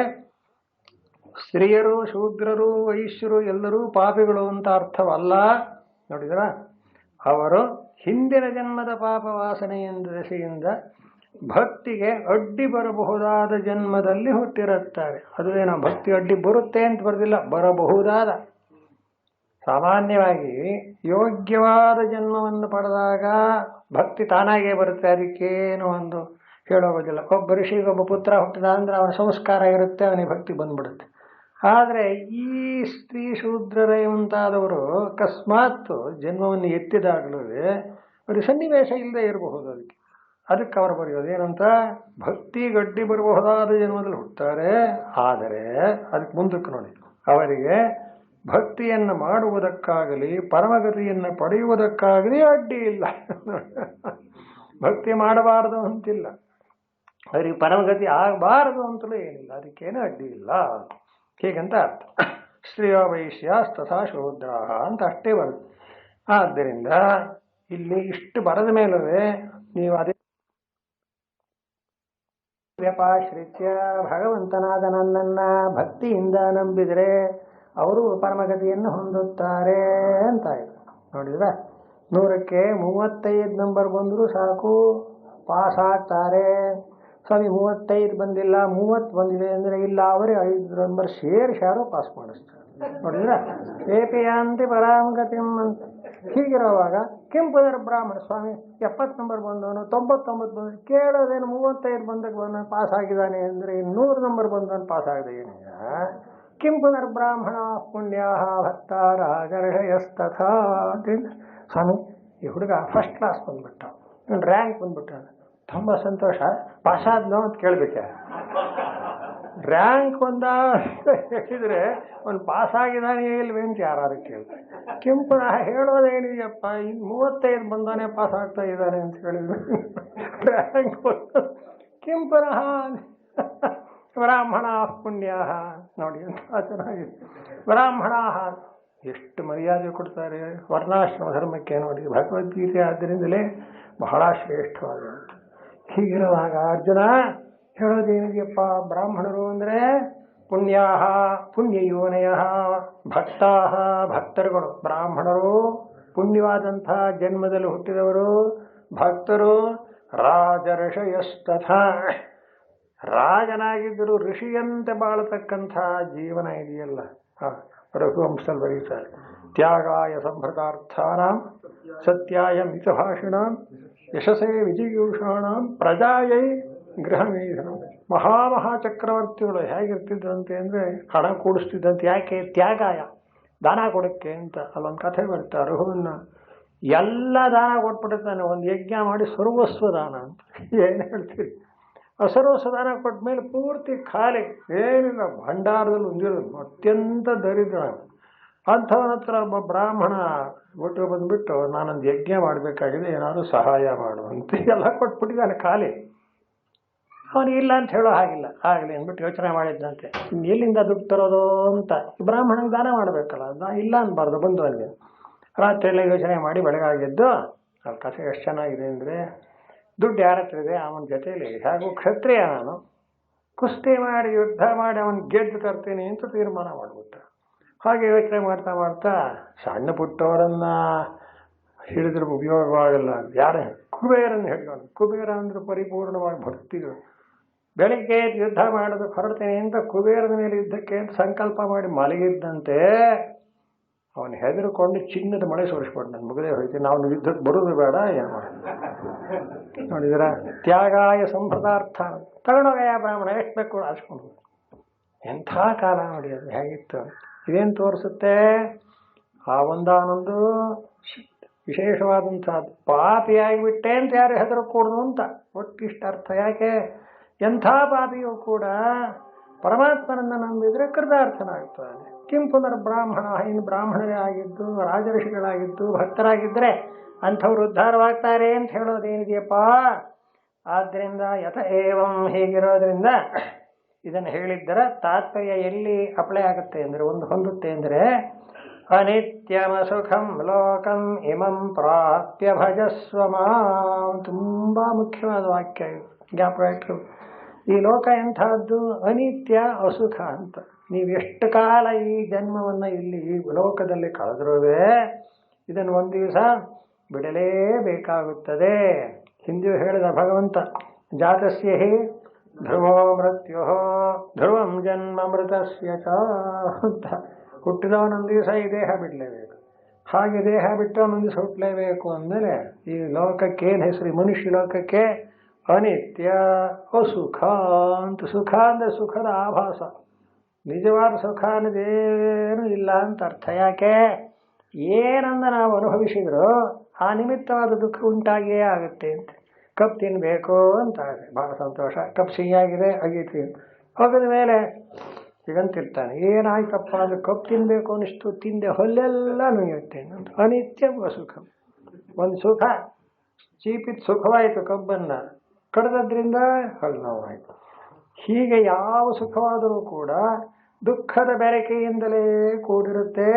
[SPEAKER 1] ಸ್ತ್ರೀಯರು, ಶೂದ್ರರು, ವೈಶ್ಯರು ಎಲ್ಲರೂ ಪಾಪಿಗಳು ಅಂತ ಅರ್ಥವಲ್ಲ. ನೋಡಿದ್ರ, ಅವರು ಹಿಂದಿನ ಜನ್ಮದ ಪಾಪ ವಾಸನೆಯಿಂದ ದೆಸೆಯಿಂದ ಭಕ್ತಿಗೆ ಅಡ್ಡಿ ಬರಬಹುದಾದ ಜನ್ಮದಲ್ಲಿ ಹುಟ್ಟಿರುತ್ತಾರೆ. ಅದುವೇನೋ ಭಕ್ತಿ ಅಡ್ಡಿ ಬರುತ್ತೆ ಅಂತ ಬರೆದಿಲ್ಲ, ಬರಬಹುದಾದ. ಸಾಮಾನ್ಯವಾಗಿ ಯೋಗ್ಯವಾದ ಜನ್ಮವನ್ನು ಪಡೆದಾಗ ಭಕ್ತಿ ತಾನಾಗೇ ಬರುತ್ತೆ. ಅದಕ್ಕೇನು ಒಂದು ಹೇಳೋಗೋದಿಲ್ಲ. ಒಬ್ಬ ಋಷಿಗೆ ಒಬ್ಬ ಪುತ್ರ ಹುಟ್ಟಿದ ಅಂದರೆ ಅವನ ಸಂಸ್ಕಾರ ಇರುತ್ತೆ, ಅವನಿಗೆ ಭಕ್ತಿ ಬಂದ್ಬಿಡುತ್ತೆ. ಆದರೆ ಈ ಸ್ತ್ರೀ ಶೂದ್ರರೇ ಮುಂತಾದವರು ಅಕಸ್ಮಾತ್ ಜನ್ಮವನ್ನು ಎತ್ತಿದಾಗಲೂ ಅವರಿಗೆ ಸನ್ನಿವೇಶ ಇಲ್ಲದೆ ಇರಬಹುದು. ಅದಕ್ಕೆ ಅವರು ಬರೆಯೋದು ಏನಂತ, ಭಕ್ತಿ ಗಡ್ಡಿ ಬರಬಹುದಾದ ಜನ್ಮದಲ್ಲಿ ಹುಟ್ಟುತ್ತಾರೆ. ಆದರೆ ಅದಕ್ಕೆ ಮುಂದಕ್ಕೆ ನೋಡಿ, ಅವರಿಗೆ ಭಕ್ತಿಯನ್ನು ಮಾಡುವುದಕ್ಕಾಗಲಿ ಪರಮಗತಿಯನ್ನು ಪಡೆಯುವುದಕ್ಕಾಗಲಿ ಅಡ್ಡಿ ಇಲ್ಲ. ಭಕ್ತಿ ಮಾಡಬಾರದು ಅಂತಿಲ್ಲ, ಅವರಿಗೆ ಪರಮಗತಿ ಆಗಬಾರದು ಅಂತಲೂ ಏನಿಲ್ಲ, ಅದಕ್ಕೇನು ಅಡ್ಡಿ ಇಲ್ಲ. ಹೀಗಂತ ಅರ್ಥ. ಸ್ತ್ರೀಯೋ ವೈಶ್ಯಾಸ್ ತಥಾ ಶೂದ್ರಾಹ ಅಂತ ಅಷ್ಟೇ ಬರುತ್ತೆ. ಆದ್ದರಿಂದ ಇಲ್ಲಿ ಇಷ್ಟು ಬರದ ಮೇಲೂ ನೀವು ಅದೇ ವ್ಯಪಾಶ್ರಿತ್ಯ ಭಗವಂತನಾದ ನನ್ನನ್ನ ಭಕ್ತಿಯಿಂದ ನಂಬಿದರೆ ಅವರು ಪರಮಗತಿಯನ್ನು ಹೊಂದುತ್ತಾರೆ ಅಂತಾಯ್ತು. ನೋಡಿದ್ರ 100ಕ್ಕೆ 35 ನಂಬರ್ ಬಂದರೂ ಸಾಕು, ಪಾಸ್ ಆಗ್ತಾರೆ. ಸ್ವಾಮಿ 35 ಬಂದಿಲ್ಲ 30 ಬಂದಿದೆ ಅಂದರೆ ಇಲ್ಲ, ಅವರೇ 5 ನಂಬರ್ ಸೇರಿಸಾರು ಪಾಸ್ ಮಾಡಿಸ್ತಾರೆ. ನೋಡಿದ್ರ ಏಪಿಯಾಂತಿ ಪರಾಮಗತಿಂ ಅಂತ. ಹೀಗಿರುವಾಗ ಕೆಂಪುದರ ಬ್ರಾಹ್ಮಣ ಸ್ವಾಮಿ 70 ನಂಬರ್ ಬಂದವನು 99 ಬಂದ ಕೇಳೋದೇನು 35 ಬಂದಾಗ ಬಂದ ಪಾಸ್ ಆಗಿದ್ದಾನೆ ಅಂದರೆ 100 ನಂಬರ್ ಬಂದವನು ಪಾಸ್ ಆಗದೆ ಏನಿಲ್ಲ. ಕೆಂಪುದರ ಬ್ರಾಹ್ಮಣ ಪುಣ್ಯ ಭಕ್ತ ರಾಜರ್ಷಯಸ್ತಥಾ ಅಂತ. ಸ್ವಾಮಿ ಈ ಹುಡುಗ ಫಸ್ಟ್ ಕ್ಲಾಸ್ ಬಂದ್ಬಿಟ್ಟ, ರ್ಯಾಂಕ್ ಬಂದ್ಬಿಟ್ಟ, ತುಂಬ ಸಂತೋಷ, ಪಾಸ್ ಆದ್ನೋ ಅಂತ ಕೇಳಬೇಕೆ? ರ್ಯಾಂಕ್ ಬಂದ ಹೇಳಿದ್ರೆ ಒಂದು ಪಾಸ್ ಆಗಿದ್ದಾನೆ ಇಲ್ವೇ ಅಂತ ಯಾರು ಕೇಳ್ತಾರೆ. ಕೆಂಪುನ ಹೇಳೋದೇನಿದೆಯಪ್ಪ, ಇನ್ನು 35 ಬಂದಾನೆ ಪಾಸ್ ಆಗ್ತಾ ಇದ್ದಾನೆ ಅಂತ ಹೇಳಿದ್ರು. ರ್ಯಾಂಕ್ ಬಂದ ಕೆಂಪುನಃ ಬ್ರಾಹ್ಮಣ ಪುಣ್ಯ. ನೋಡಿ ಅಂತ ಚೆನ್ನಾಗಿದೆ. ಬ್ರಾಹ್ಮಣ ಎಷ್ಟು ಮರ್ಯಾದೆ ಕೊಡ್ತಾರೆ ವರ್ಣಾಶ್ರಮ ಧರ್ಮಕ್ಕೆ. ನೋಡಿ ಭಗವದ್ಗೀತೆ ಆದ್ದರಿಂದಲೇ ಬಹಳ ಶ್ರೇಷ್ಠವಾದ. ಹೀಗಿರುವಾಗ ಅರ್ಜುನ ಹೇಳೋದೇನಿದೆಯಪ್ಪ, ಬ್ರಾಹ್ಮಣರು ಅಂದರೆ ಪುಣ್ಯಾ ಪುಣ್ಯಯೋನಯ, ಭಕ್ತಾ ಭಕ್ತರುಗಳು. ಬ್ರಾಹ್ಮಣರು ಪುಣ್ಯವಾದಂಥ ಜನ್ಮದಲ್ಲಿ ಹುಟ್ಟಿದವರು, ಭಕ್ತರು ರಾಜರ್ಷಯಸ್ತಥಾ. ರಾಜನಾಗಿದ್ದರೂ ಋಷಿಯಂತೆ ಬಾಳತಕ್ಕಂಥ ಜೀವನ ಇದೆಯಲ್ಲ. ರಘುವಂಶದಲ್ಲಿ ಬರೀತಾರೆ, ತ್ಯಾಗಾಯ ಸಂಭೃತಾರ್ಥಾನಾಂ ಸತ್ಯಾಯ ಮಿತಭಾಷಿಣಾಂ ಯಶಸೇ ವಿಜಿಗೀಷಾಣಾಂ ಪ್ರಜಾಯೈ ಗೃಹಮೇಧನಂ. ಮಹಾಚಕ್ರವರ್ತಿಗಳು ಹೇಗಿರ್ತಿದ್ರಂತೆ ಅಂದರೆ ಹಣ ಕೂಡಿಸ್ತಿದ್ದಂತೆ. ಯಾಕೆ? ತ್ಯಾಗಾಯ, ದಾನ ಕೊಡೋಕ್ಕೆ ಅಂತ. ಅಲ್ಲೊಂದು ಕಥೆ ಬರ್ತಾ, ರಘುವನ್ನ ಎಲ್ಲ ದಾನ ಕೊಟ್ಬಿಟ್ಟಿರ್ತಾನೆ, ಒಂದು ಯಜ್ಞ ಮಾಡಿ ಸರ್ವಸ್ವ ದಾನ ಅಂತ. ಏನು ಹೇಳ್ತೀರಿ? ಸರ್ವಸ್ವ ದಾನ ಕೊಟ್ಟ ಮೇಲೆ ಪೂರ್ತಿ ಖಾಲಿ, ಏನಿಲ್ಲ, ಭಂಡಾರದಲ್ಲಿ ಒಂದಿರೋದು, ಅತ್ಯಂತ ದರಿದ್ರ. ಅಂಥವನ ಹತ್ರ ಒಬ್ಬ ಬ್ರಾಹ್ಮಣ ಒಟ್ಟು ಬಂದುಬಿಟ್ಟು, ನಾನೊಂದು ಯಜ್ಞ ಮಾಡಬೇಕಾಗಿದೆ, ಏನಾದರೂ ಸಹಾಯ ಮಾಡುವಂತೆ ಎಲ್ಲ ಕೊಟ್ಬಿಟ್ಟಿದ್ದಾನೆ ಖಾಲಿ. ಅವನು ಇಲ್ಲ ಅಂತ ಹೇಳೋ ಹಾಗಿಲ್ಲ. ಆಗಲಿ ಅಂದ್ಬಿಟ್ಟು ಯೋಚನೆ ಮಾಡಿದ್ದಂತೆ, ಎಲ್ಲಿಂದ ದುಡ್ಡು ತರೋದು ಅಂತ. ಬ್ರಾಹ್ಮಣನಿಗೆ ದಾನ ಮಾಡಬೇಕಲ್ಲ, ಇಲ್ಲ ಅನ್ಬಾರ್ದು ಬಂದು ಅಲ್ಲಿ. ರಾತ್ರಿಯೆಲ್ಲ ಯೋಚನೆ ಮಾಡಿ ಬೆಳಗಾಗಿದ್ದು, ಅಲ್ಲಿ ಕಥೆ ಎಷ್ಟು ಚೆನ್ನಾಗಿದೆ ಅಂದರೆ, ದುಡ್ಡು ಯಾರ ಹತ್ರ ಇದೆ ಅವನ ಜೊತೆಯಲ್ಲಿ, ಹಾಗೂ ಕ್ಷತ್ರಿಯ ನಾನು, ಕುಸ್ತಿ ಮಾಡಿ ಯುದ್ಧ ಮಾಡಿ ಅವನು ಗೆದ್ದು ತರ್ತೀನಿ ಅಂತ ತೀರ್ಮಾನ ಮಾಡಿಬಿಟ್ಟ. ಹಾಗೆ ಯೋಚನೆ ಮಾಡ್ತಾ ಮಾಡ್ತಾ ಸಣ್ಣ ಪುಟ್ಟವರನ್ನು ಹಿಡಿದ್ರೆ ಉಪಯೋಗವಾಗಲ್ಲ. ಯಾರು? ಕುಬೇರನ್ನು ಹಿಡಿದವನು. ಕುಬೇರ ಅಂದ್ರೆ ಪರಿಪೂರ್ಣವಾಗಿ ಭಕ್ತಿಗಳು. ಬೆಳಿಗ್ಗೆ ಯುದ್ಧ ಮಾಡೋದಕ್ಕೆ ಹೊರಡ್ತೇನೆ ಅಂತ ಕುಬೇರದ ಮೇಲೆ ಯುದ್ಧಕ್ಕೆ ಅಂತ ಸಂಕಲ್ಪ ಮಾಡಿ ಮಲಗಿದ್ದಂತೆ ಅವನು ಹೆದರ್ಕೊಂಡು ಚಿನ್ನದ ಮಳೆ ಸುರಿಸ್ಕೊಂಡು ನಾನು ಮುಗದೇ ಹೋಯ್ತೀನಿ, ನಾವು ಯುದ್ಧಕ್ಕೆ ಬರೋದು ಬೇಡ, ಏನು ಮಾಡಿ. ನೋಡಿದ್ರ ತ್ಯಾಗಾಯ ಸಂಭೃತಾರ್ಥ. ತಗೊಂಡೋಗಯ್ಯ ಬ್ರಾಹ್ಮಣ, ಎಷ್ಟು ಬೇಕು ಅರ್ಸ್ಕೊಂಡು. ಎಂಥ ಕಾಲ ನೋಡಿ ಅದು ಹೇಗಿತ್ತು. ಇದೇನು ತೋರಿಸುತ್ತೆ? ಆ ಒಂದಾನೊಂದು ವಿಶೇಷವಾದಂಥದ್ದು. ಪಾಪಿಯಾಗಿಬಿಟ್ಟೆ ಅಂತ ಯಾರು ಹೆದರಕೂಡದು ಅಂತ ಒಟ್ಟಿಷ್ಟ ಅರ್ಥ. ಯಾಕೆ? ಎಂಥ ಪಾಪಿಯೂ ಕೂಡ ಪರಮಾತ್ಮನನ್ನು ನಂಬಿದರೆ ಕೃತಾರ್ಥನಾಗ್ತಾನೆ. ಕಿಂಪುನರ್ ಬ್ರಾಹ್ಮಣ, ಇನ್ನು ಬ್ರಾಹ್ಮಣರೇ ಆಗಿದ್ದು, ರಾಜಋಷಿಗಳಾಗಿದ್ದು, ಭಕ್ತರಾಗಿದ್ದರೆ ಅಂಥವ್ರು ಉದ್ಧಾರವಾಗ್ತಾರೆ ಅಂತ ಹೇಳೋದೇನಿದೆಯಪ್ಪ. ಆದ್ದರಿಂದ ಯಥ ಏವಂ, ಹೀಗಿರೋದ್ರಿಂದ ಇದನ್ನು ಹೇಳಿದ್ದರ ತಾತ್ಪರ್ಯ ಎಲ್ಲಿ ಅಪ್ಲೈ ಆಗುತ್ತೆ ಅಂದರೆ, ಒಂದು ಹೊಂದುತ್ತೆ ಅಂದರೆ, ಅನಿತ್ಯಮ ಸುಖಂ ಲೋಕಂ ಇಮಂ ಪ್ರಾಪ್ಯ ಭಜಸ್ವ ಮಾಂ. ತುಂಬ ಮುಖ್ಯವಾದ ವಾಕ್ಯ ಇದು, ಜ್ಞಾಪಕ ಇಟ್ಟು. ಈ ಲೋಕ ಎಂಥದ್ದು? ಅನಿತ್ಯ, ಅಸುಖ ಅಂತ. ನೀವು ಎಷ್ಟು ಕಾಲ ಈ ಜನ್ಮವನ್ನು ಇಲ್ಲಿ ಈ ಲೋಕದಲ್ಲಿ ಕಳೆದ್ರೂ ಇದನ್ನು ಒಂದು ದಿವಸ ಬಿಡಲೇಬೇಕಾಗುತ್ತದೆ. ಹಿಂದೆ ಹೇಳಿದ ಭಗವಂತ, ಜಾತಸ್ಯ ಹಿ ಧ್ರುವೋ ಮೃತ್ಯು ಧ್ರುವಂ ಜನ್ಮ ಮೃತಸ್ಯ ಚ ಅಂತ. ಹುಟ್ಟಿದವನೊಂದು ದಿವಸ ಈ ದೇಹ ಬಿಡಲೇಬೇಕು. ಹಾಗೆ ದೇಹ ಬಿಟ್ಟು ಒಂದೊಂದು ದಿವಸ ಹುಟ್ಟಲೇಬೇಕು ಅಂದಮೇಲೆ ಈ ಲೋಕಕ್ಕೆ ಏನು ಹೆಸರು? ಮನುಷ್ಯ ಲೋಕಕ್ಕೆ ಅನಿತ್ಯ, ಅಸುಖ ಅಂತ. ಸುಖ ಅಂದರೆ ಸುಖದ ಆಭಾಸ, ನಿಜವಾದ ಸುಖ ಅನ್ನೋದೇನು ಇಲ್ಲ ಅಂತ ಅರ್ಥ. ಯಾಕೆ? ಏನಂದ ನಾವು ಅನುಭವಿಸಿದ್ರು ಆ ನಿಮಿತ್ತವಾದ ದುಃಖ ಉಂಟಾಗಿಯೇ ಆಗುತ್ತೆ ಅಂತ. ಕಪ್ ತಿನ್ನಬೇಕು ಅಂತ ಭಾಳ ಸಂತೋಷ, ಕಪ್ ಸಿಹಿಯಾಗಿದೆ ಅಗೀತಿ ಹೋಗಿದ ಮೇಲೆ ಸಿಗಂತಿರ್ತಾನೆ. ಏನಾಯ್ತಪ್ಪ ಅಂದರೆ ಕಪ್ ತಿನ್ನಬೇಕು ಅನ್ನಿಸ್ತು, ತಿಂದೆ ಹೊಲ್ಲೆಲ್ಲ ನುಯ್ಯುತ್ತೇನೆ ಅಂತ. ಅನಿತ್ಯ ಅಸುಖ. ಒಂದು ಸುಖ ಚೀಪಿದ ಸುಖವಾಯಿತು, ಕಬ್ಬನ್ನು ಕಡ್ದದ್ರಿಂದ ಹಲ್ಲು ನೋವಾಯಿತು. ಹೀಗೆ ಯಾವ ಸುಖವಾದರೂ ಕೂಡ ದುಃಖದ ಬೆರಕೆಯಿಂದಲೇ ಕೂಡಿರುತ್ತೆ.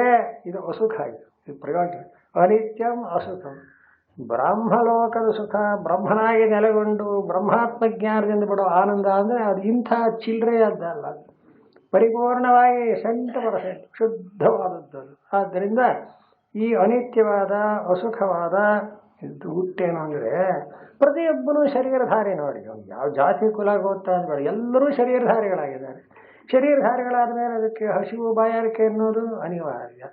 [SPEAKER 1] ಇದು ಅಸುಖ. ಇದು ಪ್ರಯೋಗ. ಅನಿತ್ಯಂ ಅಸುಖಂ. ಬ್ರಹ್ಮಲೋಕದ ಸುಖ, ಬ್ರಹ್ಮನಾಗಿ ನೆಲೆಗೊಂಡು ಬ್ರಹ್ಮಾತ್ಮ ಜ್ಞಾನದಿಂದ ಬಿಡೋ ಆನಂದ ಅಂದರೆ ಅದು ಇಂಥ ಚಿಲ್ಲರೆಯದ್ದಲ್ಲ, ಪರಿಪೂರ್ಣವಾಗಿ 100% ಶುದ್ಧವಾದದ್ದು. ಆದ್ದರಿಂದ ಈ ಅನಿತ್ಯವಾದ ಅಸುಖವಾದ ಇದು ಹುಟ್ಟೇನು ಅಂದರೆ ಪ್ರತಿಯೊಬ್ಬನೂ ಶರೀರಧಾರಿ. ನೋಡಿ, ಯಾವ ಜಾತಿ ಕುಲ ಗೋತ್ರ ಅಂದ್ಬೇಡ, ಎಲ್ಲರೂ ಶರೀರಧಾರಿಗಳಾಗಿದ್ದಾರೆ. ಶರೀರಧಾರಿಗಳಾದ ಮೇಲೆ ಅದಕ್ಕೆ ಹಸಿವು ಬಾಯಾರಿಕೆ ಅನ್ನೋದು ಅನಿವಾರ್ಯ.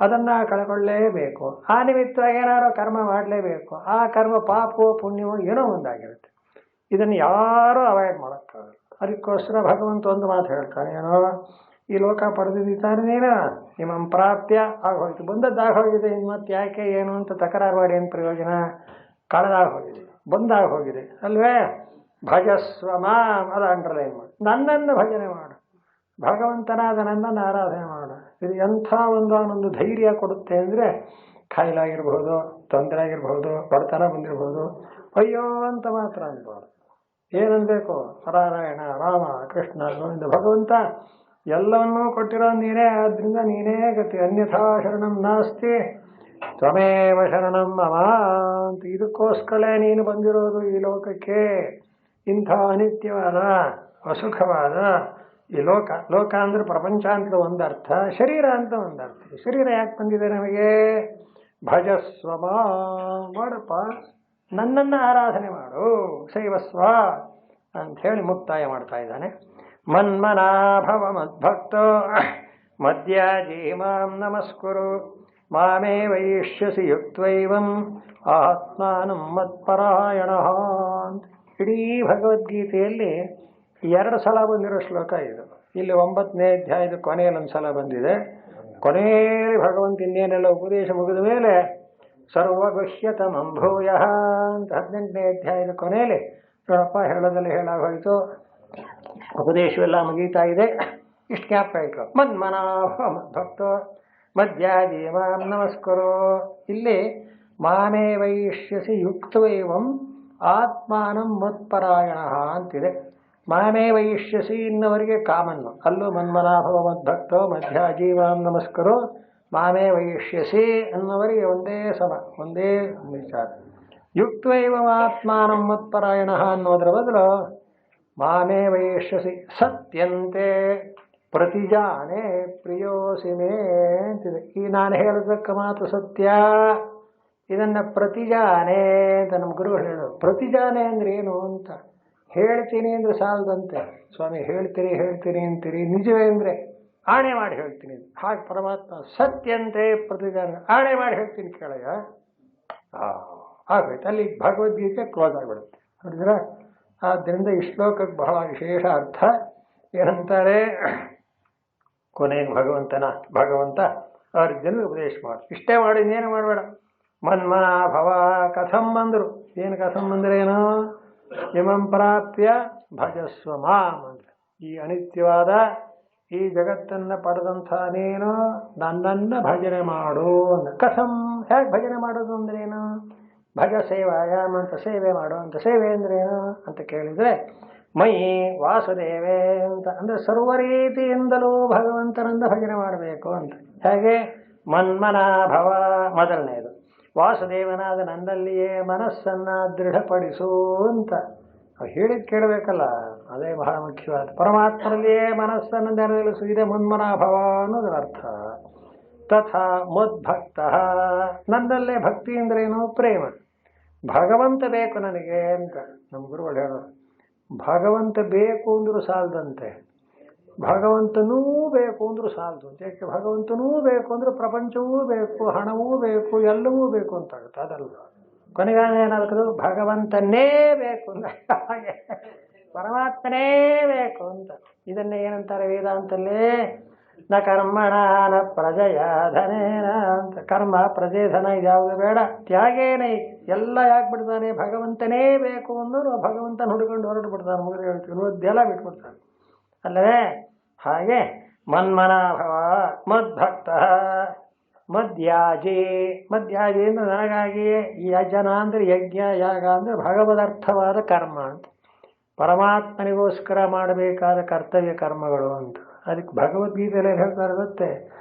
[SPEAKER 1] ಅದನ್ನು ಕಳ್ಕೊಳ್ಳೇಬೇಕು. ಆ ನಿಮಿತ್ತವಾಗಿ ಏನಾರೋ ಕರ್ಮ ಮಾಡಲೇಬೇಕು. ಆ ಕರ್ಮ ಪಾಪವೋ ಪುಣ್ಯವೋ ಏನೋ ಒಂದಾಗಿರುತ್ತೆ. ಇದನ್ನು ಯಾರೂ ಅವಾಯ್ಡ್ ಮಾಡೋಕ್ಕಾಗಲ್ಲ. ಅದಕ್ಕೋಸ್ಕರ ಭಗವಂತ ಒಂದು ಮಾತು ಹೇಳ್ತಾನೆ, ಏನೋ ಈ ಲೋಕ ಪಡೆದಿದ್ದಾನೆ ನೀನು, ನಿಮ್ಮಂ ಪ್ರಾಪ್ಯ ಆಗೋಯ್ತು, ಬಂದದ್ದಾಗೋಗಿದೆ, ಇನ್ನು ಮತ್ತೆ ಯಾಕೆ ಏನು ಅಂತ ತಕರಾರು ಮಾಡಿ ಏನು ಪ್ರಯೋಜನ? ಕಳೆದಾಗೋಗಿದೆ, ಬಂದಾಗೋಗಿದೆ ಅಲ್ವೇ? ಭಜಸ್ವ ಮಾಂ, ಅದು ಅಂಡರ್ಲೈನ್ ಮಾಡಿ, ನನ್ನನ್ನು ಭಜನೆ ಮಾಡು, ಭಗವಂತನಾದ ನನ್ನನ್ನು ಆರಾಧನೆ ಮಾಡು. ಇದು ಎಂಥ ಒಂದೊಂದು ಧೈರ್ಯ ಕೊಡುತ್ತೆ ಅಂದರೆ, ಕಾಯಿಲೆ ಆಗಿರ್ಬೋದು, ತೊಂದರೆ ಆಗಿರ್ಬೋದು, ಬಡತನ ಬಂದಿರ್ಬೋದು, ಅಯ್ಯೋ ಅಂತ ಮಾತ್ರ ಅನ್ಬಾರ್ದು. ಏನನ್ಬೇಕು? ನಾರಾಯಣ, ರಾಮ, ಕೃಷ್ಣ, ಗೋವಿಂದ, ಭಗವಂತ ಎಲ್ಲವನ್ನೂ ಕೊಟ್ಟಿರೋ ನೀನೇ, ಆದ್ದರಿಂದ ನೀನೇ ಗತಿ, ಅನ್ಯಥಾ ಶರಣಂ ನಾಸ್ತಿ ತ್ವಮೇವ ಶರಣಂ ಮಮ ಅಂತ. ಇದಕ್ಕೋಸ್ಕರ ನೀನು ಬಂದಿರೋದು ಈ ಲೋಕಕ್ಕೆ. ಇಂಥ ಅನಿತ್ಯವಾದ ಅಸುಖವಾದ ಈ ಲೋಕ, ಲೋಕ ಅಂದರೆ ಪ್ರಪಂಚ ಅಂತ ಒಂದರ್ಥ, ಶರೀರ ಅಂತ ಒಂದರ್ಥ. ಶರೀರ ಯಾಕೆ ಬಂದಿದೆ ನಮಗೆ? ಭಜಸ್ವ ಮಾಡಪ್ಪ, ನನ್ನನ್ನು ಆರಾಧನೆ ಮಾಡು, ಶೈವಸ್ವ ಅಂಥೇಳಿ ಮುಕ್ತಾಯ ಮಾಡ್ತಾ ಇದ್ದಾನೆ. ಮನ್ಮನಾಭವ ಮದ್ಭಕ್ತೋ ಮದ್ಯಾಜಿ ಮಾಂ ನಮಸ್ಕುರು ಮಾಮೇ ವೈಷ್ಯಸಿ ಯುಕ್ತೈವಂ ಆತ್ಮಾನಂ ಮತ್ಪರಾಯಣ ಅಂತ. ಇಡೀ ಭಗವದ್ಗೀತೆಯಲ್ಲಿ 2 ಸಲ ಬಂದಿರೋ ಶ್ಲೋಕ ಇದು. ಇಲ್ಲಿ 9ನೇ ಅಧ್ಯಾಯದ ಕೊನೆಯಲ್ಲಿ ಒಂದು ಸಲ ಬಂದಿದೆ. ಕೊನೆಯಲ್ಲಿ ಭಗವಂತ ಇನ್ನೇನೆಲ್ಲ ಉಪದೇಶ ಮುಗಿದ ಮೇಲೆ ಸರ್ವಗುಹ್ಯತಮಂ ಭೂಯಃ ಅಂತ 18ನೇ ಅಧ್ಯಾಯದ ಕೊನೆಯಲ್ಲಿ ನೋಡಪ್ಪ ಹೇಳೋದಲ್ಲಿ ಹೇಳಾಗೋಯ್ತು, ಉಪದೇಶವೆಲ್ಲ ಮುಗೀತಾ ಇದೆ, ಇಷ್ಟು ಜ್ಞಾಪಕ ಆಯಿತು. ಮನ್ಮನಾಭ ಮದ್ಭಕ್ತೋ ಮದ್ಯಾಜಿ ಮಾಂ ನಮಸ್ಕರೋ. ಇಲ್ಲಿ ಮಾಮೇ ವೈಷ್ಯಸಿ ಯುಕ್ತವೈವಂ ಆತ್ಮಾನಂ ಮತ್ಪರಾಯಣ ಅಂತಿದೆ. ಮಾಮೇ ವೈಷ್ಯಸಿ ಇನ್ನವರಿಗೆ ಕಾಮನ್ನು, ಅಲ್ಲೂ ಮನ್ಮನಾಭವ ಮದ್ಭಕ್ತೋ ಮಧ್ಯಾಜಿ ಮಾಂ ನಮಸ್ಕರೋ ಮಾಮೇ ವೈಷ್ಯಸಿ ಅನ್ನೋವರಿಗೆ ಒಂದೇ ಸಮ, ಒಂದೇ ವಿಚಾರ. ಯುಕ್ತೈವ ಆತ್ಮಾನಂ ಮತ್ಪರಾಯಣ ಅನ್ನೋದ್ರ ಬದಲು ಮಾಮೇ ವೈಷ್ಯಸಿ ಸತ್ಯಂತೆ ಪ್ರತಿಜಾನೆ ಪ್ರಿಯೋಸಿ ಮೇ ಅಂತಿದೆ. ಈ ನಾನು ಹೇಳೋದಕ್ಕೆ ಮಾತು ಸತ್ಯ, ಇದನ್ನು ಪ್ರತಿಜಾನೆ ಅಂತ ನಮ್ಮ ಗುರುಗಳು ಹೇಳೋದು. ಪ್ರತಿಜಾನೆ ಅಂದರೆ ಏನು ಅಂತ ಹೇಳ್ತೀನಿ ಅಂದರೆ ಸಾಲದಂತೆ. ಸ್ವಾಮಿ ಹೇಳ್ತೀರಿ ಹೇಳ್ತೀನಿ ಅಂತೀರಿ, ನಿಜವೇ ಅಂದರೆ ಆಣೆ ಮಾಡಿ ಹೇಳ್ತೀನಿ. ಹಾಗೆ ಪರಮಾತ್ಮ ಸತ್ಯಂತೆ ಪ್ರತಿಜಾನೆ, ಆಣೆ ಮಾಡಿ ಹೇಳ್ತೀನಿ ಕೇಳಯ್ಯ. ಆಗೋಯ್ತು, ಅಲ್ಲಿ ಭಗವದ್ಗೀತೆ ಕ್ಲೋಸ್ ಆಗಿಬಿಡುತ್ತೆ. ನೋಡಿದ್ರೆ, ಆದ್ದರಿಂದ ಈ ಶ್ಲೋಕಕ್ಕೆ ಬಹಳ ವಿಶೇಷ ಅರ್ಥ. ಏನಂತಾರೆ, ಕೊನೆಗೆ ಭಗವಂತ ಅರ್ಜುನ ಉಪದೇಶ ಮಾಡಿ, ಇಷ್ಟೇ ಮಾಡಿ ಇನ್ನೇನು ಮಾಡಬೇಡ. ಮನ್ಮನಾಭವ ಕಥಂ ಬಂದರು, ಏನು ಕಥಂ ಬಂದ್ರೇನು? ಇಮಂ ಪ್ರಾಪ್ಯ ಭಜಸ್ವ ಮಾಂ ಅಂದರೆ, ಈ ಅನಿತ್ಯವಾದ ಈ ಜಗತ್ತನ್ನು ಪಡೆದಂಥ ನೀನು ನನ್ನನ್ನು ಭಜನೆ ಮಾಡು ಅಂದ. ಕಥಂ, ಹೇಗೆ ಭಜನೆ ಮಾಡೋದು ಅಂದ್ರೇನು? ಭಜ ಸೇವಾಯಾಮ್ ಅಂತ, ಸೇವೆ ಮಾಡು ಅಂತ. ಸೇವೆ ಅಂದ್ರೇನು ಅಂತ ಕೇಳಿದರೆ, ಮೈ ವಾಸುದೇವೇ ಅಂತ ಅಂದರೆ ಸರ್ವ ರೀತಿಯಿಂದಲೂ ಭಗವಂತನನ್ನು ಭಜನೆ ಮಾಡಬೇಕು ಅಂತ. ಹೇಗೆ? ಮನ್ಮನಾಭವ ಮೊದಲನೇದು, ವಾಸುದೇವನಾದ ನನ್ನಲ್ಲಿಯೇ ಮನಸ್ಸನ್ನು ದೃಢಪಡಿಸು ಅಂತ. ಹೇಳಿದ್ ಕೇಳಬೇಕಲ್ಲ, ಅದೇ ಬಹಳ ಮುಖ್ಯವಾದ. ಪರಮಾತ್ಮನಲ್ಲಿಯೇ ಮನಸ್ಸನ್ನು ನೆರವೇರಿಸು, ಇದೆ ಮನ್ಮನಾಭವ ಅನ್ನೋದರ ಅರ್ಥ. ತಥಾ ಮದ್ಭಕ್ತ, ನನ್ನಲ್ಲೇ ಭಕ್ತಿ ಅಂದ್ರೇನು? ಪ್ರೇಮ. ಭಗವಂತ ಬೇಕು ನನಗೆ ಅಂತ ನಮ್ಮ ಗುರುಗಳು ಹೇಳೋರು. ಭಗವಂತ ಬೇಕು ಅಂದರೂ ಸಾಲದಂತೆ, ಭಗವಂತನೂ ಬೇಕು ಅಂದರೂ ಸಾಲದಂತೆ. ಯಾಕೆ? ಭಗವಂತನೂ ಬೇಕು ಅಂದರೆ ಪ್ರಪಂಚವೂ ಬೇಕು, ಹಣವೂ ಬೇಕು, ಎಲ್ಲವೂ ಬೇಕು ಅಂತಾಗುತ್ತೆ. ಅದಲ್ಲ, ಕೊನೆಗಾಲ ಏನಾಗ್ತದೆ? ಭಗವಂತನೇ ಬೇಕು ಅಂದ್ರೆ ಹಾಗೆ ಪರಮಾತ್ಮನೇ ಬೇಕು ಅಂತ. ಇದನ್ನೇ ಏನಂತಾರೆ ವೇದಾಂತಲ್ಲಿ? ನ ಕರ್ಮಣ ನ ಪ್ರಜೆಯ ಧನೇನ ಅಂತ. ಕರ್ಮ, ಪ್ರಜೆ, ಧನ ಇದ್ಯಾವುದು ಬೇಡ, ತ್ಯಾಗೇನೈ. ಎಲ್ಲ ಯಾಕೆ ಬಿಡ್ತಾನೆ? ಭಗವಂತನೇ ಬೇಕು ಅಂದರು ಭಗವಂತನ ಹುಡುಕೊಂಡು ಹೊರಟು ಬಿಡ್ತಾನೆ. ಮುಗಿದು ಹೇಳ್ತೀವಿ, ಅದೆಲ್ಲ ಬಿಟ್ಬಿಡ್ತಾನೆ ಅಲ್ಲವೇ? ಹಾಗೆ ಮನ್ಮನಾಭವ ಮದ್ಭಕ್ತ ಮದ್ಯಾಜಿ. ಮದ್ಯಾಜಿ ಅಂದರೆ ನನಗಾಗಿ, ಯಜನ ಅಂದರೆ ಯಜ್ಞ, ಯಾಗ ಅಂದರೆ ಭಗವದರ್ಥವಾದ ಕರ್ಮ ಅಂತ. ಪರಮಾತ್ಮನಿಗೋಸ್ಕರ ಮಾಡಬೇಕಾದ ಕರ್ತವ್ಯ ಕರ್ಮಗಳು ಅಂತ. ಅದಕ್ಕೆ ಭಗವದ್ಗೀತೆಯಲ್ಲಿ ಹೇಳ್ತಾರೆ ಗೊತ್ತೇ,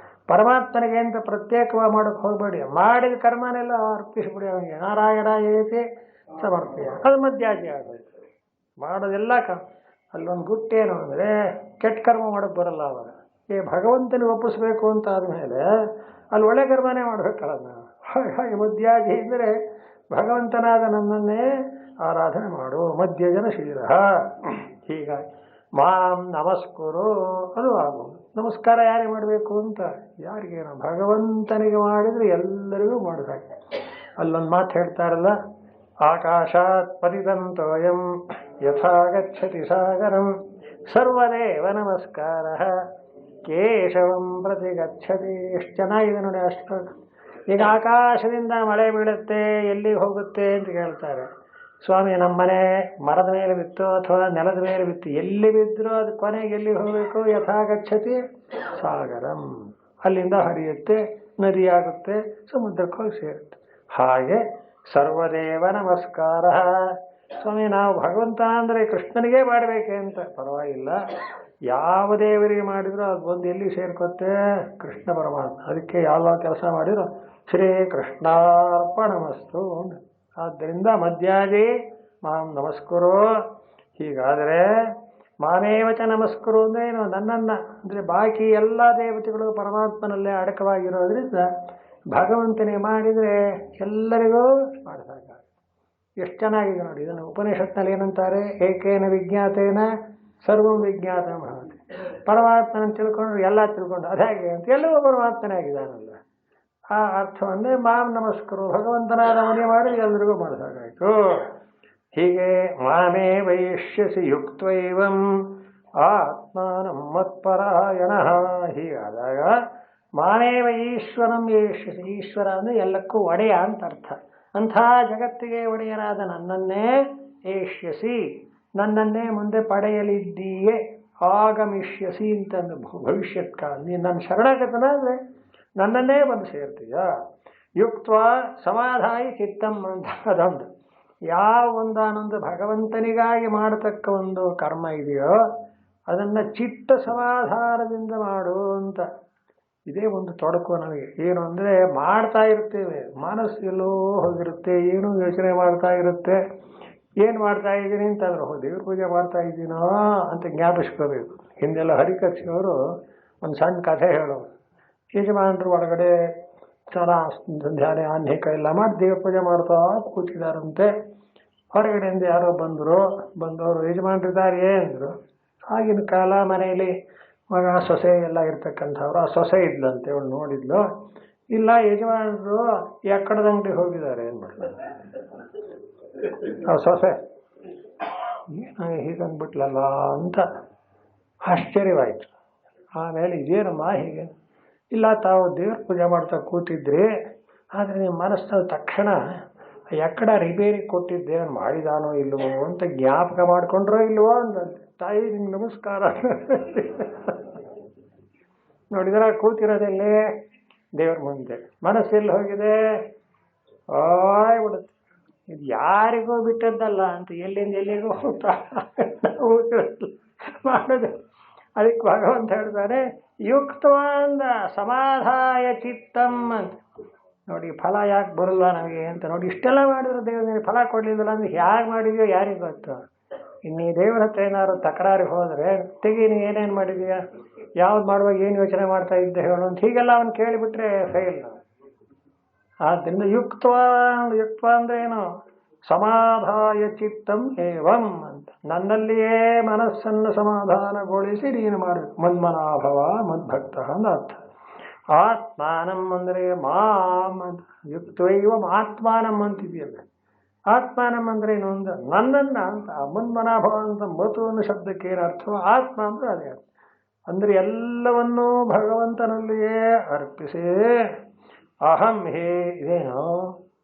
[SPEAKER 1] ಪರಮಾತ್ಮನಿಗೆ ಅಂತ ಪ್ರತ್ಯೇಕವಾಗಿ ಮಾಡೋಕ್ಕೆ ಹೋಗಬೇಡಿ. ಮಾಡಿದ ಕರ್ಮನೆಲ್ಲ ಅರ್ಪಿಸ್ಬಿಡಿ ಅವನಿಗೆ. ನಾರಾಯಣ ಏತಿ ಸಮರ್ಪಯ. ಅದು ಮಧ್ಯಾಜಿ ಆಗೋದು. ಮಾಡೋದೆಲ್ಲ ಅಲ್ಲೊಂದು ಗುಟ್ಟೇನು ಅಂದರೆ ಕೆಟ್ಟ ಕರ್ಮ ಮಾಡೋಕ್ಕೆ ಬರಲ್ಲ ಅವಾಗ. ಈ ಭಗವಂತನಿಗೆ ಒಪ್ಪಿಸ್ಬೇಕು ಅಂತ ಆದಮೇಲೆ ಅಲ್ಲಿ ಒಳ್ಳೆ ಕರ್ಮನೇ ಮಾಡ್ಬೇಕಲ್ಲ ನಾವು. ಹಾಗಾಗಿ ಮಧ್ಯಾಜಿ ಅಂದರೆ ಭಗವಂತನಾದ ನನ್ನನ್ನೇ ಆರಾಧನೆ ಮಾಡು. ಮಧ್ಯಜನ ಶಿರ. ಹೀಗಾಗಿ ಮಾಂ ನಮಸ್ಕರು ಅದು ಆಗೋದು. ನಮಸ್ಕಾರ ಯಾರಿಗೆ ಮಾಡಬೇಕು ಅಂತ ಯಾರಿಗೇನು ಭಗವಂತನಿಗೆ ಮಾಡಿದರೆ ಎಲ್ಲರಿಗೂ ಮಾಡಬೇಕು. ಅಲ್ಲೊಂದು ಮಾತು ಹೇಳ್ತಾರಲ್ಲ, ಆಕಾಶಾತ್ ಪತಿತಂತೋಯಂ ಯಥಾ ಗಚ್ಚತಿ ಸಾಗರಂ ಸರ್ವದೇವ ನಮಸ್ಕಾರ ಕೇಶವಂ ಪ್ರತಿ ಗಚ್ಚತಿ. ಎಷ್ಟು ಚೆನ್ನಾಗಿದೆ ನೋಡಿ ಅಷ್ಟು. ಈಗ ಆಕಾಶದಿಂದ ಮಳೆ ಬೀಳುತ್ತೆ, ಎಲ್ಲಿಗೆ ಹೋಗುತ್ತೆ ಅಂತ ಕೇಳ್ತಾರೆ. ಸ್ವಾಮಿ ನಮ್ಮ ಮನೆ ಮರದ ಮೇಲೆ ಬಿತ್ತು ಅಥವಾ ನೆಲದ ಮೇಲೆ ಬಿತ್ತು, ಎಲ್ಲಿ ಬಿದ್ದರೂ ಅದು ಕೊನೆಗೆ ಎಲ್ಲಿಗೆ ಹೋಗಬೇಕು? ಯಥಾ ಗಚ್ಚತಿ ಸಾಗರಂ. ಅಲ್ಲಿಂದ ಹರಿಯುತ್ತೆ, ನದಿಯಾಗುತ್ತೆ, ಸಮುದ್ರಕ್ಕೆ ಹೋಗಿ ಸೇರುತ್ತೆ. ಹಾಗೆ ಸರ್ವದೇವ ನಮಸ್ಕಾರ. ಸ್ವಾಮಿ ನಾವು ಭಗವಂತ ಅಂದರೆ ಕೃಷ್ಣನಿಗೆ ಮಾಡಬೇಕೆ ಅಂತ ಪರವಾಗಿಲ್ಲ, ಯಾವ ದೇವರಿಗೆ ಮಾಡಿದರೂ ಅದು ಬಂದು ಎಲ್ಲಿ ಸೇರ್ಕೊತ್ತೆ? ಕೃಷ್ಣ ಪರಮಾತ್ಮ. ಅದಕ್ಕೆ ಯಾವ ಕೆಲಸ ಮಾಡಿದ್ರು ಶ್ರೀ ಕೃಷ್ಣಾರ್ಪಣಮಸ್ತು. ಆದ್ದರಿಂದ ಮಧ್ಯಾಜಿ ಮಾಂ ನಮಸ್ಕರು. ಹೀಗಾದರೆ ಮಾಮೇವಚ ನಮಸ್ಕರು ಅಂದರೆ ಏನು? ನನ್ನನ್ನು ಅಂದರೆ ಬಾಕಿ ಎಲ್ಲ ದೇವತೆಗಳು ಪರಮಾತ್ಮನಲ್ಲೇ ಅಡಕವಾಗಿರೋದ್ರಿಂದ ಭಗವಂತನಿಗೆ ಮಾಡಿದರೆ ಎಲ್ಲರಿಗೂ ಮಾಡಬೇಕಾಗ. ಎಷ್ಟು ಚೆನ್ನಾಗಿದೆ ನೋಡಿ. ಇದನ್ನು ಉಪನಿಷತ್ನಲ್ಲಿ ಏನಂತಾರೆ? ಏಕೇನ ವಿಜ್ಞಾತೇನ ಸರ್ವಂ ವಿಜ್ಞಾತ ಭವತಿ. ಪರಮಾತ್ಮನ ತಿಳ್ಕೊಂಡ್ರು ಎಲ್ಲ ತಿಳ್ಕೊಂಡು ಅದ್ಯಾಗೆ ಅಂತ ಎಲ್ಲವೂ ಪರಮಾತ್ಮನೇ ಆಗಿದ್ದಾನಲ್ಲ. ಆ ಅರ್ಥವನ್ನೇ ಮಾಂ ನಮಸ್ಕರು. ಭಗವಂತನಾದ ಅವನಿಗೆ ಮಾಡಿ ಎಲ್ಲರಿಗೂ ಮಾಡಬೇಕಾಯಿತು. ಹೀಗೆ ಮಾಮೇ ವೈಷ್ಯಸಿ ಯುಕ್ತೈವಂ ಆತ್ಮಾನಂ ಮತ್ಪರಾಯಣ. ಹೀಗಾದಾಗ ಮಾಮೇವ ಈಶ್ವರಂ ಏಷ್ಯಸಿ. ಈಶ್ವರ ಅಂದರೆ ಎಲ್ಲಕ್ಕೂ ಒಡೆಯ ಅಂತ ಅರ್ಥ. ಅಂಥ ಜಗತ್ತಿಗೆ ಒಡೆಯನಾದ ನನ್ನನ್ನೇ ಏಷ್ಯಸಿ, ನನ್ನನ್ನೇ ಮುಂದೆ ಪಡೆಯಲಿದ್ದೀಯೇ. ಆಗಮಿಷ್ಯಸಿ ಅಂತಂದು ಭವಿಷ್ಯತ್ ಕಾಲ. ನೀನು ನನ್ನ ಶರಣಾಗತನಾದರೆ ನನ್ನನ್ನೇ ಬಂದು ಸೇರ್ತೀಯ. ಯುಕ್ತ ಸಮಾಧಾಯಿ ಚಿತ್ತಂ ಅಂತ ಅದೊಂದು. ಯಾವ ಒಂದಾನೊಂದು ಭಗವಂತನಿಗಾಗಿ ಮಾಡತಕ್ಕ ಒಂದು ಕರ್ಮ ಇದೆಯೋ ಅದನ್ನು ಚಿತ್ತ ಸಮಾಧಾನದಿಂದ ಮಾಡು ಅಂತ. ಇದೇ ಒಂದು ತೊಡಕು ನಮಗೆ. ಏನು ಅಂದರೆ ಮಾಡ್ತಾ ಇರ್ತೇವೆ, ಮನಸ್ಸು ಎಲ್ಲೋ ಹೋಗಿರುತ್ತೆ, ಏನೂ ಯೋಚನೆ ಮಾಡ್ತಾ ಇರುತ್ತೆ. ಏನು ಮಾಡ್ತಾ ಇದ್ದೀನಿ ಅಂತಂದ್ರೆ ದೇವ್ರ ಪೂಜೆ ಮಾಡ್ತಾ ಇದ್ದೀನೋ ಅಂತ ಜ್ಞಾಪಿಸ್ಕೋಬೇಕು. ಹಿಂದೆಲ್ಲ ಹರಿಕಥೆಯವರು ಒಂದು ಸಣ್ಣ ಕಥೆ ಹೇಳೋರು. ಯಜಮಾನರು ಒಳಗಡೆ ಧ್ಯಾನ ಆನ್ಹಿಕ ಎಲ್ಲ ಮಾಡಿ ದೇವ್ರ ಪೂಜೆ ಮಾಡ್ತಾ ಕೂತಿದ್ದಾರಂತೆ. ಹೊರಗಡೆಯಿಂದ ಯಾರೋ ಬಂದವರು ಯಜಮಾನರಿದ್ದಾರೆ ಅಂದರು. ಆಗಿನ ಕಾಲ ಮನೆಯಲ್ಲಿ ಮಗ ಸೊಸೆ ಎಲ್ಲ ಇರ್ತಕ್ಕಂಥವ್ರು. ಆ ಸೊಸೆ ಇದ್ಲಂತೆ, ಅವಳು ನೋಡಿದ್ಲು. ಇಲ್ಲ ಯಜಮಾನರು ಎಕ್ಕಡದ ಅಂಗಡಿ ಹೋಗಿದ್ದಾರೆ ಅಂದ್ಬಿಟ್ಲು. ಆ ಸೊಸೆ ಏನು ಹೀಗಂದ್ಬಿಟ್ಲಲ್ಲ ಅಂತ ಆಶ್ಚರ್ಯವಾಯಿತು. ಆಮೇಲೆ ಇದೇನಮ್ಮ ಹೀಗೆ? ಇಲ್ಲ, ತಾವು ದೇವ್ರ ಪೂಜೆ ಮಾಡ್ತಾ ಕೂತಿದ್ರಿ, ಆದರೆ ನಿಮ್ಮ ಮನಸ್ಸಲ್ಲಿ ತಕ್ಷಣ ಎಕ್ಕಡ ರಿಪೇರಿ ಕೊಟ್ಟಿದ್ದೆ ಮಾಡಿದಾನೋ ಇಲ್ವೋ ಅಂತ ಜ್ಞಾಪಕ ಮಾಡಿಕೊಂಡ್ರೋ ಇಲ್ವೋ ಅಂದಂತೆ. ತಾಯಿ ನಿಮ್ಗೆ ನಮಸ್ಕಾರ. ನೋಡಿದ್ರೆ ಕೂತಿರೋದೆಲ್ಲೇ ದೇವ್ರ ಮುಂದೆ. ಮನಸ್ಸೆಲ್ಲಿ ಹೋಗಿದೆ? ಬಿಡುತ್ತೆ. ಇದು ಯಾರಿಗೂ ಬಿಟ್ಟದ್ದಲ್ಲ ಅಂತ ಎಲ್ಲಿಂದ ಎಲ್ಲಿಗೂ ಹೋಗ್ತಾ ಮಾಡೋದು. ಅದಕ್ಕೆ ಭಗವಂತ ಹೇಳ್ತಾರೆ ಯುಕ್ತವಾದ ಸಮಾಧಾಯ ಚಿತ್ತಂ ಅಂತ. ನೋಡಿ ಫಲ ಯಾಕೆ ಬರಲ್ಲ ನಮಗೆ ಅಂತ ನೋಡಿ. ಇಷ್ಟೆಲ್ಲ ಮಾಡಿದ್ರು ದೇವರಿಗೆ ಫಲ ಕೊಡಲಿಲ್ಲ ಅಂದ್ರೆ ಹೇಗೆ ಮಾಡಿದ್ಯೋ ಯಾರಿಗೆ ಗೊತ್ತು. ಇನ್ನು ಈ ದೇವರ ಹತ್ರ ಏನಾದ್ರು ತಕರಾರಿಗೆ ಹೋದರೆ ತೆಗೀನಿ ಏನೇನು ಮಾಡಿದೀಯ, ಯಾವ್ದು ಮಾಡುವಾಗ ಏನು ಯೋಚನೆ ಮಾಡ್ತಾ ಇದ್ದೆ ಹೇಳು ಅಂತ ಹೀಗೆಲ್ಲ ಅವನು ಕೇಳಿಬಿಟ್ರೆ ಫೇಲ್. ಆದ್ದರಿಂದ ಯುಕ್ತ ಅಂದರೆ ಏನು? ಸಮಾಧಾಯ ಚಿತ್ತಂ ಏವಂ ಅಂತ. ನನ್ನಲ್ಲಿಯೇ ಮನಸ್ಸನ್ನು ಸಮಾಧಾನಗೊಳಿಸಿ ನೀನು ಮಾಡಬೇಕು. ಮನ್ಮನಾಭವ ಮದ್ಭಕ್ತ ಅಂತ ಅರ್ಥ. ಆತ್ಮಾನಂ ಅಂದರೆ ಮಾಂ ಅಂತ. ಯುಕ್ತೈವ ಆತ್ಮಾನಂ ಅಂತಿದೆಯಲ್ಲ. ಆತ್ಮಾನಂ ಅಂದರೆ ಏನು ಅಂದ್ರೆ ನನ್ನನ್ನು ಅಂತ. ಮನ್ಮನಾಭವ ಅಂತ ಮತು ಅನ್ನೋ ಶಬ್ದಕ್ಕೆ ಏನು ಅರ್ಥವೋ ಆತ್ಮ ಅಂದರೆ ಅದೇ ಅರ್ಥ. ಅಂದರೆ ಎಲ್ಲವನ್ನೂ ಭಗವಂತನಲ್ಲಿಯೇ ಅರ್ಪಿಸಿ ಅಹಂ ಹೇ ಇದೇನೋ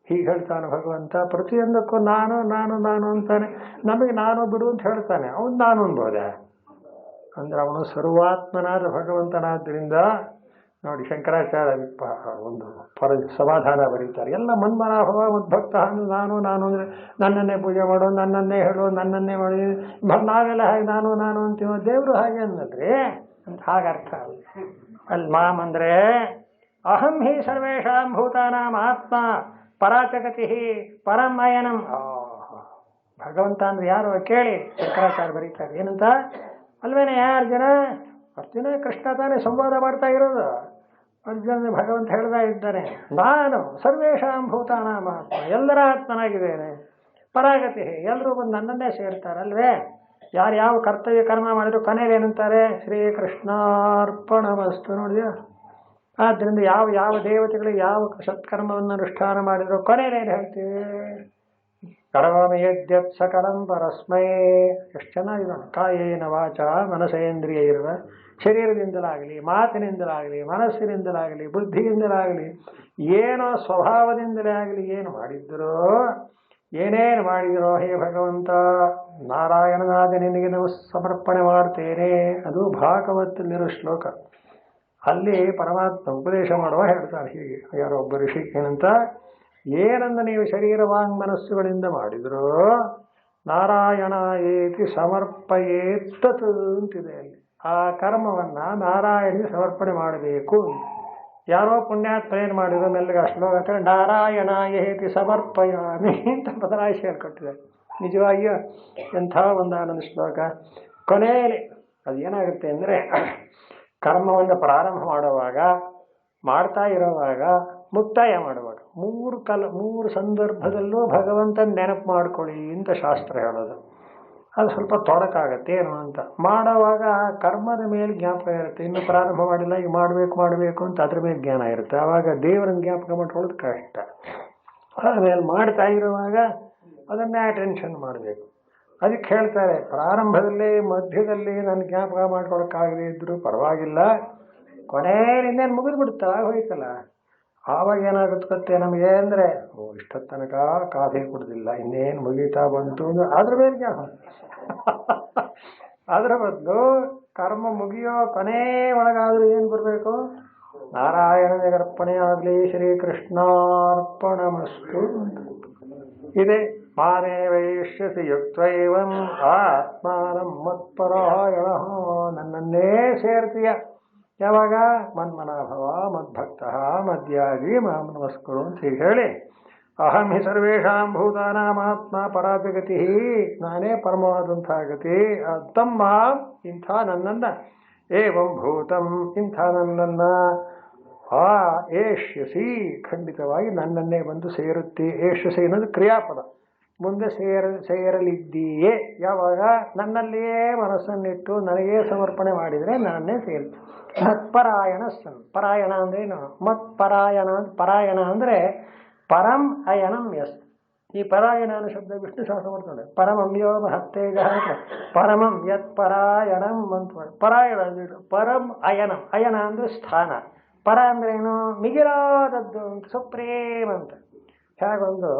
[SPEAKER 1] ಹೀಗೆ ಹೇಳ್ತಾನೆ ಭಗವಂತ. ಪ್ರತಿಯೊಂದಕ್ಕೂ ನಾನು ನಾನು ನಾನು ಅಂತಾನೆ. ನಮಗೆ ನಾನು ಬಿಡು ಅಂತ ಹೇಳ್ತಾನೆ, ಅವನು ನಾನು ಅನ್ಬೋದೆ ಅಂದರೆ ಅವನು ಸರ್ವಾತ್ಮನಾದ ಭಗವಂತನಾದ್ದರಿಂದ. ನೋಡಿ ಶಂಕರಾಚಾರ್ಯ ಒಂದು ಸಮಾಧಾನ ಬರೀತಾರೆ. ಎಲ್ಲ ಮನ್ಮನಾಭವ ಮದ್ಭಕ್ತ ಅಂದ್ರೆ ನಾನು ನಾನು ಅಂದರೆ ನನ್ನನ್ನೇ ಪೂಜೆ ಮಾಡೋ, ನನ್ನನ್ನೇ ಹೇಳೋ, ನನ್ನನ್ನೇ ಮಾಡಿ. ನಾವೆಲ್ಲ ಹಾಗೆ ನಾನು ನಾನು ಅಂತೀವೋ, ದೇವರು ಹಾಗೆ ಅನ್ನಲ್ರಿ ಅಂತ ಹಾಗೆ ಅರ್ಥ. ಅಲ್ಲಿ ಮಾಮ್ ಅಂದರೆ ಅಹಂ ಹಿ ಸರ್ವೇಷಾಂ ಭೂತಾನಾಂ ಆತ್ಮ ಪರಾಚಗತಿ ಪರಂ ಅಯನಂ. ಭಗವಂತ ಅಂದ್ರೆ ಯಾರು ಕೇಳಿ ಶಂಕರಾಚಾರ್ಯ ಬರೀತಾರೆ ಏನಂತ. ಅಲ್ವೇನೆ ಅರ್ಜುನ, ಅರ್ಜುನ ಕೃಷ್ಣ ತಾನೇ ಸಂವಾದ ಮಾಡ್ತಾ ಇರೋದು. ಅರ್ಜುನ ಭಗವಂತ ಹೇಳ್ತಾ ಇದ್ದಾನೆ, ನಾನು ಸರ್ವೇಷಾಂ ಭೂತಾನಾಂ ಆತ್ಮ, ಎಲ್ಲರ ಆತ್ಮನಾಗಿದ್ದೇನೆ. ಪರಾಗತಿ, ಎಲ್ಲರೂ ಬಂದು ನನ್ನನ್ನೇ ಸೇರ್ತಾರಲ್ವೇ. ಯಾರು ಯಾವ ಕರ್ತವ್ಯ ಕರ್ಮ ಮಾಡಿದ್ರು ಕೊನೆಯಲ್ಲಿ ಏನಂತಾರೆ, ಶ್ರೀಕೃಷ್ಣಾರ್ಪಣಮಸ್ತು. ನೋಡಿದ್ಯಾ? ಆದ್ದರಿಂದ ಯಾವ ಯಾವ ದೇವತೆಗಳಿಗೆ ಯಾವ ಸತ್ಕರ್ಮವನ್ನು ಅನುಷ್ಠಾನ ಮಾಡಿದ್ರು ಕೊನೆಯಲ್ಲಿ ಏನು ಹೇಳ್ತೀವಿ, ಕರೋಮಿ ಯದ್ಯತ್ ಸಕಲಂ ಪರಸ್ಮೈ. ಎಷ್ಟು ಚೆನ್ನಾಗಿದೆ. ಕಾಯೇನ ವಾಚ ಮನಸೇಂದ್ರಿಯ ಇರುವ, ಶರೀರದಿಂದಲಾಗಲಿ ಮಾತಿನಿಂದಲಾಗಲಿ ಮನಸ್ಸಿನಿಂದಲಾಗಲಿ ಬುದ್ಧಿಯಿಂದಲಾಗಲಿ ಏನೋ ಸ್ವಭಾವದಿಂದಲೇ ಆಗಲಿ ಏನು ಮಾಡಿದ್ದರೋ, ಏನೇನು ಮಾಡಿದರೋ ಹೇ ಭಗವಂತ ನಾರಾಯಣನಾದ ನಿನಗೆ ನಾವು ಸಮರ್ಪಣೆ ಮಾಡ್ತೇನೆ. ಅದು ಭಾಗವತಲ್ಲಿರೋ ಶ್ಲೋಕ. ಅಲ್ಲಿ ಪರಮಾತ್ಮ ಉಪದೇಶ ಮಾಡುವ ಹೇಳ್ತಾರೆ ಹೀಗೆ, ಯಾರೋ ಒಬ್ಬ ಋಷಿ ಏನಂತ, ಏನಂದ ನೀವು ಶರೀರ ವಾಂಗ್ ಮನಸ್ಸುಗಳಿಂದ ಮಾಡಿದ್ರು ನಾರಾಯಣ ಏತಿ ಸಮರ್ಪಯೇತ್ತತ್ ಅಂತಿದೆ ಅಲ್ಲಿ. ಆ ಕರ್ಮವನ್ನ ನಾರಾಯಣಿಗೆ ಸಮರ್ಪಣೆ ಮಾಡಬೇಕು. ಯಾರೋ ಪುಣ್ಯಾತ್ಮ ಏನು ಮಾಡಿದ್ರು ಮೆಲ್ಲಗೆ ಶ್ಲೋಕ ನಾರಾಯಣ ಏತಿ ಸಮರ್ಪಯಾಮಿ ಅಂತ ಬದಲಾಯಿಸಿ ಹೇಳ್ಕೊಟ್ಟಿದ್ದಾರೆ. ನಿಜವಾಗಿಯೂ ಎಂಥ ಒಂದು ಆನಂದ ಶ್ಲೋಕ. ಕೊನೆಯಲ್ಲಿ ಅದು ಏನಾಗುತ್ತೆ ಅಂದರೆ, ಕರ್ಮವನ್ನು ಪ್ರಾರಂಭ ಮಾಡುವಾಗ, ಮಾಡ್ತಾ ಇರೋವಾಗ, ಮುಕ್ತಾಯ ಮಾಡುವಾಗ ಮೂರು ಸಂದರ್ಭದಲ್ಲೂ ಭಗವಂತನ ನೆನಪು ಮಾಡ್ಕೊಳ್ಳಿ ಅಂತ ಶಾಸ್ತ್ರ ಹೇಳೋದು. ಅದು ಸ್ವಲ್ಪ ತೊಡಕಾಗತ್ತೆ ಏನು ಅಂತ. ಮಾಡುವಾಗ ಕರ್ಮದ ಮೇಲೆ ಜ್ಞಾಪಕ ಇರುತ್ತೆ, ಇನ್ನು ಪ್ರಾರಂಭ ಮಾಡಿಲ್ಲ, ಈಗ ಮಾಡಬೇಕು ಅಂತ ಅದ್ರ ಮೇಲೆ ಜ್ಞಾನ ಇರುತ್ತೆ. ಆವಾಗ ದೇವರನ್ನ ಜ್ಞಾಪಕ ಮಾಡ್ಕೊಳ್ಳೋದು ಕಷ್ಟ. ಆಮೇಲೆ ಮಾಡ್ತಾ ಇರುವಾಗ ಅದನ್ನೇ ಅಟೆನ್ಷನ್ ಮಾಡಬೇಕು. ಅದಕ್ಕೆ ಹೇಳ್ತಾರೆ, ಪ್ರಾರಂಭದಲ್ಲಿ ಮಧ್ಯದಲ್ಲಿ ನನ್ನ ಜ್ಞಾಪಕ ಮಾಡ್ಕೊಳಕ್ಕಾಗದೇ ಇದ್ರು ಪರವಾಗಿಲ್ಲ, ಕೊನೆಯಲ್ಲಿ ಇನ್ನೇನು ಮುಗಿದು ಬಿಡುತ್ತಾ ಹೋಯ್ತಲ್ಲ, ಆವಾಗ ಏನಾಗುತ್ತೆ ಗೊತ್ತೇ ನಮಗೆ ಅಂದರೆ, ಇಷ್ಟೊತ್ತು ತನಕ ಕಾಫಿ ಕುಡ್ದಿಲ್ಲ, ಇನ್ನೇನು ಮುಗೀತಾ ಬಂತು ಅಂದ್ರೆ ಅದ್ರ ಮೇಲೆ ಜ್ಞಾಪಕ. ಅದರ ಬದಲು ಕರ್ಮ ಮುಗಿಯೋ ಕೊನೆ ಒಳಗಾದ್ರೂ ಏನು ಬರಬೇಕು, ನಾರಾಯಣನಿಗೆ ಅರ್ಪಣೆ ಆಗಲಿ, ಶ್ರೀಕೃಷ್ಣಾರ್ಪಣಮಸ್ತು ಇದೆ. ಮಾನೇ ವೈಶ್ಯಸಿ ಯುಕ್ತೈವಂ ಆತ್ಮಾನಂ ಮತ್ಪರಾಯಣ. ನನ್ನನ್ನೇ ಸೇರ್ತೀಯ ಯಾವಾಗ, ಮನ್ಮನಾಭವ ಮದ್ಭಕ್ತ ಮದ್ಯಾಗಿ ಮಾಂ ನಮಸ್ಕರು ಅಂತ ಹೀಗೆ ಹೇಳಿ, ಅಹಂ ಹಿ ಸರ್ವೇಷಾಂ ಭೂತಾನಾಂ ಆತ್ಮ ಪರಾಜಗತಿ, ನಾನೇ ಪರಮವಾದಂಥ ಗತಿ. ತಮ್ಮ ಇಂಥ ನನ್ನನ್ನು, ಏವಂ ಭೂತಂ ಇಂಥ ನನ್ನನ್ನು, ಏಷ್ಯಸಿ ಖಂಡಿತವಾಗಿ ನನ್ನನ್ನೇ ಬಂದು ಸೇರುತ್ತಿ. ಏಷ್ಯಸಿ ಅನ್ನೋದು ಕ್ರಿಯಾಪದ, ಮುಂದೆ ಸೇರಲಿದ್ದೀಯೇ. ಯಾವಾಗ ನನ್ನಲ್ಲಿಯೇ ಮನಸ್ಸನ್ನಿಟ್ಟು ನನಗೇ ಸಮರ್ಪಣೆ ಮಾಡಿದರೆ ನನ್ನೇ ಸೇರಿ. ಮತ್ಪರಾಯಣ ಸನ್. ಪರಾಯಣ ಅಂದ್ರೇನು, ಮತ್ಪರಾಯಣ. ಪರಾಯಣ ಅಂದರೆ ಪರಂ ಅಯನಂ. ಎಸ್, ಈ ಪರಾಯಣ ಅನ್ನೋ ಶಬ್ದ ವಿಷ್ಣು ಸಹಸ್ರ ಮಾಡ್ತಾರೆ. ಪರಮಂ ಯೋ ಮಹತ್ತೇಜ, ಪರಮಂ ಯತ್ ಪರಾಯಣಂ ಅಂತ. ಪರಾಯಣ ಪರಂ ಅಯನಂ. ಅಯನ ಅಂದ್ರೆ ಸ್ಥಾನ, ಪರ ಅಂದ್ರೇನು, ಮಿಗಿಲಾದದ್ದು ಅಂತ, ಸುಪ್ರೀಂ ಅಂತ. ಹೇಗೊಂದು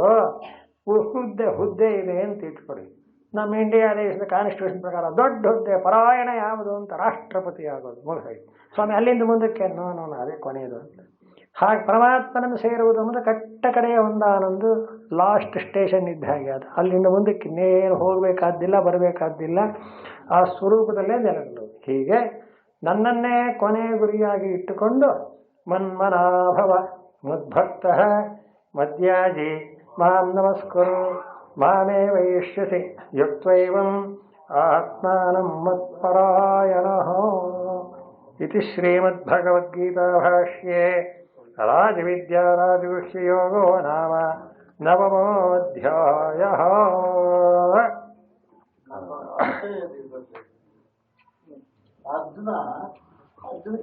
[SPEAKER 1] ಹುದ್ದೆ ಇದೆ ಅಂತ ಇಟ್ಕೊಳ್ಳಿ. ನಮ್ಮ ಇಂಡಿಯಾ ದೇಶದ ಕಾನ್ಸ್ಟಿಟ್ಯೂಷನ್ ಪ್ರಕಾರ ದೊಡ್ಡ ಹುದ್ದೆ ಪರಾಯಣ ಯಾವುದು ಅಂತ, ರಾಷ್ಟ್ರಪತಿ ಆಗೋದು ಮುಗಿದೋಯ್ತು. ಸ್ವಾಮಿ ಅಲ್ಲಿಂದ ಮುಂದಕ್ಕೆ ನೋ ಅದೇ ಕೊನೆಯದು ಅಂತ. ಹಾಗೆ ಪರಮಾತ್ಮನನ್ನು ಸೇರುವುದು ಅಂದರೆ ಕಟ್ಟ ಕಡೆಯ ಒಂದಾನೊಂದು ಲಾಸ್ಟ್ ಸ್ಟೇಷನ್ ಇದ್ದ ಹಾಗೆ. ಅದು ಅಲ್ಲಿಂದ ಮುಂದಕ್ಕೆ ಇನ್ನೇನು ಹೋಗಬೇಕಾದ್ದಿಲ್ಲ, ಬರಬೇಕಾದ್ದಿಲ್ಲ, ಆ ಸ್ವರೂಪದಲ್ಲೇ ನೆಲೆಗಳು. ಹೀಗೆ ನನ್ನನ್ನೇ ಕೊನೆಯ ಗುರಿಯಾಗಿ ಇಟ್ಟುಕೊಂಡು ಮನ್ಮನಾಭವ ಮದ್ಭಕ್ತ ಮದ್ಯಾಜಿ ಮಾಂ ನಮಸ್ಕರು ಮಾಮೇ ವೈಷ್ಯಸಿ ಯುಕ್ತೈವಂ ಆತ್ಮಾನಂ ಮತ್ಪರಾಯಣಃ. ಇತಿ ಶ್ರೀಮದ್ಭಗವದ್ಗೀತಾ ಭಾಷ್ಯೆ ರಾಜವಿದ್ಯಾ ರಾಜಗುಹ್ಯಯೋಗೋ ನಾಮ ನವಮೋऽಧ್ಯಾಯಃ.
[SPEAKER 3] ಅರ್ಜುನ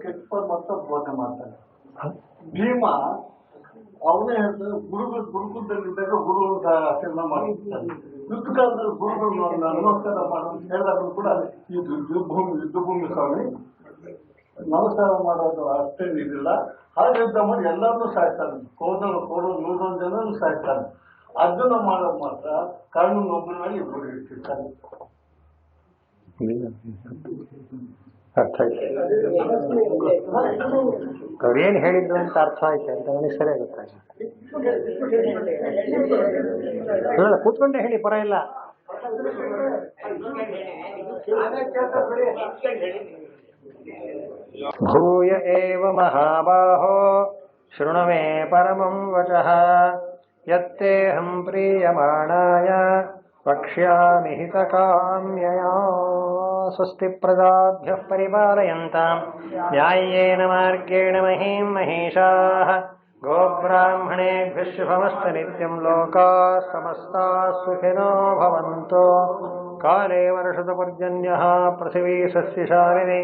[SPEAKER 3] ಕೆಟ್ಟ ಮತ್ತೆ ಬೋಧನೆ ಮಾಡ್ತಾನೆ. ಭೀಮ ಅವನೇ ಹೇಳ್ತಾರೆ, ಗುರುಕುಲದಲ್ಲಿದ್ದಾಗ ಗುರುಗಳು ಆಚರಣೆ ಮಾಡಿರ್ತಾರೆ. ಯುದ್ಧ ಕಾಲದಲ್ಲಿ ಗುರುಗಳು ನಮಸ್ಕಾರ ಮಾಡೋದು ಹೇಳಿದಾಗಲೂ ಕೂಡ ಇದು ಯುದ್ಧ ಭೂಮಿ ಸ್ವಾಮಿ, ನಮಸ್ಕಾರ ಮಾಡೋದು ಅಷ್ಟೇ ಇದಿಲ್ಲ. ಹಾಗೆ ಯುದ್ಧ ಮಾಡಿ ಎಲ್ಲರನ್ನೂ ಸಾಯ್ತಾನೆ, ಕೋಡೋದು 100 ಜನನು ಸಾಯ್ತಾನೆ. ಅರ್ಜುನ ಮಾಡೋದು ಮಾತ್ರ ಕರ್ಣನೊಬ್ಬನ ಮೇಲೆ ಇಬ್ಬರು ಇಡ್ತಿರ್ತಾನೆ.
[SPEAKER 1] ಅರ್ಥ ಆಯ್ತು, ಅವ್ರೇನು ಹೇಳಿದ್ರು ಅಂತ ಅರ್ಥ ಆಯ್ತು ಅಂತ ನನಗೆ ಸರಿಯಾಗಿ ಗೊತ್ತಾಯ್ತು. ಕೂತ್ಕೊಂಡೆ ಹೇಳಿ, ಪರ ಇಲ್ಲ. ಭೂಯ ಏವ ಮಹಾಬಾಹೋ ಶೃಣು ಮೇ ಪರಮಂ ವಚಃ ಯತ್ತೇಹಂ ಪ್ರೀಯಮಾಣಾಯ ವಕ್ಷ್ಯಾಮಿ ಹಿತಕಾಮ್ಯಯಾ. ಸ್ವಸ್ತಿ ಪ್ರಜಾಭ್ಯಃ ಪರಿಪಾಲಯಂತಾಂ ನ್ಯಾಯೇನ ಮಾರ್ಗೇಣ ಮಹೀಂ ಮಹೀಷಾಃ. ಗೋಬ್ರಾಹ್ಮಣೇಭ್ಯಃ ಶುಭಮಸ್ತು ನಿತ್ಯಂ. ಲೋಕಾಃ ಸಮಸ್ತಾಃ ಸುಖಿನೋ ಭವಂತು. ಕಾಲೇ ವರ್ಷತು ಪರ್ಜನ್ಯಃ ಪೃಥಿವೀ ಸಸ್ಯಶಾಲಿನಿ.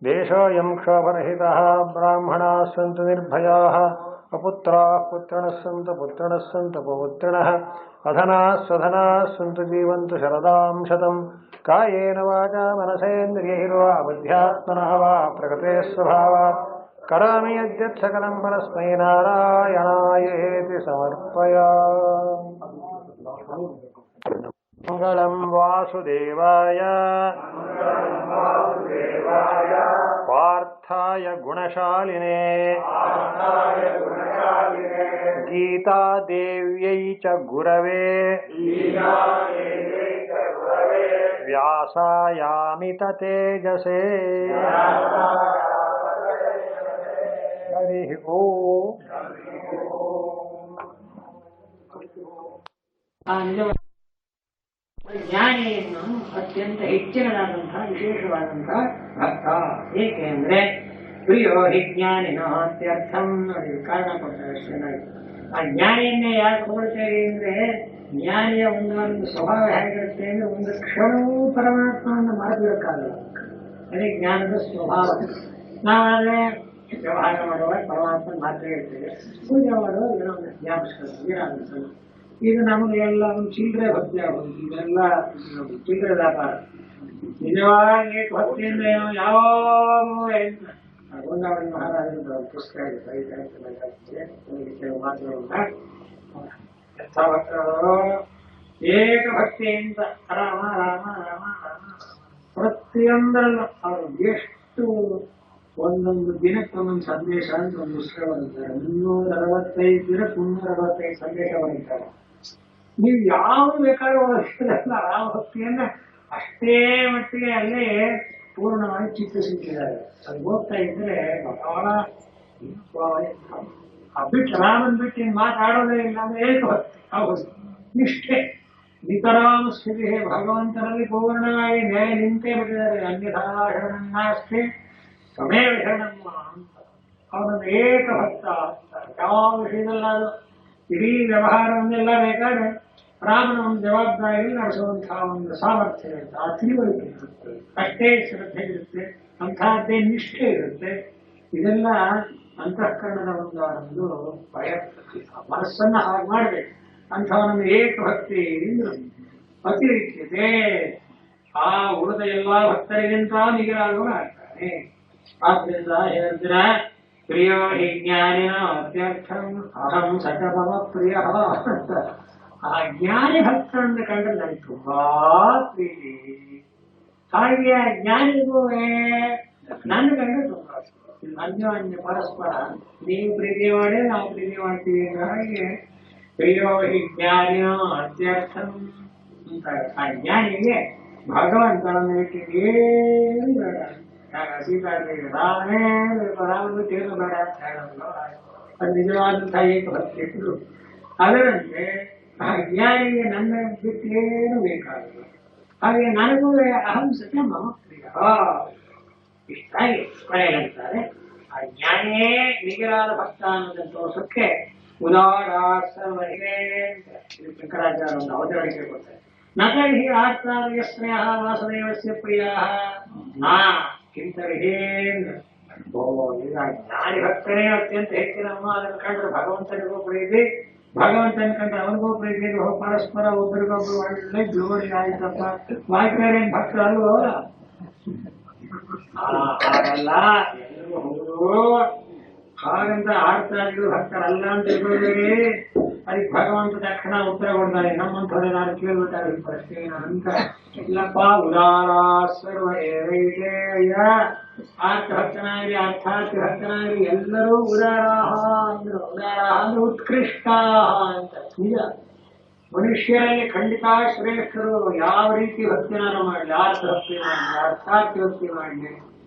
[SPEAKER 1] ದೇಶೋऽयं ಕ್ಷೋಭರಹಿತಃ. ಬ್ರಾಹ್ಮಣಾಃ ಸन्तु ನಿರ್ಭಯಾಃ. ಅಪುತ್ರಾಃ ಪುತ್ರಿಣಃ ಸन्तु ಪುತ್ರಿಣಃ ಸन्तು ಪೌತ್ರಿಣಃ. ಅಧನಾಃ ಸ್ವಧನಾಃ ಸन्तು ಜೀವಂತು ಶರದಾಂ ಶತಂ. ಕಾಯೇನ ವಾಚಾ ಮನಸೇಂದ್ರಿಯೈರ್ವಾ ಬುದ್ಧ್ಯಾತ್ಮನಃ ವಾ ಪ್ರಕೃತೆ ಸ್ವಭಾವಾತ್ ಕರೋಮಿ ಯದ್ಯತ್ ಸಕಲಂ ಪರಸ್ಮೈ ನಾರಾಯಣಾಯೇತಿ ಸಮರ್ಪಯಾಮಿ. ಮಂಗಳಂ ವಾಸುದೇವಾಯ ಪಾರ್ಥಾಯ ಗುಣಶಾಲಿನೇ ಗೀತಾದೇವ್ಯೈ ಚ ಗುರವೇ ವ್ಯಾಸಾಯಾಮಿತ ತೇಜಸೇ. ಹರಿ ಓಂ.
[SPEAKER 4] ಜ್ಞಾನಿಯನ್ನು ಅತ್ಯಂತ ಹೆಚ್ಚಿನದಾದಂತಹ ವಿಶೇಷವಾದಂತಹ ಭಕ್ತ. ಏಕೆಂದ್ರೆ ಪ್ರಿಯೋ ಹಿ ಜ್ಞಾನಿನೋ ಅತ್ಯರ್ಥಂ ಕಾರಣ ಕೊಡ್ತಾರೆ. ಆ ಜ್ಞಾನಿಯನ್ನೇ ಯಾಕೆ ಹೊಗಳ್ತೇವೆ ಅಂದ್ರೆ ಜ್ಞಾನಿಯ ಒಂದು ಸ್ವಭಾವ ಹೇಗಿರುತ್ತೆ ಅಂದ್ರೆ ಒಂದು ಕ್ಷಣವೂ ಪರಮಾತ್ಮವನ್ನು ಮರೆತಿರಕ್ಕಾಗಲ್ಲ. ಅದೇ ಜ್ಞಾನದ ಸ್ವಭಾವ. ನಾವಾದ್ರೆ ವ್ಯವಹಾರ ಮಾಡುವಾಗ ಪರಮಾತ್ಮ ಮಾತ್ರ ಹೇಳ್ತೇವೆ, ಪೂಜೆ ಮಾಡುವಾಗ ಏನೋ ಒಂದು ಜ್ಞಾಪಿಸ್ಕೊಳ್ತೀವಿ. ಇದು ನಮಗೆಲ್ಲ ಒಂದು ಚಿಲ್ಲರೆ ಭಕ್ತಿ ಆಗೋದು. ಇದೆಲ್ಲ ಚಿಲ್ಲರೆ ವ್ಯಾಪಾರ. ನಿಜವಾಗಿ ಭಕ್ತಿಯಿಂದ ಯಾವಾಗಲೂ ಗೋಂದಾವಳಿ ಮಹಾರಾಜರ ಪುಸ್ತಕ ಕೆಲವು ಮಾತುಗಳಿಂದ ಭಕ್ತರು ಏಕ ಭಕ್ತಿಯಿಂದ ರಾಮ ರಾಮ ರಾಮ ರಾಮ ಪ್ರತಿಯೊಂದರಲ್ಲೂ ಅವರು ಎಷ್ಟು ಒಂದೊಂದು ದಿನಕ್ಕೆ ಒಂದೊಂದು ಸಂದೇಶ ಅಂತ ಒಂದು ಪುಸ್ತಕ ಬರೀತಾರೆ. 365 ದಿನಕ್ಕೆ 365 ಸಂದೇಶ ಬರೀತಾರೆ. ನೀವು ಯಾವುದು ಬೇಕಾದ್ರೂ ಓದಿಸಿದ್ರಲ್ಲ ರಾಮಭಕ್ತಿಯನ್ನ ಅಷ್ಟೇ ಮಟ್ಟಿಗೆ ಅಲ್ಲೇ ಪೂರ್ಣವಾಗಿ ಚಿತ್ರಿಸಿದ್ದಾರೆ. ಅದು ಹೋಗ್ತಾ ಇದ್ರೆ ಬಹಳ ಬಿಟ್ಟು ರಾಮನ್ ಬಿಟ್ಟು ಮಾತಾಡೋದೇ ಇಲ್ಲ ಅಂದ್ರೆ ಏಕಭಕ್ತಿ. ಹೌದು, ನಿಷ್ಠೆ ನಿತರಾಮ ಸ್ಥಿತಿ. ಭಗವಂತನಲ್ಲಿ ಪೂರ್ಣವಾಗಿ ನ್ಯಾಯ ನಿಂತೇ ಬಿಟ್ಟಿದ್ದಾರೆ. ಅನ್ಯಥಾ ಶರಣನ್ನಾಸ್ತಿ ಸ್ವಮೇವ ಶರಣಮ್ಮ ಅಂತ ಅವನನ್ನು ಏಕಭಕ್ತ. ಯಾವ ವಿಷಯದಲ್ಲಾದ್ರೂ ಇಡೀ ವ್ಯವಹಾರವನ್ನೆಲ್ಲ ಬೇಕಾದ್ರೆ ರಾಮನ ಒಂದು ಜವಾಬ್ದಾರಿಯಲ್ಲಿ ನಡೆಸುವಂತಹ ಒಂದು ಸಾಮರ್ಥ್ಯ ಇರುತ್ತೆ, ಆ ತಿಳುವಳಿಕೆ ಇರುತ್ತೆ, ಅಷ್ಟೇ ಶ್ರದ್ಧೆ ಇರುತ್ತೆ, ಅಂತಹದ್ದೇ ನಿಷ್ಠೆ ಇರುತ್ತೆ. ಇದೆಲ್ಲ ಅಂತಃಕರಣದ ಒಂದು ಭಯ, ಮನಸ್ಸನ್ನ ಹಾಗೆ ಮಾಡಬೇಕು. ಅಂಥವನನ್ನು ಏಕಭಕ್ತಿ ಅತಿರಿಕ್ತತೆ. ಆ ಉಳಿದ ಎಲ್ಲಾ ಭಕ್ತರಿಗಿಂತ ಮಿಗಿಲಾದವನು ಆಗ್ತಾನೆ. ಆದ್ದರಿಂದ ಹೇಳಿದ್ರ ಪ್ರಿಯೋ ಹಿ ಜ್ಞಾನಿನ ಅತ್ಯರ್ಥಂ ಅಹಂ ಸಕಲಮ ಪ್ರಿಯ ಅಂತ. ಆ ಜ್ಞಾನಿ ಭಕ್ತರನ್ನು ಕಂಡ್ರೆ ನನಗೆ ತುಂಬಾ ಪ್ರೀತಿ. ಹಾಗೆ ಆ ಜ್ಞಾನಿಗೂ ನನ್ನ ಕಂಡ್ರೆ ತುಂಬಾ ಅನ್ಯೋನ್ಯ ಪರಸ್ಪರ. ನೀವು ಪ್ರೀತಿ ಮಾಡಿ ನಾವು ಪ್ರೀತಿ ಮಾಡ್ತೀವಿ. ಹಾಗೆ ಪ್ರಿಯೋ ಹಿ ಜ್ಞಾನಿನ ಅತ್ಯರ್ಥಂ ಅಂತ. ಆ ಜ್ಞಾನಿಗೆ ಭಗವಂತನನ್ನು ಏನು ಬೇಡ. ಸೀತಾದೇವಿ ರಾಮನೇ ರಾಮನು ಏನು ಬೇಡ ಅಂತ ಹೇಳೋದು ಅದು ನಿಜವಾದಂತಹ ಏಕಭಕ್ತಿ. ಅದರಂತೆ ಆ ಜ್ಞಾನಿಗೆ ನನ್ನ ಬಿಟ್ಟು ಏನು ಬೇಕಾಗಲ್ಲ. ಹಾಗೆ ನನಗೂ ಅಹಂಸತೆ ಮಮ ಪ್ರಿಯ ಇಷ್ಟಾಗಿ ಕೊನೆಯಂತಾರೆ. ಆ ಜ್ಞಾನಿಯೇ ನಿಗರಾದ ಭಕ್ತ ಅನ್ನೋದನ್ನು ತೋರ್ಸಕ್ಕೆ ಉದಾರಾಸವೇ ಇದು ಶಂಕರಾಚಾರ್ಯ ಒಂದು ಅವತರಣಿಕೆ ಕೊಡ್ತಾರೆ. ನಕರ್ಹಿ ಆಚಾರ್ಯ ಸ್ನೇಹ ವಾಸುದೇವಸ್ಯ ಪ್ರಿಯ ನಾ ಕಿಂತರ್ಹೇಂದ್ರ. ಈಗ ಜ್ಞಾನಿ ಭಕ್ತನೇ ಅತ್ಯಂತ ಹೆಚ್ಚಿನಮ್ಮ. ಅದನ್ನು ಕಂಡ್ರೆ ಭಗವಂತನಿಗೂ ಪ್ರೀತಿ, ಭಗವಂತನ ಕಂಡ್ರೆ ಅವನಿಗೂ ಪ್ರೀತಿ. ಪರಸ್ಪರ ಒಬ್ಬರಿಗೊಬ್ಬರು ಒಳ್ಳೆ ಜೋಡಿ ಆಯ್ತಪ್ಪ. ವಾಯ್ಕರೇನ್ ಭಕ್ತ ಅಲ್ವೋ? ಹಾಗಲ್ಲ, ಎಲ್ಲರೂ ಹೋಗುದು. ಹಾಗಂತ ಆಡ್ತಾರಿಗಳು ಭಕ್ತರಲ್ಲ ಅಂತ ತಿಳ್ಕೊಳ್ಬೇಡಿ. ಅದಕ್ಕೆ ಭಗವಂತ ತಕ್ಷಣ ಉತ್ತರ ಕೊಡ್ತಾರೆ. ನಮ್ಮಂಥವ್ರೆ ನಾನು ಕೇಳ್ಬೇಕಾದ್ರೆ ಪ್ರಶ್ನೆ ಅಂತ ಇಲ್ಲಪ್ಪ. ಉದಾರ ಸರ್ವ ಏವೈತೇಯ. ಆರ್ಥ ಭಕ್ತನಾಗಲಿ ಅರ್ಥಾರ್ಥಿ ಭಕ್ತನಾಗಲಿ ಎಲ್ಲರೂ ಉದಾರಾಹ ಅಂದ್ರು. ಉದಾರಾಹ ಅಂದ್ರೆ ಉತ್ಕೃಷ್ಟ ಅಂತ. ನಿಜ, ಮನುಷ್ಯರಲ್ಲಿ ಖಂಡಿತ ಶ್ರೇಷ್ಠರು. ಯಾವ ರೀತಿ ಭಕ್ತಿನಾರು ಮಾಡಲಿ, ಆರ್ಥ ಭಕ್ತಿ ಮಾಡಲಿ, ಅರ್ಥಾರ್ಥಿ ಭಕ್ತಿ ಮಾಡಲಿ,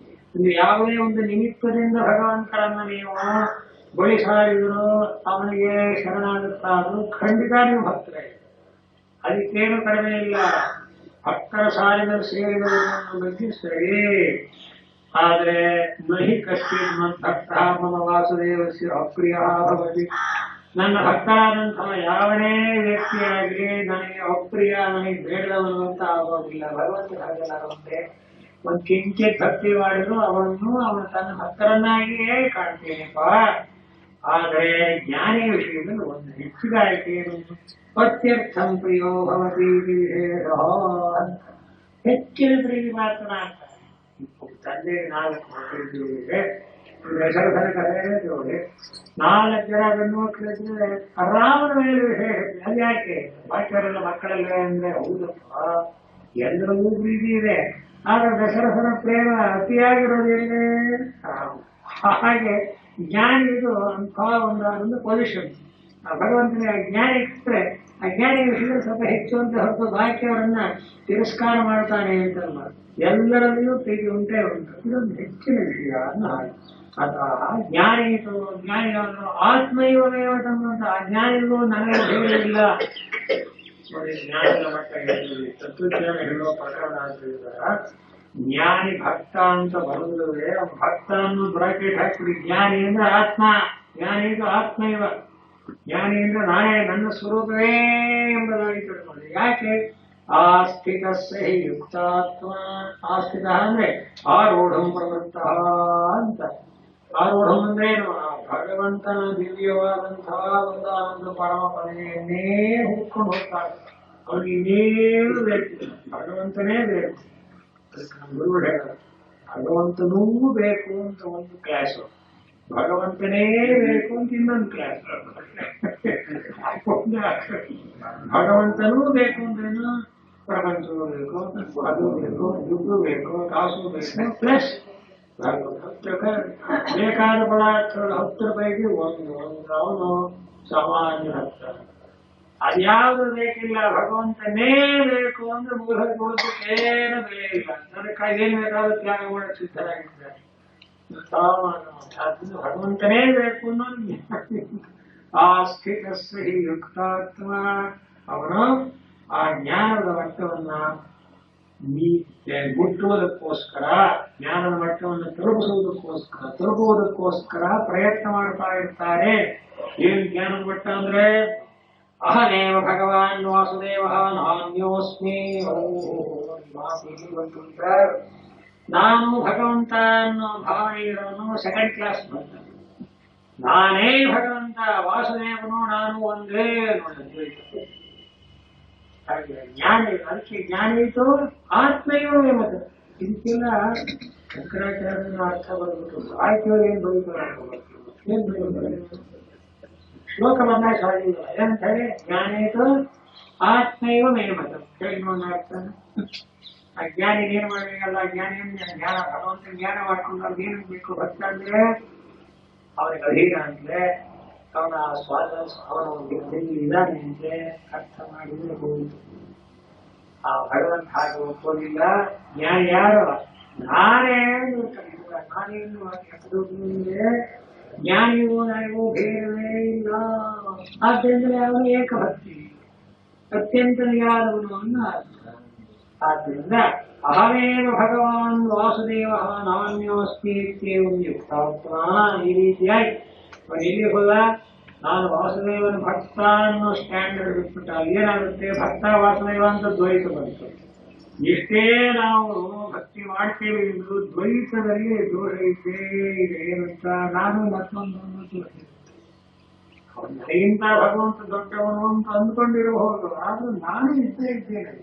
[SPEAKER 4] ಇಲ್ಲಿ ಯಾವುದೇ ಒಂದು ನಿಮಿತ್ತದಿಂದ ಭಗವಂತರನ್ನ ನೀವು ಬಳಿ ಸಾರಿದ್ರು ಅವನಿಗೆ ಶರಣಾಗುತ್ತಾದ್ರೂ ಖಂಡಿತ ನೀವು ಭಕ್ತರೇ, ಅದಕ್ಕೇನು ಕಡಿಮೆ ಇಲ್ಲ. ಭಕ್ತರ ಸಾಲಿನಲ್ಲಿ ಸೇರಿದವರನ್ನು ಬಗ್ಗೆ ಸರಿ. ಆದ್ರೆ ನಹಿ ಕಶ್ಚಿತ್ ಭಕ್ತ ಮಮ ವಾಸುದೇವಸ್ಯ ಅಪ್ರಿಯ ಭವತಿ, ನನ್ನ ಭಕ್ತರಾದಂತಹ ಯಾವನೇ ವ್ಯಕ್ತಿಯಾಗಲಿ ನನಗೆ ಅಪ್ರಿಯ, ನನಗೆ ಬೇಡದವನು ಅಂತ ಆಗೋದಿಲ್ಲ. ಭಗವಂತ ಹಾಗೆಲ್ಲಾಗುತ್ತೆ. ಒಂದು ಕಿಂಚಿತ್ ಭಕ್ತಿ ಮಾಡಿದ್ರು ಅವನನ್ನು ಅವನು ತನ್ನ ಭಕ್ತರನ್ನಾಗಿಯೇ ಕಾಣ್ತೇನೆಪ್ಪ. ಆದರೆ ಜ್ಞಾನಿಯ ವಿಷಯದಲ್ಲಿ ಒಂದು ಹೆಚ್ಚಿಗಾಯಿಕೆ ಅತ್ಯರ್ಥಂ ಪ್ರಿಯೋ ಭವತಿ ವಿಶೇಷ, ಹೆಚ್ಚಿನ ಪ್ರೀತಿ ಮಾತನಾಡ್ತಾರೆ. ತಂದೆ 4 ಮಕ್ಕಳಿದ್ದೇವೆ, ದಶರಥನ ಕಥೆ ನೋಡಿ 4 ಜನ ಗಂಡು ಮಕ್ಕಳಿದ್ರೆ ರಾಮನ ಮೇಲೆ ವಿಶೇಷ. ಅದು ಯಾಕೆ ಬಾಕಿಯವರೆಲ್ಲ ಮಕ್ಕಳಲ್ಲ ಅಂದ್ರೆ ಹೌದಪ್ಪ, ಎಲ್ಲರಿಗೂ ಪ್ರೀತಿ ಇದೆ. ಆದ್ರೆ ದಶರಥನ ಪ್ರೇಮ ಅತಿಯಾಗಿರೋದೇನೆ ರಾಮ. ಹಾಗೆ ಜ್ಞಾನಿದು ಅಂತ ಒಂದು ಪೊಸಿಷನ್. ಭಗವಂತನಿಗೆ ಜ್ಞಾನಿ ಇಟ್ಟರೆ ಆ ಜ್ಞಾನಿ ವಿಷಯದಲ್ಲಿ ಸ್ವಲ್ಪ ಹೆಚ್ಚು ಅಂತ ಹೊರತು ಬಾಕಿಯವರನ್ನ ತಿರಸ್ಕಾರ ಮಾಡ್ತಾನೆ ಅಂತಲ್ಲ. ಎಲ್ಲರಲ್ಲಿಯೂ ಪ್ರೀತಿ ಉಂಟೇ ಉಂಟು. ಇದೊಂದು ಹೆಚ್ಚಿನ ವಿಷಯ ಅನ್ನೋ ಹಾಗೆ. ಅಥವಾ ಜ್ಞಾನಿತು ಜ್ಞಾನಿಗಳನ್ನು ಆತ್ಮೈವಮೇವ ತಮ್ಮಂತ ಆ ಜ್ಞಾನಿಗಳು ನನಗೆ ಹೇಳಲಿಲ್ಲ. ಜ್ಞಾನದ ಮಟ್ಟ ಹೇಳಿದ್ವಿ, ತತ್ವಜ್ಞಾನ ಹೇಳುವ ಪ್ರಕರಣ ಅಂತ. ಜ್ಞಾನಿ ಭಕ್ತ ಅಂತ ಬರುವುದೇ ಭಕ್ತ ಅನ್ನು ಬ್ರಾಕೆಟ್ ಹಾಕಿಬಿಡಿ. ಜ್ಞಾನಿ ಅಂದ್ರೆ ಆತ್ಮ, ಜ್ಞಾನಿ ಅಂದ್ರೆ ಆತ್ಮೈವ, ಜ್ಞಾನಿ ಅಂದ್ರೆ ನಾನೇ ನನ್ನ ಸ್ವರೂಪವೇ ಎಂಬುದಾಗಿ ತಿಳ್ಕೊಳ್ಳಿ. ಯಾಕೆ ಆಸ್ಥಿತ ಸಹಿ ಯುಕ್ತಾತ್ಮ. ಆಸ್ಥಿತ ಅಂದ್ರೆ ಆರೂಢಂ ಪ್ರವೃತ್ತ ಅಂತ. ಆರೂಢಂ ಅಂದ್ರೆ ಏನು? ಭಗವಂತನ ದಿವ್ಯವಾದಂತಹ ಒಂದು ಪರಮ ಪದವಿಯನ್ನೇ ಹುಡ್ಕೊಂಡು ಹೋಗ್ತಾರೆ. ಅವ್ರಿಗೆ ಇನ್ನೇನು ಬೇಕು, ಭಗವಂತನೇ ಬೇಕು. ಅದಕ್ಕೆ ನಮ್ಮ ಗುರುಗಳು ಹೇಳೋದು ಭಗವಂತನೂ ಬೇಕು ಅಂತ ಒಂದು ಕ್ಲಾಸು, ಭಗವಂತನೇ ಬೇಕು ಅಂತ ಇನ್ನೊಂದು ಕ್ಲಾಸ್. ಭಗವಂತನೂ ಬೇಕು ಅಂದ್ರೇನು? ಪ್ರಪಂಚವೂ ಬೇಕು, ಅದು ಬೇಕು, ದುಡ್ಡು ಬೇಕು, ಕಾಸು ಬೇಕು, ಪ್ಲಸ್ ಬೇಕಾದ ಪದಾರ್ಥಗಳು 10 ರೂಪಾಯಿಗೆ ಒಂದು ಅವನು ಸಾಮಾನ್ಯ ಭಕ್ತ. ಅದ್ಯಾವುದು ಬೇಕಿಲ್ಲ, ಭಗವಂತನೇ ಬೇಕು ಅಂದ್ರೆ ಮುಗಿದಕ್ಕೇನು ಬೆಲೆ ಇಲ್ಲ. ಅದಕ್ಕಾಗಿ ಏನ್ ಬೇಕಾದ್ರೂ ತ್ಯಾಗ ಮಾಡಕ್ಕೆ ಸಿದ್ಧರಾಗಿದ್ದಾರೆ. ಭಗವಂತನೇ ಬೇಕು ಅನ್ನೋದು ಆ ಸ್ಥಿತಸ್ಸು ಯುಕ್ತಾತ್ಮ. ಅವನು ಆ ಜ್ಞಾನದ ಮಟ್ಟವನ್ನ ಮುಟ್ಟುವುದಕ್ಕೋಸ್ಕರ, ಜ್ಞಾನದ ಮಟ್ಟವನ್ನು ತಲುಪುವುದಕ್ಕೋಸ್ಕರ ಪ್ರಯತ್ನ ಮಾಡ್ತಾ ಇರ್ತಾರೆ. ಏನು ಜ್ಞಾನದ ಮಟ್ಟ ಅಂದ್ರೆ ಅಹಮೇವ ಭಗವಾನ್ ವಾಸುದೇವ ನಾನ್ಯೋಸ್ಮಿ. ನಾನು ಭಗವಂತ ಅನ್ನೋ ಭಾವನೆ ಇರೋನು ಸೆಕೆಂಡ್ ಕ್ಲಾಸ್ ಬಂದ. ನಾನೇ ಭಗವಂತ, ವಾಸುದೇವನು ನಾನು ಒಂದೇ ನೋಡಿ. ಹಾಗೆ ಜ್ಞಾನಿ, ಅದಕ್ಕೆ ಜ್ಞಾನಿ ಇತ್ತು ಆತ್ಮೈವ ಮತ್ತು ಇದಕ್ಕೆಲ್ಲ ಶಂಕರಾಚಾರ್ಯನ ಅರ್ಥ ಬರ್ಬಿಟ್ಟು ಸಾಹಿತ್ಯ ಏನ್ ಬರೀತಾರೆ, ಏನ್ ಬರೀತಾರೆ ಶ್ಲೋಕ ಬಂದ ಸಾಗಿಲ್ಲ. ಏನಂತ ಹೇಳಿ ಜ್ಞಾನೇತು ಆತ್ಮೈವ ಮೇಮತ ಇನ್ನೊಂದು ಅರ್ಥ. ಆ ಜ್ಞಾನಿ ಏನ್ ಮಾಡಬೇಕಲ್ಲ, ಜ್ಞಾನ ಭಗವಂತ ಜ್ಞಾನ ಮಾಡ್ಕೊಂಡು ಏನ್ ಬೇಕು ಭಕ್ತ ಅಂದ್ರೆ ಅವನಿಗೆ ಅಧೀನ ಅಂದ್ರೆ ಅವನ ಅವನ ಇದಾನೆ ಅಂದ್ರೆ ಅರ್ಥ ಮಾಡಿದ್ರೆ ಹೋಗುದು. ಆ ಭಗವಂತ ಹಾಗೆ ಒಪ್ಪೋದಿಲ್ಲ. ಜ್ಞಾನಿ ಯಾರು? ನಾನೇ ಜ್ಞಾನಿಗೂ ನನಗೂ ಭೇದವೇ ಇಲ್ಲ. ಆದ್ದರಿಂದ ಅವನು ಏಕಭಕ್ತಿ, ಅತ್ಯಂತ ನಿರಾದವನು ಅನ್ನೋ ಅರ್ಥ. ಆದ್ದರಿಂದ ಅಹಮೇವ ಭಗವಾನ್ ವಾಸುದೇವ ನಾನ್ಯೋಸ್ಮಿ ಇತ್ಯೇವಂ ಯುಕ್ತಾತ್ಮ. ಈ ರೀತಿಯಾಗಿ ಎಲ್ಲಿ ಹೋದ? ನಾನು ವಾಸುದೇವನ ಭಕ್ತ ಅನ್ನೋ ಸ್ಟ್ಯಾಂಡರ್ಡ್ ಬಿಟ್ಬಿಟ್ಟ. ಏನಾಗುತ್ತೆ? ಭಕ್ತ ವಾಸುದೇವ ಅಂತ ದ್ವೈತ ಬಂತು. ಎಷ್ಟೇ ನಾವು ಭಕ್ತಿ ಮಾಡ್ತೇವೆ ಎಂದು ದ್ವೈತದಲ್ಲಿ ದೋಷ ಇದೆ. ಏನಂತ ನಾನು ಮತ್ತೊಂದು ನನಗಿಂತ ಭಗವಂತ ದೊಡ್ಡವನು ಅಂತ ಅಂದ್ಕೊಂಡಿರಬಹುದು, ಆದ್ರೂ ನಾನು ಇದ್ದೇ ಇದ್ದೇನೆ.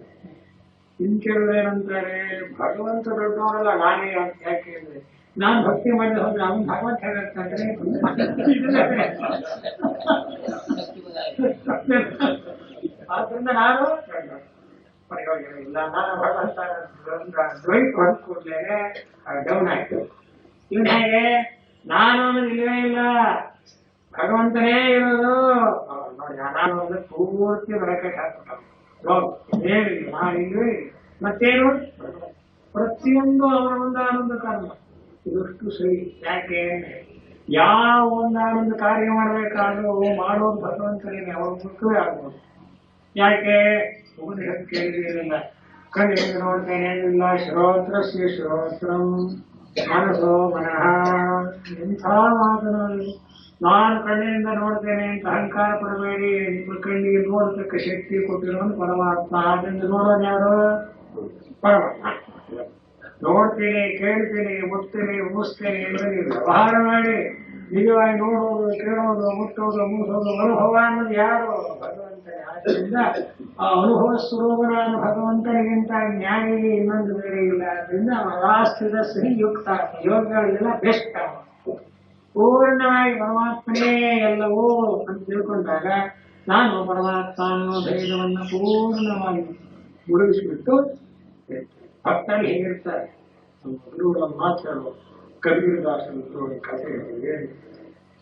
[SPEAKER 4] ಇಂಕೆಲ್ಲೇನಂತಾರೆ ಭಗವಂತ ದೊಡ್ಡವನಲ್ಲ ನಾನೇ ಅಂತ. ಯಾಕೆ ಅಂದ್ರೆ ನಾನು ಭಕ್ತಿ ಮಾಡಿದ ಹೋದ್ರೆ ಅವನು ಭಗವಂತ ಹೇಗಾಗ್ತಾನೆ. ಆದ್ರಿಂದ ನಾನು ಪ್ರಯೋಜನ ಇಲ್ಲ. ನಾನು ಭಗವಂತ ದ್ವೈತ ಹೊಂದ್ಕೂಡ್ಲೇ ಡೌನ್ ಆಯ್ತು. ಇವನ್ ಹೇಗೆ? ನಾನು ಅನ್ನೋದು ಇಲ್ಲವೇ ಇಲ್ಲ, ಭಗವಂತನೇ ಇರೋದು. ನೋಡಿ ನಾನು ಅಂದ್ರೆ ಪೂರ್ತಿ ಬ್ರಾಕೆಟ್ ಹಾಕ್ಬಿಟ್ಟ. ಏನಿಲ್ಲ ನಾನಿಲ್ವೇ. ಮತ್ತೇನು? ಪ್ರತಿಯೊಂದು ಅವನ ಒಂದು ಆನಂದ ಕರ್ಮ. ಇದಷ್ಟು ಸರಿ. ಯಾಕೆ ಯಾವ ಒಂದಾನೊಂದು ಕಾರ್ಯ ಮಾಡಬೇಕಾದ್ರೂ ಮಾಡೋದು ಭಗವಂತನಿಗೆ ಅವರ ಮುಖವೇ ಆಗ್ಬೋದು. ಯಾಕೆ ಉಪನಿಷತ್ ಕೇಳಿದಿರಲಿಲ್ಲ, ಕಣ್ಣಿಂದ ನೋಡ್ತೇನೆ ಏನಿಲ್ಲ, ಶ್ರೋತ್ರಸ್ಯ ಶ್ರೋತ್ರಂ ಮನಸೋ ಮನಃ. ಎಂಥ ಮಾತನಾಡಿ, ನಾನು ಕಣ್ಣಿನಿಂದ ನೋಡ್ತೇನೆ ಅಂತ ಅಹಂಕಾರ ಪಡಬೇಡಿ. ನಿಮ್ಮ ಕಣ್ಣಿಗೆ ನೋಡತಕ್ಕ ಶಕ್ತಿ ಕೊಟ್ಟಿರೋನು ಪರಮಾತ್ಮ. ಅದರಿಂದ ನೋಡೋದು ಯಾರು? ಪರಮಾತ್ಮ. ನೋಡ್ತೀನಿ, ಕೇಳ್ತೀನಿ, ಮುಟ್ತೀನಿ, ಮೂಸ್ತೇನೆ ಅಂದ್ರೆ ನೀವು ವ್ಯವಹಾರ ಮಾಡಿ. ನಿಜವಾಗಿ ನೋಡೋದು, ಕೇಳೋದು, ಮುಟ್ಟೋದು, ಮೂಸೋದು ಅನುಭವ ಅನ್ನೋದು ಯಾರು? ಭಗವಂತನೇ. ಆದ್ದರಿಂದ ಆ ಅನುಭವ ಸ್ವರೂಪನಾದ ಭಗವಂತನಿಗಿಂತ ಜ್ಞಾನಿಗೆ ಇನ್ನೊಂದು ಬೇರೆ ಇಲ್ಲ. ಅದರಿಂದ ಮಹಾಸ್ಥಿತ ಸಹಿಯುಕ್ತ ಯೋಗಗಳೆಲ್ಲ ಬೆಸ್ಟ್. ಪೂರ್ಣವಾಗಿ ಪರಮಾತ್ಮನೇ ಎಲ್ಲವೂ ಅಂತ ತಿಳ್ಕೊಂಡಾಗ ನಾನು ಪರಮಾತ್ಮ ಅನ್ನೋ ಧೈರ್ಯವನ್ನು ಪೂರ್ಣವಾಗಿ ಮುಳುಗಿಸಿಬಿಟ್ಟು ಭಕ್ತರು ಹೇಗಿರ್ತಾರೆ. ಮಾತಾಡುವ ಕಬೀರದಾಸರು ಕಥೆ ಹೇಳಿದೆ.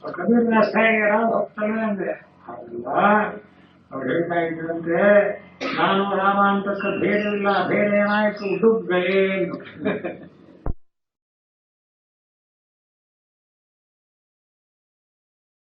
[SPEAKER 4] ಕಬೀರದಾಸ ಹೇಗ್ಯಾರ ಭಕ್ತನೇ ಅಂದ್ರೆ ಅಲ್ಲ, ಅವ್ರು ಹೇಳ್ತಾ ಇದ್ರಂತೆ, ನಾನು ರಾಮ ಅಂತಕ್ಕ ಭೇದ ಇಲ್ಲ, ಭೇದ ಏನಾಯ್ತು ಡುಬ್ಬೆ.